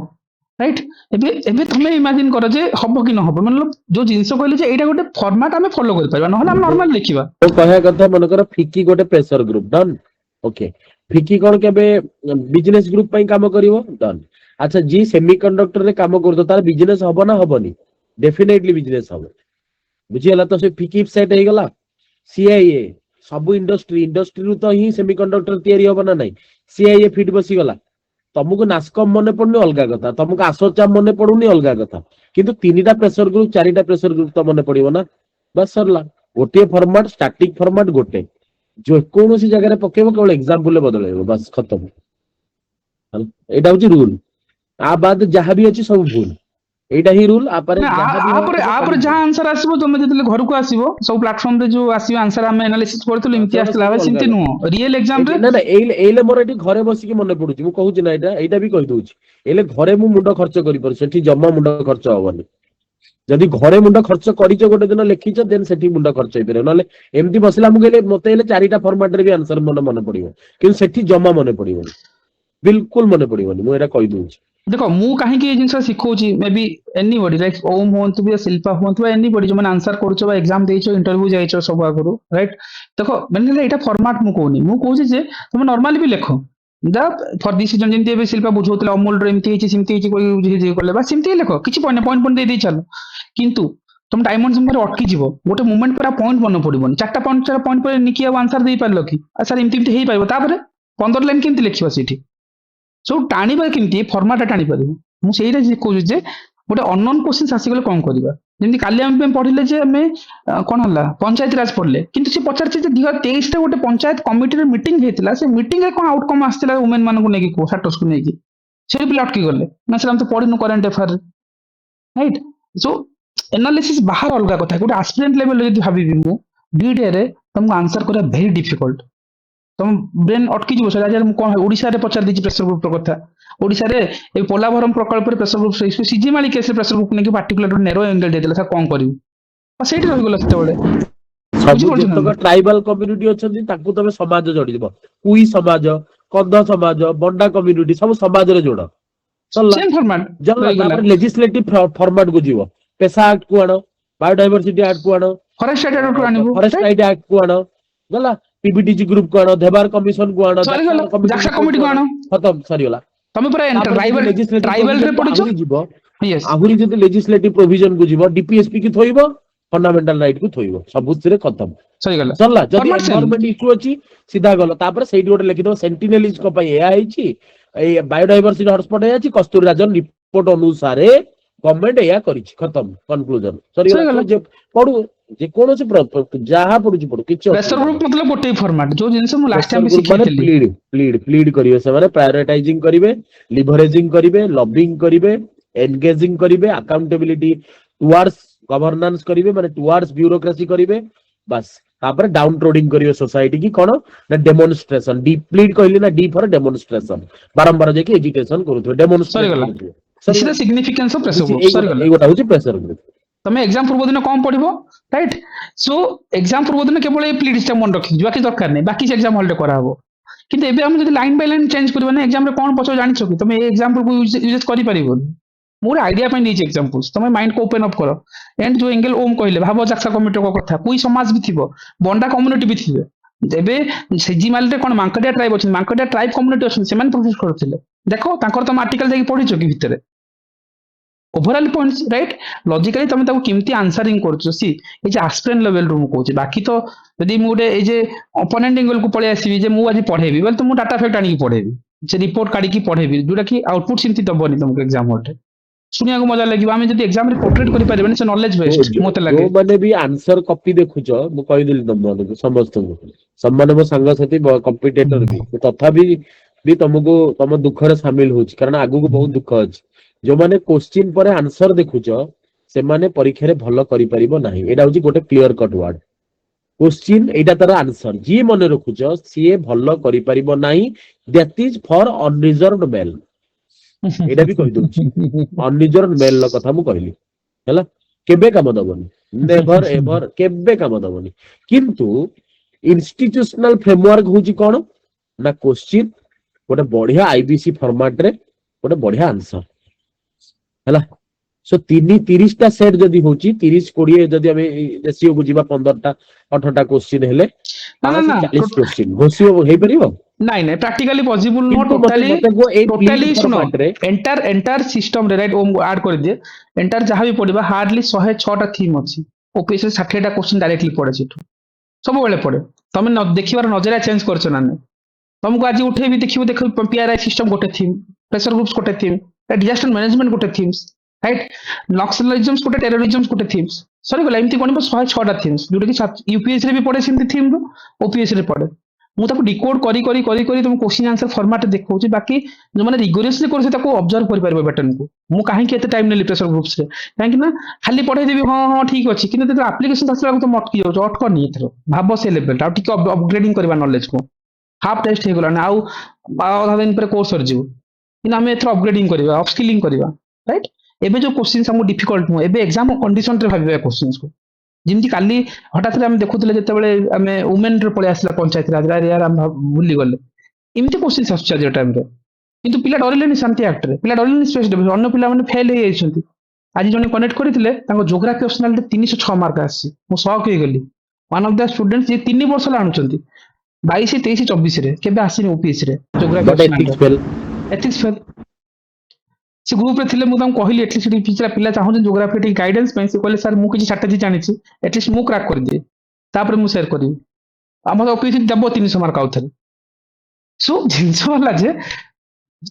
[SPEAKER 1] राइट एबे एबे तमे इमेजिन करो जे हबो कि न हबो मतलब जो जिंस कहले जे एटा गोटे फॉर्मेट हमें फॉलो कर परबा नहले हम नॉर्मल लिखिबा
[SPEAKER 12] तो कहया कथा मन कर फिकी गोटे प्रेशर ग्रुप डन ओके फिकी कोन केबे बिजनेस ग्रुप पई काम करिवो डन। अच्छा जी सेमीकंडक्टर रे काम करतो तार बिजनेस हबो ना हबोनी डेफिनेटली बिजनेस हबो बुझियला तो से फिकी सेट हे गला सीआईए सब इंडस्ट्री रु तो ही सेमीकंडक्टर तयारी हबो ना नहीं सीआईए फिट बसी गला तुमको नास्कम मन पड़नी अलग कथा तुमको आसोचाम मन पड़ुनी अलग कथा किंतु 3टा प्रेशर ग्रुप 4टा प्रेशर ग्रुप तो मन पड़िबो ना बस सरला गोटे फॉर्मेट स्टैटिक फॉर्मेट गोटे जो कौन सी जगह पकेबो केवल एग्जांपल बदलेबो बस खत्म एटा होची रूल आ बाद जहां भी अछि सब भूल एटा ही रूल आपर
[SPEAKER 1] आपर जहां आंसर आसीबो तुम जतले घर को आसीबो सब प्लेटफॉर्म रे जो आसीबो आंसर हम एनालिसिस करथलो इम्ति आसला बा सिंती नो रियल एग्जाम रे
[SPEAKER 12] ना ना एले मोर एटी घरे बसी के मन पडुची मु कहूची ना एटा भी कहि दोची एले घरे मु मुंड खर्च करि पर सेठी जम्मा मुंड खर्च होबनी जदि घरे मुंड खर्च करिछ गोटे दिन लिखिछ देन सेठी मुंड खर्च होइबे नले एम्ति बसला मु गेले मते एले 4टा फॉर्मेट रे भी आंसर मन पडिबो किंतु सेठी जम्मा मन पडिबो बिल्कुल मन पडिबोनी मु एटा कहि दोची। देखो
[SPEAKER 1] मु काहे कि जिंस सिखौची maybe anybody like Om होंतु बी शिल्पा होंतु बा एनीबॉडी जो मन आंसर करछो बा एग्जाम देइछो इंटरव्यू जाइछो सब आगरो राइट देखो माने एटा फॉर्मेट मु कोनी मु कहूची जे तुम नॉर्मली भी लिखो द फॉर दिस सीजन जेंति एबे शिल्पा बुझौतले अमूल रे एमति हिची सिमति हिची कोइ जे करले बा सिमति लिखो किछि पॉइंट दे दे चलो किंतु तुम डायमंड सिंबर अटकी जीवो गोटे मोमेंट पर पॉइंट मन पड़िबोनी 4टा पॉइंट पर निकी आंसर दे पारलो कि सर एमति हेइ पाइबो तापर 15 लाइन केमति लिखिबो सेठी सो टाणीबा केमति फॉर्मेट टाणी पारिबो मु सेइरा जे कहू जे गोटे अननोन क्वेश्चन आसी गले कोन करबा जेमति काली हम पढिले जे हमें कोन हला पंचायत राज पढले किंतु से पचारछि जे 2023 रे गोटे पंचायत कमिटी रे मीटिंग हेतिला से मीटिंग रे कोन आउटकम आस्तिला वुमेन मानन को नेकी को स्टेटस को नेकी से भी लटकी गले ना सर हम तो पढिनु करंट अफेयर राइट। सो एनालिसिस बाहर अलग कथा गोटे एस्पिरेंट लेवल रे भाबिबी मु डीडे रे तुमको आंसर करा वेरी डिफिकल्ट तुम ब्रेन अटकी जीवो सर आज कोन ओडिसा रे पचार दिछि प्रेशर ग्रुप कथा ओडिसा रे ए पोलाभरम प्रकल्प रे प्रेशर ग्रुप सीजी माली केस प्रेशर ग्रुप नेकी पर्टिकुलर नेरो एंगल देदेला था कोन करिवो आ सेठी रहि गेला सेते बेले
[SPEAKER 12] सब जतक ट्राइबल कम्युनिटी अछंती ताकू तबे समाज जोड़ी दिबो कुई समाज कंध समाज बंडा कम्युनिटी सब समाज रे जोड़ चलला
[SPEAKER 1] सेम फॉर्मेट
[SPEAKER 12] जल्ला लेजिस्लेटिव फॉर्मेट को जीवो पेशा एक्ट को आनो बायोडायवर्सिटी एक्ट को आनो
[SPEAKER 1] फॉरेस्ट एक्ट को आनिबो
[SPEAKER 12] फॉरेस्ट एक्ट को आनो जल्ला पीबीटीजी ग्रुप को आनो धेबार कमिशन को आनो
[SPEAKER 1] जाक्सा कमिटी को आनो
[SPEAKER 12] खत्म सरीला
[SPEAKER 1] तमे पूरा ट्राइबल रे पडिछो
[SPEAKER 12] जीवो
[SPEAKER 1] यस
[SPEAKER 12] आहुरी जति लेजिस्लेटिव प्रोविजन को जीवो डीपीएसपी की थोइबो फंडामेंटल राइट को थोइबो सबुत रे खत्म
[SPEAKER 1] सही गला
[SPEAKER 12] चलला जदि एनवायरनमेंट इश्यू अछि सीधा गलो तापर सेठी गोटे लिखि दो सेंटिनेलिज को पई एया हिची ए बायोडायवर्सिटी हॉटस्पॉट एया अछि कस्तूरी राजन रिपोर्ट अनुसार गवर्नमेंट एया करिछि खत्म कंक्लूजन सरी गला जे पढु जे कोनो से जहा पढुछि पढु किछ
[SPEAKER 1] प्रेशर ग्रुप मतलब गोटे फॉर्मेट जो जिंस मु लास्ट टाइम
[SPEAKER 12] सिखैतली प्लीड करिवे से माने प्रायोरिटाइजिंग करिवे लिवरेजिंग करिवे लॉबिंग करिवे एंगेजिंग करिवे अकाउंटेबिलिटी टुवर्ड्स गवर्नेंस करिवे माने टुवर्ड्स ब्यूरोक्रेसी करिवे बस तापर डाउन ट्रोडिंग करिवे सोसाइटी की कोन ना डेमोन्स्ट्रेशन डी प्लीड कहली ना डी फॉर डेमोन्स्ट्रेशन बारंबार जे की एजुकेशन करूथो demonstration
[SPEAKER 1] this is the significance of pressure group sorry गला
[SPEAKER 12] एगोटा होची प्रेशर ग्रुप
[SPEAKER 1] तमे एग्जाम पूर्व दिन कम पढिबो राइट सो एग्जाम पूर्व दिन केवल ए प्लीड सिस्टम मन रखि बाकी दरकार नै बाकी एग्जाम हॉलिडे करा हबो किंतु एबे हम जदि लाइन बाय लाइन चेंज करबा ना एग्जाम रे कोन पछो जानि छकि तमे ए एग्जांपल को यूज करि परिबो ମୁଁ ଗୋଟେ ଆଇଡିଆ ପାଇଁ ନେଇଛି ଏକ୍ସାମ୍ପଲ୍ସ, ତମେ ମାଇଣ୍ଡ କୁ ଓପନ ଅପ୍ କର। ଏଣ୍ଡ ଯୋଉ ଏଙ୍ଗେଲ ଓମ୍ କହିଲେ, ଭାବ ଜାକ୍ସା କମିଟିଙ୍କ କଥା, କୁଇ ସମାଜ ବି ଥିବ, ବଣ୍ଡା କମ୍ୟୁନିଟି ବି ଥିବେ। ଏବେ ସେଜିମାଲରେ କଣ ମାଙ୍କଡିଆ ଟ୍ରାଇବ ଅଛନ୍ତି, ମାଙ୍କଡିଆ ଟ୍ରାଇବ କମ୍ୟୁନିଟି ଅଛନ୍ତି, ସେମାନେ ପ୍ରୋସେସ କରୁଥିଲେ। ଦେଖ ତାଙ୍କର ତମ ଆର୍ଟିକଲ ଯାଇକି ପଢିଛ କି ଭିତରେ? ଓଭରঅଲ୍ ପଏଣ୍ଟସ୍ ରାଇଟ୍, ଲଜିକାଲି ତମେ ତାକୁ କେମିତି ଆନ୍ସରିଂ କରୁଛ। ସି ଏଇ ଯେ ଆସ୍ପିରେଣ୍ଟ ଲେଭେଲରୁ ମୁଁ କହୁଛି, ବାକି ତ ଯଦି ମୁଁ ଗୋଟେ ଏଇ ଯେ ଅପୋନେଣ୍ଟ ଏଙ୍ଗେଲକୁ ପଳେଇ ଆସିବି ଯେ ମୁଁ ଆଜି ପଢେଇବି, ବୋଲେ ତ ମୁଁ ଡାଟା ଫ୍ୟାକ୍ଟ ଆଣିକି ପଢେଇବି, ସେ ରିପୋର୍ଟ କାଢିକି ପଢେଇବି, ଯୋଉଟା କି ଆଉଟପୁଟ ସେମିତି ଦବନି ତମକୁ ଏକ୍ସାମ ହଲରେ। ଶୁଣିବାକୁ ମଜା ଲାଗିବ, ଆମେ ଯଦି ଏକ୍ସାମରେ ପୋର୍ଟ୍ରେଟ୍ କରିପାରିବାନି, ସେ ନଲେଜ ୱେଷ୍ଟ ମତେ ଲାଗେ।
[SPEAKER 12] ଯୋଉମାନେ ବି ଆନ୍ସର କପି ଦେଖୁଛ, ମୁଁ କହିଦେଲି ତମମାନଙ୍କୁ ସମସ୍ତଙ୍କୁ, ସେମାନେ ମୋ ସାଙ୍ଗସାଥି କମ୍ପିଟେଟର ବି, ତଥାପି ବି ତମକୁ ତମ ଦୁଃଖରେ ସାମିଲ ହଉଛି, କାରଣ ଆଗକୁ ବହୁତ ଦୁଃଖ ଅଛି। ଯୋଉମାନେ କୋଶ୍ଚିନ୍ ପରେ ଆନ୍ସର ଦେଖୁଛ, ସେମାନେ ପରୀକ୍ଷାରେ ଭଲ କରିପାରିବ ନାହିଁ। ଏଇଟା ହଉଛି ଗୋଟେ କ୍ଲିୟର କଟ୍ ୱାର୍ଡ। କୋଶ୍ଚିନ୍ ଏଇଟା ତାର ଆନ୍ସର, ଯିଏ ମନେ ରଖୁଛ ସିଏ ଭଲ କରିପାରିବ ନାହିଁ। ଦ୍ୟାଟ ଇଜ ଫର ଅନରିଜର୍ଭଡ ମେଲ। ଏଇଟା ବି କହିଦଉଛି, ଅନରିଜର୍ଭଡ ମେଲ ର କଥା ମୁଁ କହିଲି ହେଲା, କେବେ କାମ ଦବନି, ନେଭର ଏଭର କେବେ କାମ ଦବନି। କିନ୍ତୁ ଇନଷ୍ଟିଟ୍ୟୁସନାଲ ଫ୍ରେମୱାର୍କ ହଉଛି କଣ ନା, କୋଶ୍ଚିନ୍ ଗୋଟେ ବଢିଆ ଆଇବିସି ଫର୍ମାଟ ରେ ଗୋଟେ ବଢିଆ ଆନ୍ସର ହେଲା। ସୋ 30ଟା ସେଟ ଯଦି ହଉଛି, 30-20 ଯଦି ଆମେ ରେସିଓକୁ ଯିବା, 15ଟା 18ଟା କୋଶ୍ଚିନ୍ ହେଲେ
[SPEAKER 1] ନା ନା ନା
[SPEAKER 12] 40 କୋଶ୍ଚିନ୍ ଘୋଷିବ, ହେଇପାରିବ?
[SPEAKER 1] ନାଇଁ ନାଇଁ, ପ୍ରାକ୍ଟିକାଲି ପସିବୁଲ ନୁହଁ।
[SPEAKER 12] କିନ୍ତୁ
[SPEAKER 1] ଟୋଟାଲି
[SPEAKER 12] ମତେ କୁହ ଏଇ
[SPEAKER 1] ଟୋଟାଲି ଶୁଣ,
[SPEAKER 12] ଫର୍ମାଟ ରେ
[SPEAKER 1] ଏଣ୍ଟାର ସିଷ୍ଟମ ରେ ରାଇଟ୍, ଓମ୍ ଆଡ କରିଦିଏ। ଏଣ୍ଟାର ଯାହା ବି ପଡିବା, ହାର୍ଡଲି 106ଟା ଥିମ୍ ଅଛି। ଓପିଏସସି 60ଟା କୋଶ୍ଚିନ୍ ଡାଇରେକ୍ଟଲି ପଡେ ସେଠୁ, ସବୁବେଳେ ପଡେ। ତମେ ଦେଖିବାର ନଜରିଆ ଚେଞ୍ଜ କରିଛ ନା ନାଇଁ? ତମକୁ ଆଜି ଉଠେଇବି, ଦେଖିବ ପିଆରଆଇ ସିଷ୍ଟମ ଗୋଟେ ଥିମ୍, ପ୍ରେସର ଗ୍ରୁପ୍ସ ଗୋଟେ ଥିମ୍, ଡିଜାଷ୍ଟର ମ୍ୟାନେଜମେଣ୍ଟ ଗୋଟେ ଥିମ୍ସ, ରାଇଟ୍, ନକ୍ସଲିଜମ୍ସ ଗୋଟେ, ଟେରରିଜମ୍ସ ଗୋଟେ ଥିମ୍ସ, ସରିଗଲା। ଏମିତି ଗଣିବ 106ଟା ଥିମ୍ସ, ଯୋଉଟା କି ୟୁପିଏସସି ରେ ବି ପଡେ ସେମିତି ଥିମ୍, ଓପିଏସସି ରେ ପଡେ। ମୁଁ ତାକୁ ଡିକୋଡ କରି କରି କରି କରି ତମ କୋଶ୍ଚିନ୍ ଆନ୍ସର ଫର୍ମାଟ ଦେଖଉଛି। ବାକି ଯୋଉମାନେ ରିଗୋରିୟସଲି କରୁছে ତାକୁ ଅବଜର୍ଭ କରିପାରିବ ପ୍ୟାଟର୍ନକୁ। ମୁଁ କାହିଁକି ଏତେ ଟାଇମ ନେଲି ପ୍ରେସର ଗ୍ରୁପ୍ସରେ, କାହିଁକି ନା ଖାଲି ପଢେଇଦେବି ହଁ ହଁ ଠିକ ଅଛି, କିନ୍ତୁ ଯେତେବେଳେ ଆପ୍ଲିକେସନ ଆସିଲା ବେଳକୁ ତମେ ଅଟକି ଯାଉଛ। ଅଟକନି ଏଥର, ଭାବ ସେ ଲେଭେଲଟା, ଆଉ ଟିକେ ଅପଗ୍ରେଡିଂ କରିବା ନଲେଜକୁ। ହାଫ୍ ଟେଷ୍ଟ ହେଇଗଲାଣି, ଆଉ ଅଧା ଦିନ ପରେ କୋର୍ସ ସରିଯିବ, କିନ୍ତୁ ଆମେ ଏଥର ଅପଗ୍ରେଡିଂ କରିବା, ଅପସ୍କିଲିଂ କରିବା, ରାଇଟ୍। ଏବେ ଯୋଉ କୋଶ୍ଚିନ୍ସ ଆମକୁ ଡିଫିକଲ୍ଟ ନୁହଁ, ଏବେ ଏକ୍ସାମ କଣ୍ଡିସନରେ ଭାବିବା କୋଶ୍ଚିନ୍ସକୁ। ଯେମିତି କାଲି ହଠାତ୍ ଆମେ ଦେଖୁଥିଲେ, ଯେତେବେଳେ ଆମେ ଓମେନରେ ପଳେଇ ଆସିଲା ପଞ୍ଚାୟତ ରାଜ, ଆମେ ଭୁଲିଗଲେ। ଏମିତି କୋଶ୍ଚିନ୍ସ ଆସୁଛି ଆଜିର ଟାଇମରେ, କିନ୍ତୁ ପିଲା ଡରିଲେନି ଶାନ୍ତି ଆକ୍ଟରେ, ପିଲା ଡରିଲେନି ସ୍ପେସ୍ ଡିଭିଜନ, ଅନ୍ୟ ପିଲାମାନେ ଫେଲ୍ ହେଇଯାଇଛନ୍ତି। ଆଜି ଜଣେ କନେକ୍ଟ କରିଥିଲେ, ତାଙ୍କ ଜୋଗ୍ରାଫି ଅପସନାଲରେ 306 ମାର୍କ ଆସିଛି। ମୁଁ ସକ୍ ହେଇଗଲି। ୱାନ୍ ଅଫ୍ ଦ ଷ୍ଟୁଡେଣ୍ଟ, ଯିଏ 3 ବର୍ଷ ହେଲା ଆଣୁଛନ୍ତି, 22, 23, 24ରେ କେବେ ଆସିନି ଓପିଏସସି ରେ ଜୋଗ୍ରାଫି
[SPEAKER 12] ବଟ୍
[SPEAKER 1] ଅପସନାଲରେ।
[SPEAKER 12] Ethics fail.
[SPEAKER 1] Ethics fail. ସେ ଗ୍ରୁପରେ ଥିଲେ, ମୁଁ ତାଙ୍କୁ କହିଲି ଏଟଲିଷ୍ଟ କିଛିଟା ପିଲା ଚାହୁଁଛନ୍ତି ଜୋଗ୍ରାଫି ଟିକେ ଗାଇଡେନ୍ସ ପାଇଁ। ସେ କହିଲେ ସାର୍ ମୁଁ କିଛି ଷ୍ଟ୍ରାଟେଜି ଜାଣିଛି, ଏଟଲିଷ୍ଟ ମୁଁ କ୍ରାକ୍ କରିଦିଏ, ତାପରେ ମୁଁ ସେୟାର କରିବି। ଆମର ଓପିଏସସି ଦେବ 300 ମାର୍କ ଆଉଥରେ। ସୋ ଜିନିଷ ହେଲା ଯେ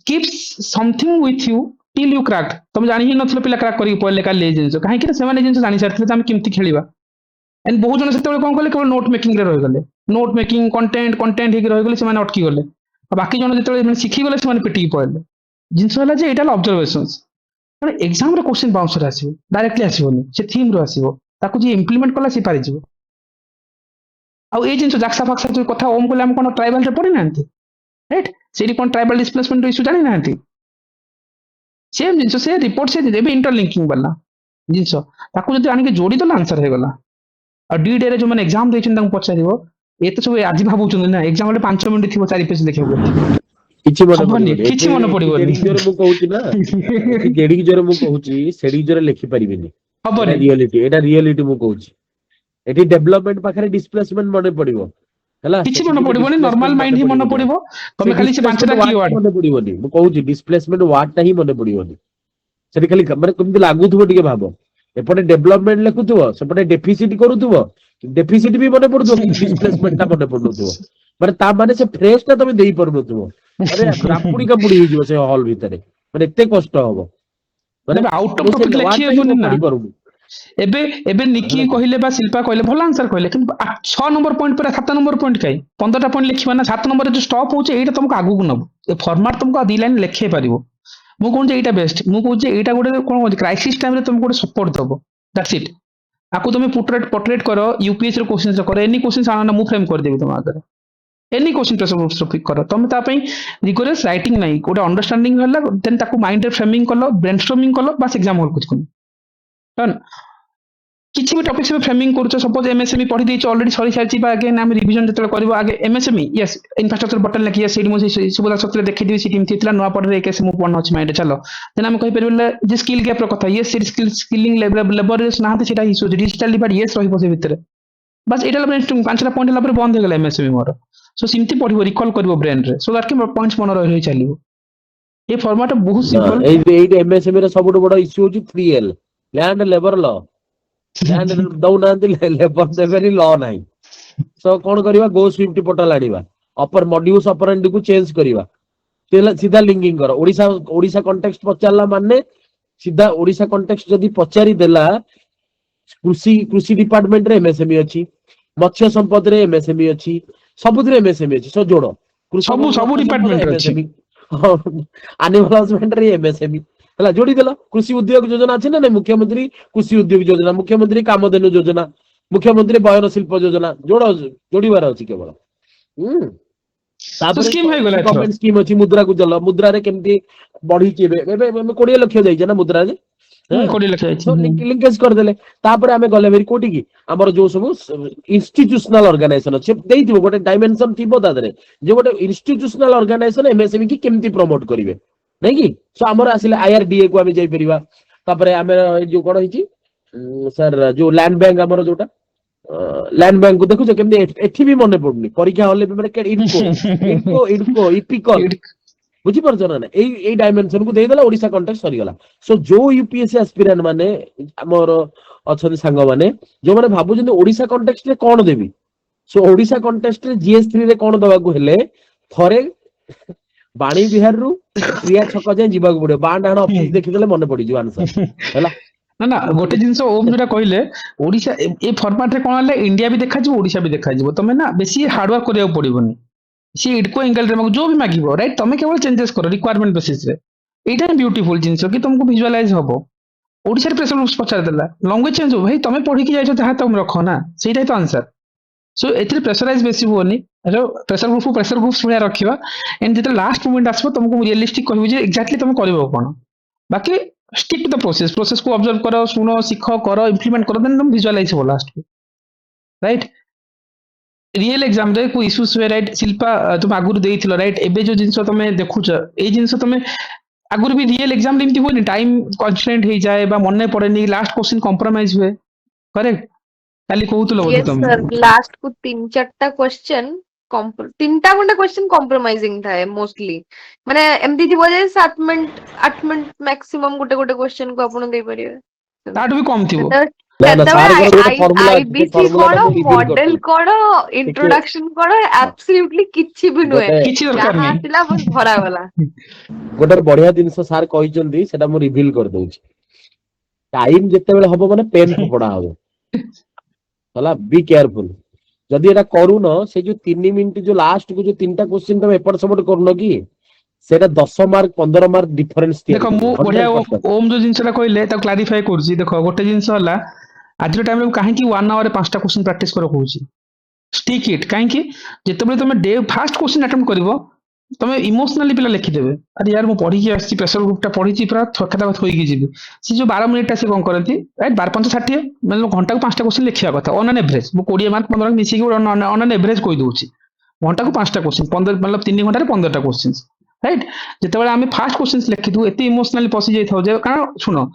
[SPEAKER 1] keep something with you till you crack. ତମେ ଜାଣି ହିଁ ନଥିଲ ପିଲା କ୍ରାକ୍ କରିକି ପଳେଇଲେ କାଲି ଏଇ ଜିନିଷ, କାହିଁକି ନା ସେମାନେ ଏ ଜିନିଷ ଜାଣି ସାରିଥିଲେ ଯେ ଆମେ କେମିତି ଖେଳିବା। ଏଣ୍ଡ ବହୁତ ଜଣ ସେତେବେଳେ କଣ କଲେ, କେବଳ ନୋଟ୍ ମେକିଂରେ ରହିଗଲେ, ନୋଟ୍ ମେକିଂ କଣ୍ଟେଣ୍ଟ ହେଇକି ରହିଗଲେ, ସେମାନେ ଅଟକି ଗଲେ। ଆଉ ବାକି ଜଣ ଯେତେବେଳେ ଶିଖିଗଲେ, ସେମାନେ ପିଟିକି ପଳେଇଲେ। ଜିନିଷ ହେଲା ଯେ ଏଇଟା ହେଲା ଅବଜରଭେସନ୍ସ। କାରଣ ଏକ୍ସାମରେ କୋଶ୍ଚିନ୍ ବାଉନ୍ସର ଆସିବ, ଡାଇରେକ୍ଟଲି ଆସିବନି, ସେ ଥିମ୍ ରୁ ଆସିବ। ତାକୁ ଯିଏ ଇମ୍ପ୍ଲିମେଣ୍ଟ କଲା ସେ ପାରିଯିବ। ଆଉ ଏଇ ଜିନିଷ ଜାକ୍ସା ଫାକ୍ସା ଯୋଉ କଥା ଓମ୍ କହିଲେ, ଆମେ କଣ ଟ୍ରାଇବାଲରେ ପଢିନାହାନ୍ତି, ରାଇଟ୍? ସେଇଠି କଣ ଟ୍ରାଇବାଲ ଡିସପ୍ଲେସମେଣ୍ଟ ଇସ୍ୟୁ ଜାଣିନାହାନ୍ତି? ସେମ୍ ଜିନିଷ, ସେ ରିପୋର୍ଟ ସେ ଏବେ ଇଣ୍ଟରଲିଙ୍କିଂ ବାଲା ଜିନିଷ, ତାକୁ ଯଦି ଆଣିକି ଯୋଡ଼ିଦେଲା ଆନ୍ସର ହେଇଗଲା। ଆଉ ଡିଡିରେ ଯୋଉମାନେ ଏକ୍ସାମ ଦେଇଛନ୍ତି ତାଙ୍କୁ ପଚାରିବ, ଏତେ ସବୁ ଆଜି ଭାବୁଛନ୍ତି ନା ଏକ୍ସାମ ରେ 5 ମିନିଟ୍ ଥିବ 4 ପେଜ ଲେଖିବାକୁ ଅଛି।
[SPEAKER 12] କିଛି ମନେ
[SPEAKER 1] ହବନି,
[SPEAKER 12] ପଡିବନି
[SPEAKER 1] କିଛି ମନେ
[SPEAKER 12] ଏଠି
[SPEAKER 1] ପଡିବନି।
[SPEAKER 12] ଯେଡିକି ଜୋରେ ମୁଁ କହୁଛି ନା, ଏଠି ଯେଡିକି ଜୋରେ ମୁଁ କହୁଛି ସେଡିକି ଜୋରେ ଲେଖିପାରିବିନି। ଏଇଟା
[SPEAKER 1] ହବନି,
[SPEAKER 12] ରିଅଲିଟି, ଏଇଟା ରିଅଲିଟି ମୁଁ କହୁଛି। ଏଠି ଡେଭଲପମେଣ୍ଟ ପାଖରେ ଡିସପ୍ଲେସମେଣ୍ଟ ମନେ ପଡିବ ହେଲା,
[SPEAKER 1] କିଛି
[SPEAKER 12] ସେଠି
[SPEAKER 1] ମନେ
[SPEAKER 12] କିନ୍ତୁ
[SPEAKER 1] ପଡିବନି, ନର୍ମାଲ
[SPEAKER 12] ଡିସପ୍ଲେସମେଣ୍ଟ
[SPEAKER 1] ମାଇଣ୍ଡ
[SPEAKER 12] ମନେ
[SPEAKER 1] ହିଁ ମନେ
[SPEAKER 12] ପଡିବନି।
[SPEAKER 1] ପଡିବ।
[SPEAKER 12] ସେ
[SPEAKER 1] ତମେ ଖାଲି ସେ
[SPEAKER 12] ଡିସପ୍ଲେସମେଣ୍ଟ
[SPEAKER 1] 5ଟା
[SPEAKER 12] ୱାର୍ଡ ଟା
[SPEAKER 1] କିୱାର୍ଡ।
[SPEAKER 12] ମନେ ପଡିବନି, ମୁଁ କହୁଛି ଡିସପ୍ଲେସମେଣ୍ଟ ୱାର୍ଡ ଟା ହିଁ ମନେ ପଡିବନି। ସେଠି ଖାଲି ମାନେ କେମିତି ଲାଗୁଥିବ ଟିକେ ଭାବ, ଏପଟେ ଡେଭଲପମେଣ୍ଟ ଲେଖୁଥିବ, ସେପଟେ ଡେଫିସିଟ କରୁଥିବ, ଡେଫିସିଟ ବି ମନେ ପଡୁଥିବ, କିନ୍ତୁ ଡିସପ୍ଲେସମେଣ୍ଟ ଟା ମନେ ପଡୁନଥିବ। ମାନେ ତା ମାନେ ସେ ଫ୍ରେଜ ଟା ତମେ ଦେଇପାରୁନଥିବ, ମାନେ ରାମ୍ପୁଡି କାପୁଡି ହେଇଯିବ ସେ ହଲ ଭିତରେ, ମାନେ ଏତେ କଷ୍ଟ ହବ। ମାନେ
[SPEAKER 1] ଆଉଟ ଅଫ୍
[SPEAKER 12] ମୁଁ ସେ
[SPEAKER 1] ଟପିକ ଲେଖି
[SPEAKER 12] ୱାର୍ଡ ଟା ହିଁ
[SPEAKER 1] ହେବନି ନା।
[SPEAKER 12] ପଢିପାରୁନି
[SPEAKER 1] ଏବେ ଏବେ ନିକି
[SPEAKER 12] ହେଲା କି।
[SPEAKER 1] କହିଲେ ବା ଶିଳ୍ପା କହିଲେ, ଭଲ ଆନ୍ସର କହିଲେ, କିନ୍ତୁ 6 ନମ୍ବର ପଏଣ୍ଟ ପରେ 7 ନମ୍ବର ପଏଣ୍ଟ କାଇଁ? 15ଟା ପଏଣ୍ଟ ଲେଖିବା ନା, 7 ନମ୍ବରରେ ଯୋଉ ଷ୍ଟପ୍ ହଉଛି, ଏଇଟା ତମକୁ ଆଗକୁ ନବ। ଏ ଫର୍ମାଟ ତମକୁ 2 ଲାଇନ ଲେଖେଇ ପାରିବ। ମୁଁ କହୁଛି ଏଇଟା ବେଷ୍ଟ। ମୁଁ କହୁଛି ଏଇଟା ଗୋଟେ କଣ କହୁଛି, କ୍ରାଇସିସ୍ ଟାଇମରେ ତମକୁ ଗୋଟେ ସପୋର୍ଟ ଦବ, ଦ୍ୟାଟ୍ସ ଇଟ୍। ଆକୁ ତମେ ପୋର୍ଟ୍ରେଟ୍ କର, ୟୁପିଏସସି ର କୋଶ୍ଚିନ୍ସ କର, ଏନି କୋଶ୍ଚିନ୍ସ ଆଣ ନା, ମୁଁ ଫ୍ରେମ୍ କରିଦେବି ତମ ଆଗରେ। ଏନି କୋଶ୍ଚିନ୍ ପ୍ରେସର ପିକ୍ କର, ତମେ ତା ପାଇଁ ରିଗୋରିୟସ୍ ରାଇଟିଂ ନାହିଁ, ଗୋଟେ ଅଣ୍ଡରଷ୍ଟାଣ୍ଡିଂ ହେଲା, ଦେନ୍ ତାକୁ ମାଇଣ୍ଡରେ ଫ୍ରେମିଂ କଲ, ବ୍ରେନଷ୍ଟର୍ମିଂ କଲ, ବାସ୍ ଏକ୍ସାମ ହଲକୁ ଯିବ। किसी भी टॉपिक से फ्रेमिंग करूछ सपोज एमएसएमई पढ़ी देछ ऑलरेडी सॉरी साइची बा अगेन हम रिवीजन जतले करबो आगे एमएसएमई यस इंफ्रास्ट्रक्चर बटन लखि यस सेडी मो सुबला सत्र देखि दिबी सिटी थितला नवा पढ़े केस मु पढ़न अछि माइंड चलो देन हम कहि परबे जे स्किल गैप रो कथा यस स्किलिंग लेबर रेस नाहते सेटा इशू डिजिटल डिवाइड यस रहिबो से भितरे बस एटा ले पांचटा पॉइंट ला पर बंद हो गेला एमएसएमई मोर सो सिमती पढ़िबो रिकॉल करबो ब्रेन रे सो दैट के पॉइंट्स मन रहि चलिबो ये फॉर्मेट बहुत सिंपल
[SPEAKER 12] एई एमएसएमई रे सबुठ बड़ इश्यू होची 3L land labour law land दउनांती लेबर देबेनी लॉ नाही सो कोन करबा गो स्विफ्ट पोर्टल आडिबा अपर मॉड्यूल्स ऑपरेंड को चेंज करबा तेला सीधा लिंकिंग कर ओडिसा ओडिसा कॉन्टेक्स्ट पचारला माने सीधा ओडिसा कॉन्टेक्स्ट जदी पचारी देला कृषि कृषि डिपार्टमेंट रे एमएसएमई अछि मत्स्य संपद रे एमएसएमई अछि सबुद्रे एमएसएमई अछि सो जोड़ो
[SPEAKER 1] सब सब डिपार्टमेंट रे अछि
[SPEAKER 12] एनिमल हस्बेंड रे एमएसएमई हला जोड़ी देला कृषि उद्योग योजना अछि ना मुख्यमंत्री कृषि उद्योग योजना मुख्यमंत्री कामधेनु योजना मुख्यमंत्री बयन शिल्प योजना जोड़ो जोड़ीबार अछि केवल तापर
[SPEAKER 1] स्कीम है गला
[SPEAKER 12] गवर्नमेंट स्कीम अछि मुद्रा को जल मुद्रा रे केमती बढ़ी के 20 लाख जाई छै ना मुद्रा रे
[SPEAKER 1] 20 लाख जाई छै
[SPEAKER 12] लिंकेज कर देले तापर हमें गले भेरी कोटी की हमर जो सब इंस्टीट्यूशनल ऑर्गेनाइजेशन अछि देइथिबो गोटे डायमेंशन थिबो दादरे जे गोटे इंस्टीट्यूशनल ऑर्गेनाइजेशन एमएसएमई की केमती प्रमोट करिवे नै की सो हमर आसिले आईआरडीए को हमें जाई परिबा तापर हमें जो कोन हिची सर जो लैंड बैंक हमर जोटा लैंड बैंक को देखो केमती एठी भी मने पड़नी परीक्षा हले भी माने इनको इपिकल बुझी परछ ना ए डायमेंशन को दे देला ओडिसा कॉन्टेक्स्ट सरी गला सो जो यूपीएससी एस्पिरेंट माने हमर अछन संग माने जो माने भाबु जने ओडिसा कॉन्टेक्स्ट रे कोन देबी सो ओडिसा कॉन्टेक्स्ट रे जीएस3 रे कोन दबा को हेले थरे बाणी बिहार रु क्रिया छक जाय जीवा को पड़े बांडाण ऑफिस देखि देले मने पड़ी जो आंसर हैला
[SPEAKER 1] ना ना गोटे जिनस ओम जोटा कहले ओडिसा ए फॉर्मेट रे कोन हले इंडिया भी देखा जिवो ओडिसा भी देखा जिवो तमे ना बेसी हार्ड वर्क करिया पड़िबोनी सी इडको एंगल रे जो भी मागिबो राइट तमे केवल चेंजेस करो रिक्वायरमेंट बेसिस रे एटा ब्यूटीफुल जिनस कि तुमको विजुअलाइज हबो ओडिसा रे प्रेशर ग्रुप्स पचार देला लैंग्वेज चेंज हो भाई तमे पढ़ी के जाइछो जहां तुम रखो ना सेटा तो आंसर सो एथरे प्रेशराइज बेसी होनी प्रेशर ग्रुप्स पुरा रखिबा एंड जेते लास्ट मोमेंट आसबो तुमको रियलिस्टिक कहबो जे एग्जैक्टली तुम करबो कोन बाकी स्टिक टू द प्रोसेस को ऑब्जर्व करो सुनो सीखो करो इंप्लीमेंट करो देन तुम विजुअलाइज हो लास्ट में राइट रियल एग्जाम रे को इश्यूज हुए राइट शिल्पा तुम आगुर देइथिलो राइट एबे जो जिंस तुम देखुछ ए जिंस तुम आगुर भी रियल एग्जाम रे इमति होनी टाइम कन्स्ट्रेंट हे जाए बा मन पड़े नहीं लास्ट क्वेश्चन कॉम्प्रोमाइज हुए करेक्ट खाली कहूतलो बोलतो
[SPEAKER 3] Yes,
[SPEAKER 1] तुम
[SPEAKER 3] sir. Last को 3-4टा क्वेश्चन तीनटा गोटे क्वेश्चन कॉम्प्रोमाइजिंग थाए मोस्टली माने एमती थी जे 8 मिनिट मैक्सिमम गोटे गोटे क्वेश्चन को आपण देई परिबे
[SPEAKER 1] ताठ भी कम थिबो
[SPEAKER 12] ना ना सार को गोटे formula
[SPEAKER 3] IBC code model code introduction code absolutely किछि भी नुए
[SPEAKER 1] किछि दरकार
[SPEAKER 3] जहां
[SPEAKER 1] नहीं
[SPEAKER 3] आतिला बस भरा वाला
[SPEAKER 12] गोटे बढ़िया जिनस सार कहिचंदी सेटा मु रिवील कर दउची टाइम जते बेले हबो माने पेन पड़ा हबो हला बी केयरफुल जदि एटा करू न से जो 3 मिनिट जो लास्ट को जो तीनटा क्वेश्चन तुम एपट सपोर्ट करनो की सेटा 10 मार्क 15 मार्क डिफरेंस
[SPEAKER 1] देखो मु बढ़िया ओम जो जिनसटा कहले ता क्लैरिफाई करछि देखो गोटे जिनस हला आज टाइम रे काहे कि 1 आवर 5टा क्वेश्चन प्रैक्टिस करो कहूछि स्टिक इट काहे कि जते बेले तुम डे फर्स्ट क्वेश्चन अटेम्प्ट करबो तमे इमोशनली पिला लिखि देबे अरे यार मु पढी के आछि प्रेशर ग्रुपटा पढिछि पूरा थकाता होई के जिबी सी जो 12 मिनिट से कोन करंती राइट 12 5 60 मतलब घंटा को 5टा क्वेश्चन लिखिया कथा ऑन एन एवरेज मु 20 मार्क 15 मार्क मिसी के ऑन एन एवरेज कोइ दोछि घंटा को 5टा क्वेश्चन 15 मतलब 3 घंटा रे 15टा क्वेश्चंस राइट जते बेले आमे फर्स्ट क्वेश्चंस लिखि दु एते इमोशनली पसी जाई थाउ जे कारण सुनो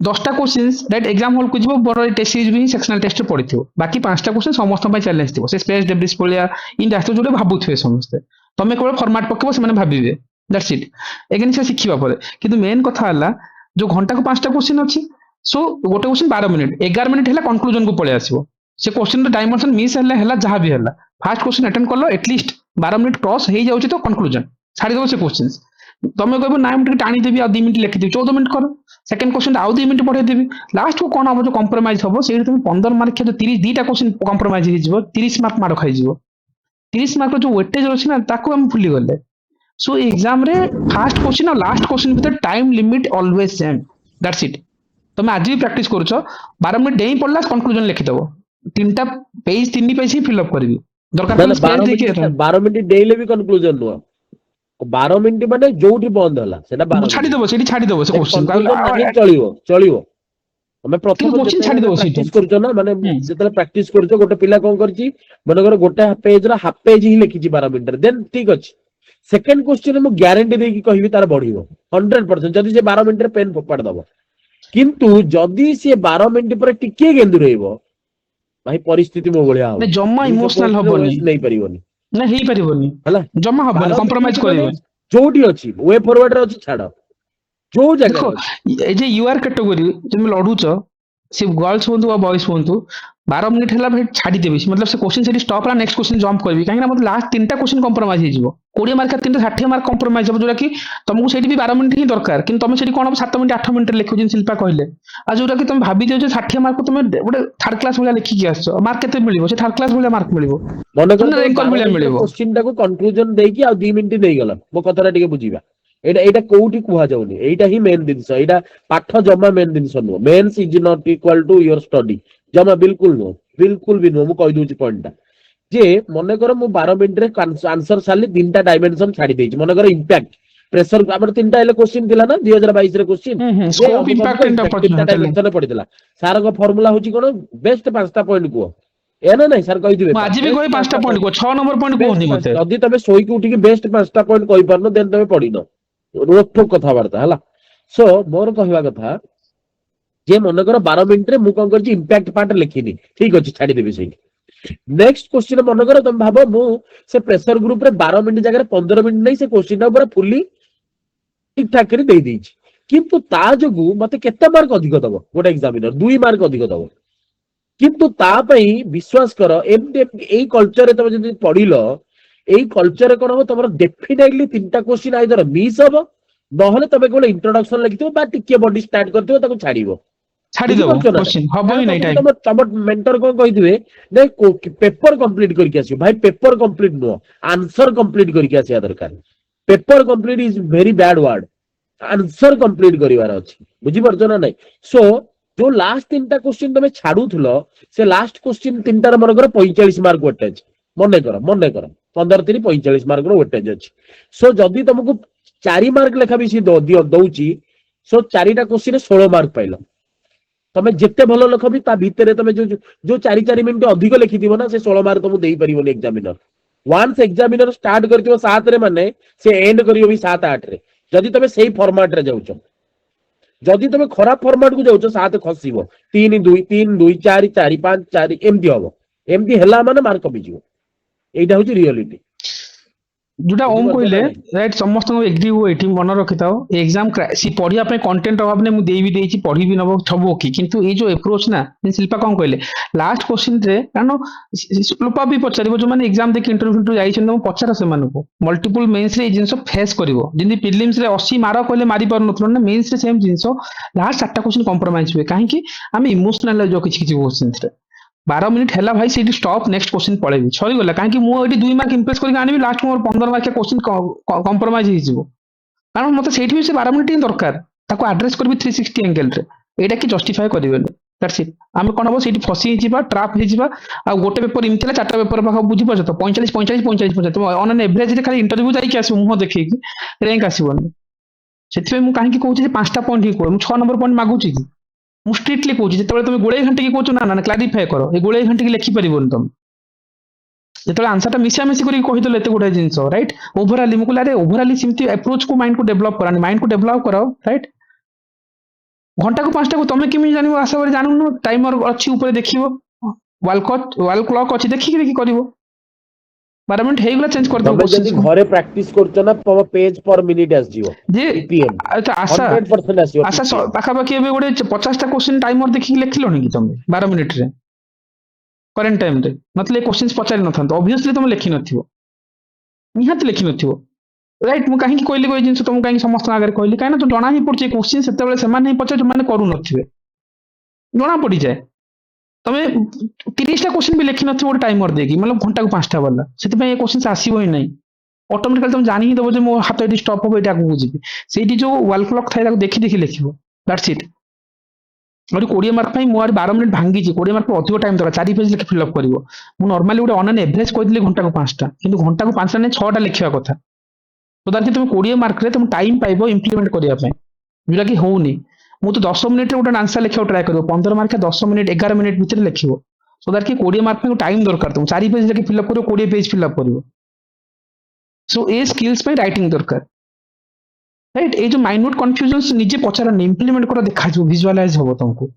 [SPEAKER 1] 10टा क्वेश्चंस राइट एग्जाम हॉल को जीवो बड़ टेस्ट सीरीज भी सेक्शनल टेस्ट रे पड़िथिबो बाकी 5टा क्वेश्चन समस्त पय चैलेंज थिबो से स्पेस डेब्रिस पलिया इन रास्ते जोडे भाबुथिबे समस्त तमे केवल फॉर्मेट पकेबो से माने भाबिबे दैट्स इट एगेन से सिखिबा परे किंतु मेन कथा हला जो घंटा को 5टा क्वेश्चन अछि सो गोटे क्वेश्चन 12 मिनिट 11 मिनिट हला कंक्लूजन को पळे आसीबो से क्वेश्चन रो डायमेंशन मिस हला जहां भी हला फर्स्ट क्वेश्चन अटेम्प्ट करलो एटलीस्ट 12 मिनिट क्रॉस हे जाउछि तो कंक्लूजन छाडी दो से क्वेश्चंस तमे कहबो ना मिनिट टाणी देबी आ 2 मिनिट लिखि देबी 14 मिनिट करो सेकंड क्वेश्चन आउ 2 मिनिट पढे देबी लास्ट को कोन हम जो कंप्रोमाइज हबो सेही तुम 15 मार्क के 30 दुईटा क्वेश्चन कंप्रोमाइज हे जिवो 30 मार्क मार खाइ जिवो 30 मार्क जो वेटेज अछि ना ताको हम भूली गले सो एग्जाम रे फर्स्ट क्वेश्चन और लास्ट क्वेश्चन भीतर time limit always same that's it तुम आज भी प्रैक्टिस करूछ 12 मिनिट डेई पड़ला कंक्लूजन लिखि दबो तीनटा पेज 3 पेज ही फिल अप करबी दरकार तुम स्पेस देखि
[SPEAKER 12] 12 मिनिट डेइले भी कंक्लूजन नुआ 12 मिनिट माने जोठी बंद होला सेटा 12
[SPEAKER 1] छाडी दबो से क्वेश्चन
[SPEAKER 12] चलिवो चलिवो ତମେ ପ୍ରଥମ
[SPEAKER 1] କିନ୍ତୁ କୋଶ୍ଚିନ୍ ଛାଡିଦବ ସେଇଠୁ।
[SPEAKER 12] ପ୍ରାକ୍ଟିସ କରୁଛ ନା ମାନେ
[SPEAKER 1] ହୁଁ।
[SPEAKER 12] ଯେତେବେଳେ ପ୍ରାକ୍ଟିସ କରୁଛ ଗୋଟେ ପିଲା କଣ କରିଛି ମନେକର ଗୋଟେ ପେଜ ର ହାଫ ପେଜ ହିଁ ଲେଖିଛି 12 ମିନିଟରେ ଦେନ୍ ଠିକ ଅଛି। ସେକେଣ୍ଡ କ୍ୱେଶ୍ଚିନ୍ ମୁଁ ଗ୍ୟାରେଣ୍ଟି ଦେଇକି କହିବି ତାର ବଢିବ 100% ଯଦି ସେ 12 ମିନିଟରେ ପେନ୍ ଫୋପାଡ଼ି ଦବ। କିନ୍ତୁ ଯଦି ସିଏ 12 ମିନିଟ ପରେ ଟିକେ ଗେନ୍ଦୁ ରହିବ ଭାଇ ପରିସ୍ଥିତି ମୋ ଭଳିଆ ହବ।
[SPEAKER 1] ନା ଜମା
[SPEAKER 12] 200
[SPEAKER 1] ଇମୋସନାଲ
[SPEAKER 12] post ରେ
[SPEAKER 1] ହବନି,
[SPEAKER 12] OS ନେଇପାରିବନି
[SPEAKER 1] ନା ହେଇପାରିବନି,
[SPEAKER 12] ହେଲା।
[SPEAKER 1] ଜମା ହବନି,
[SPEAKER 12] 12
[SPEAKER 1] କମ୍ପ୍ରମାଇଜ
[SPEAKER 12] ମିନିଟ ମାନେ
[SPEAKER 1] କରିବନି।
[SPEAKER 12] ଯୋଉଠି ଅଛି ୱେ ଫରୱାର୍ଡ ରେ ଅଛି ଛାଡ ଯୋଉ
[SPEAKER 1] ଦେଖ
[SPEAKER 12] ଜାଗାରେ ଅଛି
[SPEAKER 1] ଏ ଯେ ୟୁଆର କ୍ୟାଟେଗୋରୀ ତମେ ଲଢୁଛ, ସେ ଗର୍ଲସ ହୁଅନ୍ତୁ ବା ବଏଜ ହୁଅନ୍ତୁ, 12 ମିନିଟ ହେଲା ଭାଇ ଛାଡିଦେବି, मतलब ସେ क्वेश्चन ସେଠି स्टॉप ହେଲା, नेक्स्ट क्वेश्चन जंप କରିବି, କାହିଁକି ନା ମତେ ଲାଷ୍ଟ 3ଟା क्वेश्चन କମ୍ପ୍ରମାଇଜ ହେଇଯିବ। 20 ମାର୍କ 3ଟା 60 ମାର୍କ କମ୍ପ୍ରମାଇଜ ହବ, ଯୋଉଟା କି ତମକୁ ସେଠି ବି 12 ମିନିଟ ହିଁ ଦରକାର, କିନ୍ତୁ ତମେ ସେଠି କଣ ହବ 7 ମିନିଟ 8 ମିନିଟ ଲେଖୁଛ ଶିଲ୍ପା କହିଲେ, ଆଉ ଯୋଉଟା କି ତମେ ଭାବି ଦିଅ ଯେ 60 ମାର୍କ ତମେ ଗୋଟେ ଥାର୍ଡ କ୍ଲାସ ଭଳିଆ ଲେଖିକି ଆସିଛ, ମାର୍କ କେତେ ମିଳିବ? ସେ ଥାର୍ଡ କ୍ଲାସ ଭଳିଆ ମାର୍କ ମିଳିବ,
[SPEAKER 12] ମନେକର
[SPEAKER 1] ତମେ
[SPEAKER 12] ତମେ
[SPEAKER 1] ରେଙ୍କର
[SPEAKER 12] 12
[SPEAKER 1] ଭଳିଆ
[SPEAKER 12] ମିନିଟର
[SPEAKER 1] ମିଳିବ।
[SPEAKER 12] କ୍ୱେଶ୍ଚିନ୍ ଟାକୁ କନକ୍ଲୁଜନ ଦେଇକି ଆଉ 2 ମିନିଟ ନେଇଗଲ। ମୋ କଥାଟା ଟିକେ ବୁଝିବା, ଏଇଟା କୋଉଠି କୁହାଯାଉନି, ଏଇଟା ହିଁ ମେନ୍ ଜିନିଷ। ଏଇଟା ପାଠ ଜମା ମେନ୍ ଜିନିଷ ନୁହଁ। Mains is not equal to your study, ଜମା ବିଲକୁଲ ନୁହଁ, ବିଲକୁଲ ବି ନୁହଁ। ମୁଁ କହିଦଉଛି ପଏଣ୍ଟଟା ଯେ ମନେକର ମୁଁ 12 ମିନିଟରେ ଆନ୍ସର ସାରିଲି, 3ଟା ଡାଇମେନସନ ଛାଡି ଦେଇଛି। ମନେକର ଇମ୍ପାକ୍ଟ ପ୍ରେସର ଆମର 3ଟା ହେଲେ କ୍ୱେଶ୍ଚିନ୍ ଥିଲା ନା 2022 ରେ କ୍ୱେଶ୍ଚିନ୍ ଯେ
[SPEAKER 1] ସ୍କୋପ
[SPEAKER 12] ଅମୁକ
[SPEAKER 1] ଇମ୍ପାକ୍ଟ ଏଣ୍ଡ
[SPEAKER 12] 3ଟା
[SPEAKER 1] ଅପରଚୁନିଟି ଚାଲେ।
[SPEAKER 12] ଡାଇମେନସନରେ ପଡିଥିଲା। ସାରଙ୍କ ଫର୍ମୁଲା ହଉଛି କଣ? ବେଷ୍ଟ 5ଟା ପଏଣ୍ଟ କୁହ, ଏ ନା ନାଇଁ ସାର୍ କହିଥିବେ
[SPEAKER 1] ମୁଁ ଆଜି ବି
[SPEAKER 12] ବେଷ୍ଟ
[SPEAKER 1] କହି 5ଟା
[SPEAKER 12] 5ଟା
[SPEAKER 1] ପଏଣ୍ଟ
[SPEAKER 12] ପଏଣ୍ଟ।
[SPEAKER 1] କୁହ, 6 ନମ୍ବର ପଏଣ୍ଟ
[SPEAKER 12] ବେଷ୍ଟ
[SPEAKER 1] କୁହନ୍ତି ମତେ।
[SPEAKER 12] ଯଦି ତମେ ଶୋଇକି ଉଠିକି ବେଷ୍ଟ 5ଟା ପଏଣ୍ଟ କହିପାରୁନ ଦେନ୍ ତମେ ପଢିନ, ରୋକଠୋକ କଥାବାର୍ତ୍ତା ହେଲା। ସୋ ମୋର କହିବା କଥା ଯେ ମନେକର 12 ମିନିଟରେ ମୁଁ କଣ କରିଛି ଇମ୍ପାକ୍ଟ ପାର୍ଟ ଲେଖିନି, ଠିକ ଅଛି ଛାଡିଦେବି ସେଇଠି। ନେକ୍ସଟ କ୍ୱେଶ୍ଚିନ୍ ମନେକର ତମେ ଭାବ ମୁଁ ସେ ପ୍ରେସର ଗ୍ରୁପରେ 12 ମିନିଟ ଜାଗାରେ 15 ମିନିଟ ନେଇ ସେ କ୍ୱେଶ୍ଚିନ୍ ପୁରା ଫୁଲି ଠିକ ଠାକ କରି ଦେଇଦେଇଛି, କିନ୍ତୁ ତା ଯୋଗୁ ମତେ କେତେ ମାର୍କ ଅଧିକ ଦବ? ଗୋଟେ ଏକ୍ସାମିନର 2 ମାର୍କ ଅଧିକ ଦବ। କିନ୍ତୁ ତା ପାଇଁ ବିଶ୍ୱାସ କର ଏମିତି ଏଇ କଲଚରରେ ତମେ ଯଦି ପଢିଲ, ଏଇ କଲଚରରେ କଣ ହବ ତମର ଡେଫିନେଟଲି 3ଟା କ୍ୱେଶ୍ଚିନ୍ ଆଇଦର ମିସ୍ ହବ, ନହେଲେ ତମେ କେବଳ ଇଣ୍ଟ୍ରୋଡକ୍ସନ ଲେଖିଥିବ ବା ଟିକେ ବଡି ଷ୍ଟାର୍ଟ କରିଥିବ ତାକୁ ଛାଡିବ।
[SPEAKER 1] ଛାଡିଦବ
[SPEAKER 12] ବୁଝିପାରୁଛ ନା?
[SPEAKER 1] କୋଶ୍ଚିନ୍, ହବ
[SPEAKER 12] କାରଣ
[SPEAKER 1] ହିଁ ନାଇଁ
[SPEAKER 12] ତମକୁ
[SPEAKER 1] ଟାଇମ।
[SPEAKER 12] ତମ ମେଣ୍ଟର କଣ କହିଥିବେ ନାଇଁ ପେପର କମ୍ପ୍ଲିଟ କରିକି ଆସିବ। ଭାଇ ପେପର କମ୍ପ୍ଲିଟ ନୁହଁ, ଆନ୍ସର କମ୍ପ୍ଲିଟ କରିକି ଆସିବା ଦରକାର। Paper complete is very bad word, answer complete କରିବାର ଅଛି। ବୁଝିପାରୁଛ ନା ନାଇଁ? ସୋ ଯୋଉ ଲାଷ୍ଟ 3ଟା କ୍ୱେଶ୍ଚିନ୍ ତମେ ଛାଡୁଥିଲ, ସେ ଲାଷ୍ଟ କ୍ୱେଶ୍ଚିନ୍ 3ଟାର ମନେକର 45 ମାର୍କ ୱେଟେଜ, ମନେକର 15 3 45 ମାର୍କର ୱେଟେଜ ଅଛି। ସୋ ଯଦି ତମକୁ 4 ମାର୍କ ଲେଖା ବି ସେ ଦଉଛି, ସୋ 4ଟା କ୍ୱେଶ୍ଚିନ୍ 16 ମାର୍କ ପାଇଲ। ତମେ ଯେତେ ଭଲ ଲେଖ ବି ତା ଭିତରେ ତମେ ଯୋଉ 4 ମିନିଟ ଅଧିକ ଲେଖିଥିବ ନା, ସେ 16 ମାର୍କ ତମକୁ ଦେଇପାରିବନି ଏକ୍ସାମିନର। ୱାନ୍ସ ଏକ୍ସାମିନର ଷ୍ଟାର୍ଟ କରିଥିବ 7ରେ ମାନେ ସେ ଏଣ୍ଡ କରିବ ବି 7 8ରେ, ଯଦି ତମେ ସେଇ ଫର୍ମାଟରେ ଯାଉଛ। ଯଦି ତମେ ଖରାପ ଫର୍ମାଟକୁ ଯାଉଛ 7 ଖସିବ, 3 2 3 2 4 4 5 4 ଏମିତି ହବ। ଏମିତି ହେଲା ମାନେ ମାର୍କ କମିଯିବ, ଏଇଟା ହଉଛି ରିଅଲିଟି।
[SPEAKER 1] ଯୋଉଟା ଓମ୍
[SPEAKER 12] ବୁଝିପାରୁଛ
[SPEAKER 1] କହିଲେ
[SPEAKER 12] ନା ନାଇଁ?
[SPEAKER 1] ରାଇଟ୍, ସମସ୍ତଙ୍କୁ ଏଗ୍ରି ହୁଏ, ଏଠି ମନେ ରଖିଥାଅ ଏକ୍ସାମ ପଢିବା ପାଇଁ କଣ୍ଟେଣ୍ଟ ଅଭାବ ନାହିଁ, ମୁଁ ଦେଇ ବି ଦେଇଛି, ପଢିବି ନବ ସବୁ ଓକେ, କିନ୍ତୁ ଏଇ ଯୋଉ ଏପ୍ରୋଚ ନା, ଶିଲ୍ପା କଣ କହିଲେ ଲାଷ୍ଟ କ୍ୱେଶ୍ଚିନରେ, କାରଣ ଲୋପା ବି ପଚାରିବ ଯୋଉମାନେ ଏକ୍ସାମ ଦେଇକି ଇଣ୍ଟରଭ୍ୟୁ ଯାଇଛନ୍ତି, ତମେ ପଚାର ସେମାନଙ୍କୁ ମଲ୍ଟିପୁଲ ମେନ୍ସରେ ଏଇ ଜିନିଷ ଫେସ୍ କରିବ। ଯେମିତି ପ୍ରିଲିମ୍ସରେ 80 ମାର କହିଲେ ମାରି ପାରୁନଥିଲ ନା, ମେନ୍ସରେ ସେମ୍ ଜିନିଷ, ଲାଷ୍ଟ 4ଟା କ୍ୱେଶ୍ଚିନ୍ କମ୍ପ୍ରମାଇଜ ହୁଏ, କାହିଁକି ଆମେ ଇମୋସନାଲ ହେଇଯାଉ କିଛି କିଛି କ୍ୱେଶ୍ଚିନ୍ସରେ। 12 ମିନିଟ ହେଲା ଭାଇ ସେଇଠି ଷ୍ଟପ୍, ନେକ୍ସଟ କ୍ୱେଶ୍ଚିନ୍ ପଳେଇବି, ସରିଗଲା। କାହିଁକି ମୁଁ ଏଠି 2 ମାର୍କ ଇମ୍ପ୍ରେସ କରିକି ଆଣିବି, ଲାଷ୍ଟ ମୋର 15 ମାର୍କିଆ କ୍ୱେଶ୍ଚିନ୍ କମ୍ପ୍ରମାଇଜ ହେଇଯିବ, କାରଣ ମତେ ସେଇଠି ବି ସେ 12 ମିନିଟ ହିଁ ଦରକାର, ତାକୁ ଆଡ୍ରେସ କରିବି 360 ଏଙ୍ଗେଲରେ। ଏଇଟା କି ଜଷ୍ଟିଫାଏ କରିବେନି, ଦ୍ୟାଟ୍ସ ଇଟ୍। ଆମେ କଣ ହବ ସେଇଠି ଫସି ହେଇଯିବା, ଟ୍ରାପ ହେଇଯିବା। ଆଉ ଗୋଟେ ପେପର ଏମିତି ଥିଲା, 4ଟା ପେପର ପାଖ ବୁଝିପାରୁଛ ତ, 45 45 45 45, ତମ ଅନ୍ ଆନ୍ ଏଭରେଜରେ ଖାଲି ଇଣ୍ଟରଭ୍ୟୁ ଯାଇକି ଆସିବ ମୁହଁ ଦେଖେଇକି, ର୍ୟାଙ୍କ ଆସିବନି। ସେଥିପାଇଁ ମୁଁ କାହିଁକି କହୁଛି ଯେ 5ଟା ପଏଣ୍ଟ ହିଁ କୁହ, ମୁଁ 6 ନମ୍ବର ପଏଣ୍ଟ ମାଗୁଛି କି? ମୁଁ ଷ୍ଟ୍ରିକ୍ଟଲି କହୁଛି, ଯେତେବେଳେ ତମେ ଗୋଳେଇ ଘାଣ୍ଟିକି କହୁଛ ନା ନା କ୍ଲାରିଫାଏ କର, ଏ ଗୋଳେଇ ଘାଣ୍ଟିକି ଲେଖିପାରିବନି ତମେ। ଯେତେବେଳେ ଆନ୍ସରଟା ମିଶାମିଶି କରିକି କହିଦେଲ ଏତେ ଗୁଡାଏ ଜିନିଷ, ରାଇଟ୍? ଓଭରାଲି ମୁଁ କହିଲି ଆରେ ଓଭରାଲି ସେମିତି ଆପ୍ରୋଚକୁ ମାଇଣ୍ଡକୁ ଡେଭଲପ କରାନି, ମାଇଣ୍ଡକୁ ଡେଭଲପ କର, ରାଇଟ୍? ଘଣ୍ଟାକୁ 5ଟାକୁ ତମେ କେମିତି ଜାଣିବ? ଆଶା କରି ଜାଣୁନ, ଟାଇମର ଅଛି ଉପରେ ଦେଖିବ, ୱାଲ କ୍ଲକ୍ ଅଛି, ଦେଖିକି କରିବ। 12 ମିନିଟ ହେଇଗଲା, ଚେଞ୍ଜ କରିଦବ
[SPEAKER 12] ତମେ
[SPEAKER 1] କ୍ୱେଶ୍ଚିନ୍
[SPEAKER 12] ଯଦି
[SPEAKER 1] ସବୁ।
[SPEAKER 12] ଘରେ ପ୍ରାକ୍ଟିସ କରୁଛ ନା, ତମ ପେଜ ପର ମିନିଟ ଆସିଯିବ,
[SPEAKER 1] ଯେ
[SPEAKER 12] ppm
[SPEAKER 1] ଆଶା
[SPEAKER 12] 100% ଆସିବ
[SPEAKER 1] ଆଶା
[SPEAKER 12] ppm।
[SPEAKER 1] ପାଖାପାଖି ଏବେ ଗୋଟେ 50ଟା କ୍ୱେଶ୍ଚିନ୍ ଟାଇମର ଦେଖିକି ଲେଖିଲଣି କି ତମେ 12 ମିନିଟରେ? କରେଣ୍ଟ ଟାଇମରେ ନଥିଲେ କ୍ୱେଶ୍ଚିନ୍ସ ପଚାରି ନଥାନ୍ତ, ଅବଭିୟସଲି ତମେ ଲେଖିନଥିବ, ନିହାତି ଲେଖିନଥିବ, ରାଇଟ୍? ମୁଁ କାହିଁକି କହିଲି ଏଇ ଜିନିଷ ତମକୁ, କାହିଁକି ସମସ୍ତଙ୍କ ଆଗରେ କହିଲି, କାହିଁକିନା ତ ଜଣା ହିଁ ପଡୁଛି କ୍ୱେଶ୍ଚିନ୍ ସେତେବେଳେ ସେମାନେ ହିଁ ପଚାରେ ଯୋଉମାନେ କରୁନଥିବେ, ଜଣା ପଡିଯାଏ। ତମେ 30ଟା କ୍ୱେଶ୍ଚିନ୍ ବି ଲେଖିନଥିବ ଗୋଟେ ଟାଇମର ଦେଇକି, ମାନେ ଘଣ୍ଟାକୁ 5ଟା ବାଲା, ସେଥିପାଇଁ ଏ କ୍ୱେଶ୍ଚିନ୍ସ ଆସିବ ହିଁ ନାହିଁ। ଅଟୋମେଟିକାଲି ତମେ ଜାଣି ହିଁ ଦେବ ଯେ ମୋ ହାତ ଏଠି ଷ୍ଟପ୍ ହବ, ଏଠି ଆଗକୁ ଯିବି। ସେଇଠି ଯୋଉ ୱାଲ କ୍ଲକ୍ ଥାଏ ତାକୁ ଦେଖି ଦେଖି ଲେଖିବ, ଦ୍ୟାଟ୍ସ ଇଟ୍। ଗୋଟେ 20 ମାର୍କ ପାଇଁ ମୁଁ 12 ମିନିଟ ଭାଙ୍ଗିଛି, 20 ମାର୍କ ଅଧିକ ଟାଇମ ଦରକାର, 4 ପେଜ ଲେଖି ଫିଲ୍ଅପ୍ କରିବ। ମୁଁ ନର୍ମାଲି ଗୋଟେ ଅନ୍ ଆନ୍ ଏଭରେଜ କହିଥିଲି ଘଣ୍ଟାକୁ 5ଟା, କିନ୍ତୁ ଘଣ୍ଟାକୁ 5ଟା ନେଇ 6ଟା ଲେଖିବା କଥା, ତ ଦ୍ୟାଟ୍ ତମେ 20 ମାର୍କରେ ତମେ ଟାଇମ ପାଇବ ଇମ୍ପ୍ଲିମେଣ୍ଟ କରିବା ପାଇଁ, ଯୋଉଟା କି ହଉନି। ମୁଁ ତ 10 ମିନିଟ୍ ରେ ଗୋଟେ आंसर लिखिବାକୁ ट्राई करियो 15 मार्क 10 मिनिट 11 मिनिट भितर लिखियो सो दैट कि 20 मार्क में टाइम दरकार तुम 4 पेज लेके फिल अप करियो 20 पेज फिल अप करियो सो ए स्किल्स पे राइटिंग दरकार राइट ए जो माइन्यूट कन्फ्यूजन्स निजे पचारनी इम्प्लीमेंट कर देखा विजुअलाइज हम तुमको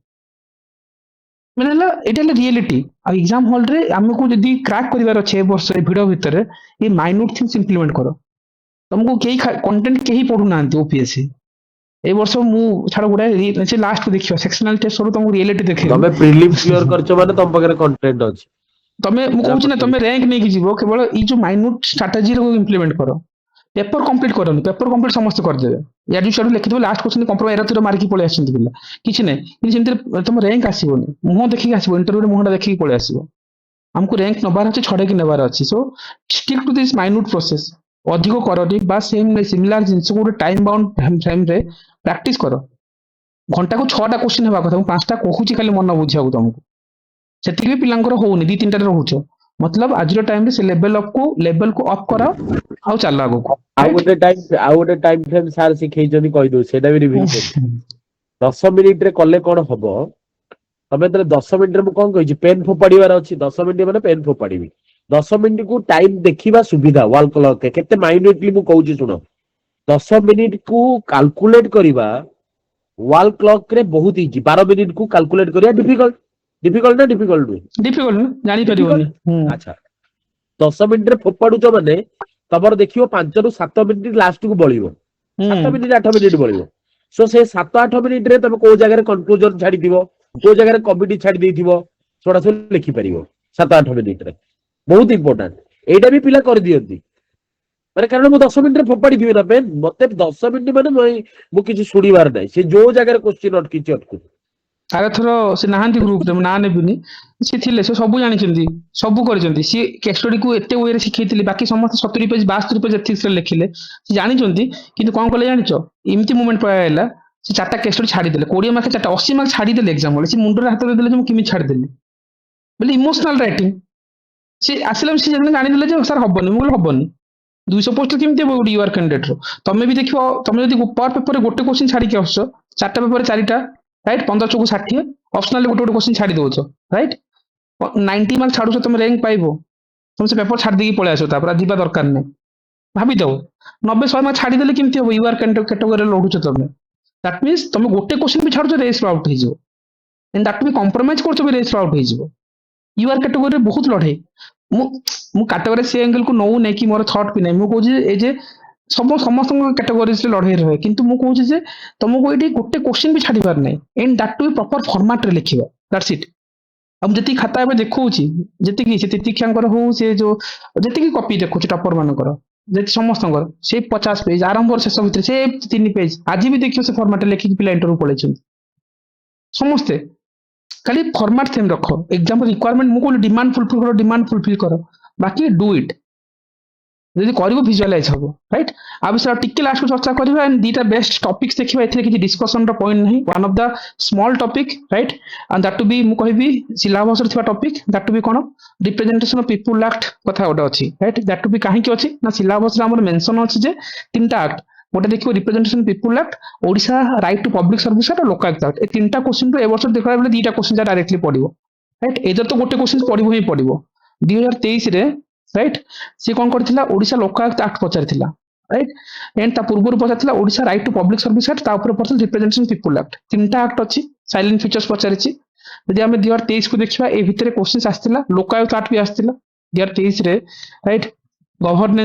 [SPEAKER 1] मैंने एटा रियलिटी आ एग्जाम हॉल रे हमको जदी क्रैक करिवार अच्छे वर्ष भिडियो भितर ये माइन्यूट थिंग्स इम्प्लीमेंट करो तुमको कई कंटेंट कहीं पढ़ू ना ओपीएससी ए वर्ष मु छाड़ गुडा से लास्ट को देखियो सेक्शनल टेस्ट रो तुमको रियलिटी देखियो
[SPEAKER 12] तमे प्रीलिम क्लियर करछ माने तुम पाखरे कंटेंट अछि
[SPEAKER 1] तमे मु कहूछ ना तमे रैंक नै कि जीवो केवल ई जो माइन्यूट स्ट्रेटजी रो इम्प्लीमेंट करो पेपर कंप्लीट करनी पेपर कंप्लीट समस्त कर देबे या जो शेड्यूल लिखि देबे लास्ट क्वेश्चन कंप्रोमाइज एरा तो मार्क पळे आछिन पिला किछि नै कि जेंति तुम रैंक आसीबोनी मुह देखि आसीबो इंटरव्यू रे मुहटा देखि पळे आसीबो हमको रैंक नबार अछि छडे कि नबार अछि so stick to this minute process अधिक करनी बा सेम सिमिलर जिंस को टाइम बाउंड टाइम रे प्रैक्टिस करो घंटा को 6टा क्वेश्चन हेबा କଥା 5टा कहूची खाली मन बुझिया तुमको सेति भी पिलांकर होउनी 2-3टा रे रहउछो मतलब आज टाइम रे से लेवल को अप करा आउ चल आगो को
[SPEAKER 12] आ गोटे टाइम फ्रेम सार सिखै जदी कहि दो सेटा भी रिवील कर 10 मिनिट रे कले कोन हबो तमे तले 10 मिनिट रे मु कोन कहि पेन फोपाडीवार अछि 10 मिनिट माने पेन फोपाडीबी 10 मिनिट को टाइम देखिबा सुविधा वॉल क्लॉक के केते माइन्यूटली मु कहूची सुनो 10 मिनिट को कैलकुलेट करिबा वॉल क्लॉक रे बहुत इजी 12 मिनिट को कैलकुलेट करिया डिफिकल्ट
[SPEAKER 1] ना जानि परिबोनी
[SPEAKER 12] अच्छा 10 मिनिट रे फोपाडुच माने तबर देखियो 5 रु 7 मिनिट लास्ट को बळिबो 7 मिनिट 8 मिनिट बळिबो सो से 7-8 मिनिट रे तमे को जगह रे कंक्लूजन छाडी दिबो को जगह रे कमिटी छाडी देथिबो छोडा सब लिखि परिबो 7-8 मिनिट रे बहुत इंपोर्टेंट एटा भी पिला कर दियंती माने कारण मु 10 मिनिट रे फोपाडी दिबे ना पेन मते 10 मिनिट माने मु किछि सुडीबार नै से जो जगह रे क्वेश्चन अटकु
[SPEAKER 1] आरे थरो से नाहांती ग्रुप रे ना नेबिनी से थिले से सब जानि चंदी सब करचंदी सी केस स्टडी को एते वे रे सिखैतिली बाकी समस्त 70 पेज 72 पेज एथिक्स रे लिखिले से जानि चंदी किंतु कोन कले जानिचो इमती मोमेंट पयाला से 4टा केस स्टडी छाडी देले 20 मार्क 4टा 80 मार्क छाडी देले एग्जाम वाले से मुंडो रे हाथ दे देले जे मु किमि छाडी देली बोले इमोशनल राइटिंग से आसिला से जानि देले जे सर हबनी मु हबनी 200 पोस्ट केमते हो यूआर कैंडिडेट रो तमे भी देखियो तमे जदी पर पेपर रे गोटे क्वेश्चन छाडी के आछो 4टा पेपर रे 4टा राइट 15 चौको 60 ऑप्शनल गोटे गोटे क्वेश्चन छाडी दोछो राइट 90 मार्क छाडुछो तुम रैंक पाइबो तुम से पेपर छाडी देकी पळे आछो तापर जीवा दरकार नै भाबी दो 90-100 मार्क छाडी देले केमती हो यूआर कैटेगरी रे लढुछो तमे दैट मींस तुम गोटे क्वेश्चन भी छाडुछो रेस आउट हो जिवो एंड दैट भी कॉम्प्रोमाइज करछो भी रेस आउट हो जिवो यूआर कैटेगरी रे बहुत लढे मु कैटेगरी से एंगल को नौ नै कि मोर थॉट भी नै मु कहू जे ए जे समस्त कैटेगरीज रे लढे रहे किंतु मु कहू जे तुमको एटी गोटे क्वेश्चन भी छाडी बार नै and that to be proper format रे लिखिबा दैट्स इट अब जति खाता एबे देखौची जति कि से तितिक्षांकर हो से जो जति कि कॉपी देखौची टॉपर मानकर जति समस्तंकर से 50 पेज आरंभ और शेष भितर से 3 पेज आज भी देखियो से फॉर्मेट रे लिखि पिला इंटरव्यू पळेछन समस्ते खाली फॉर्मेट थेम रखो एग्जाम रिक्वायरमेंट मु को डिमांड फुलफिल करो बाकी डू इट जदि करिवो विजुअलाइज हबो राइट आ विषय टिके लास्ट को चर्चा करबा एंड दीटा बेस्ट टॉपिक्स देखिबा एथरे किछि डिस्कशन रो पॉइंट नहीं one of the small topic right and that to be मु कहबी सिलेबस रे थिबा टॉपिक दैट टू बी कोन रिप्रेजेंटेशन ऑफ पीपल एक्ट कथा ओटा अछि राइट दैट टू बी काहे कि अछि ना सिलेबस रे हमर मेंशन अछि जे तीनटा एक्ट गोटे देखिबो representation people act Odisha right to public service act और लोकायुक्त एक्ट ए तीनटा क्वेश्चन रे ए वर्ष देखला बेले दीटा क्वेश्चन जा डायरेक्टली पडिबो राइट एजर तो गोटे क्वेश्चन पडिबो ही पडिबो 2023 रे राइट सी कोन करथिला ओडिसा लोकायुक्त एक्ट पचारथिला राइट एंड ता पूर्व पचारथिला Odisha right to public service act ता ऊपर पचार रिप्रेजेंटेशन पीपल एक्ट तीनटा एक्ट अछि साइलेंट फीचर्स पचारिछि यदि हम 2023 को देखिबा ए भितरे क्वेश्चन आस्थिला लोकायुक्त एक्ट भी आस्थिला 2023 रे राइट गवर्नेंस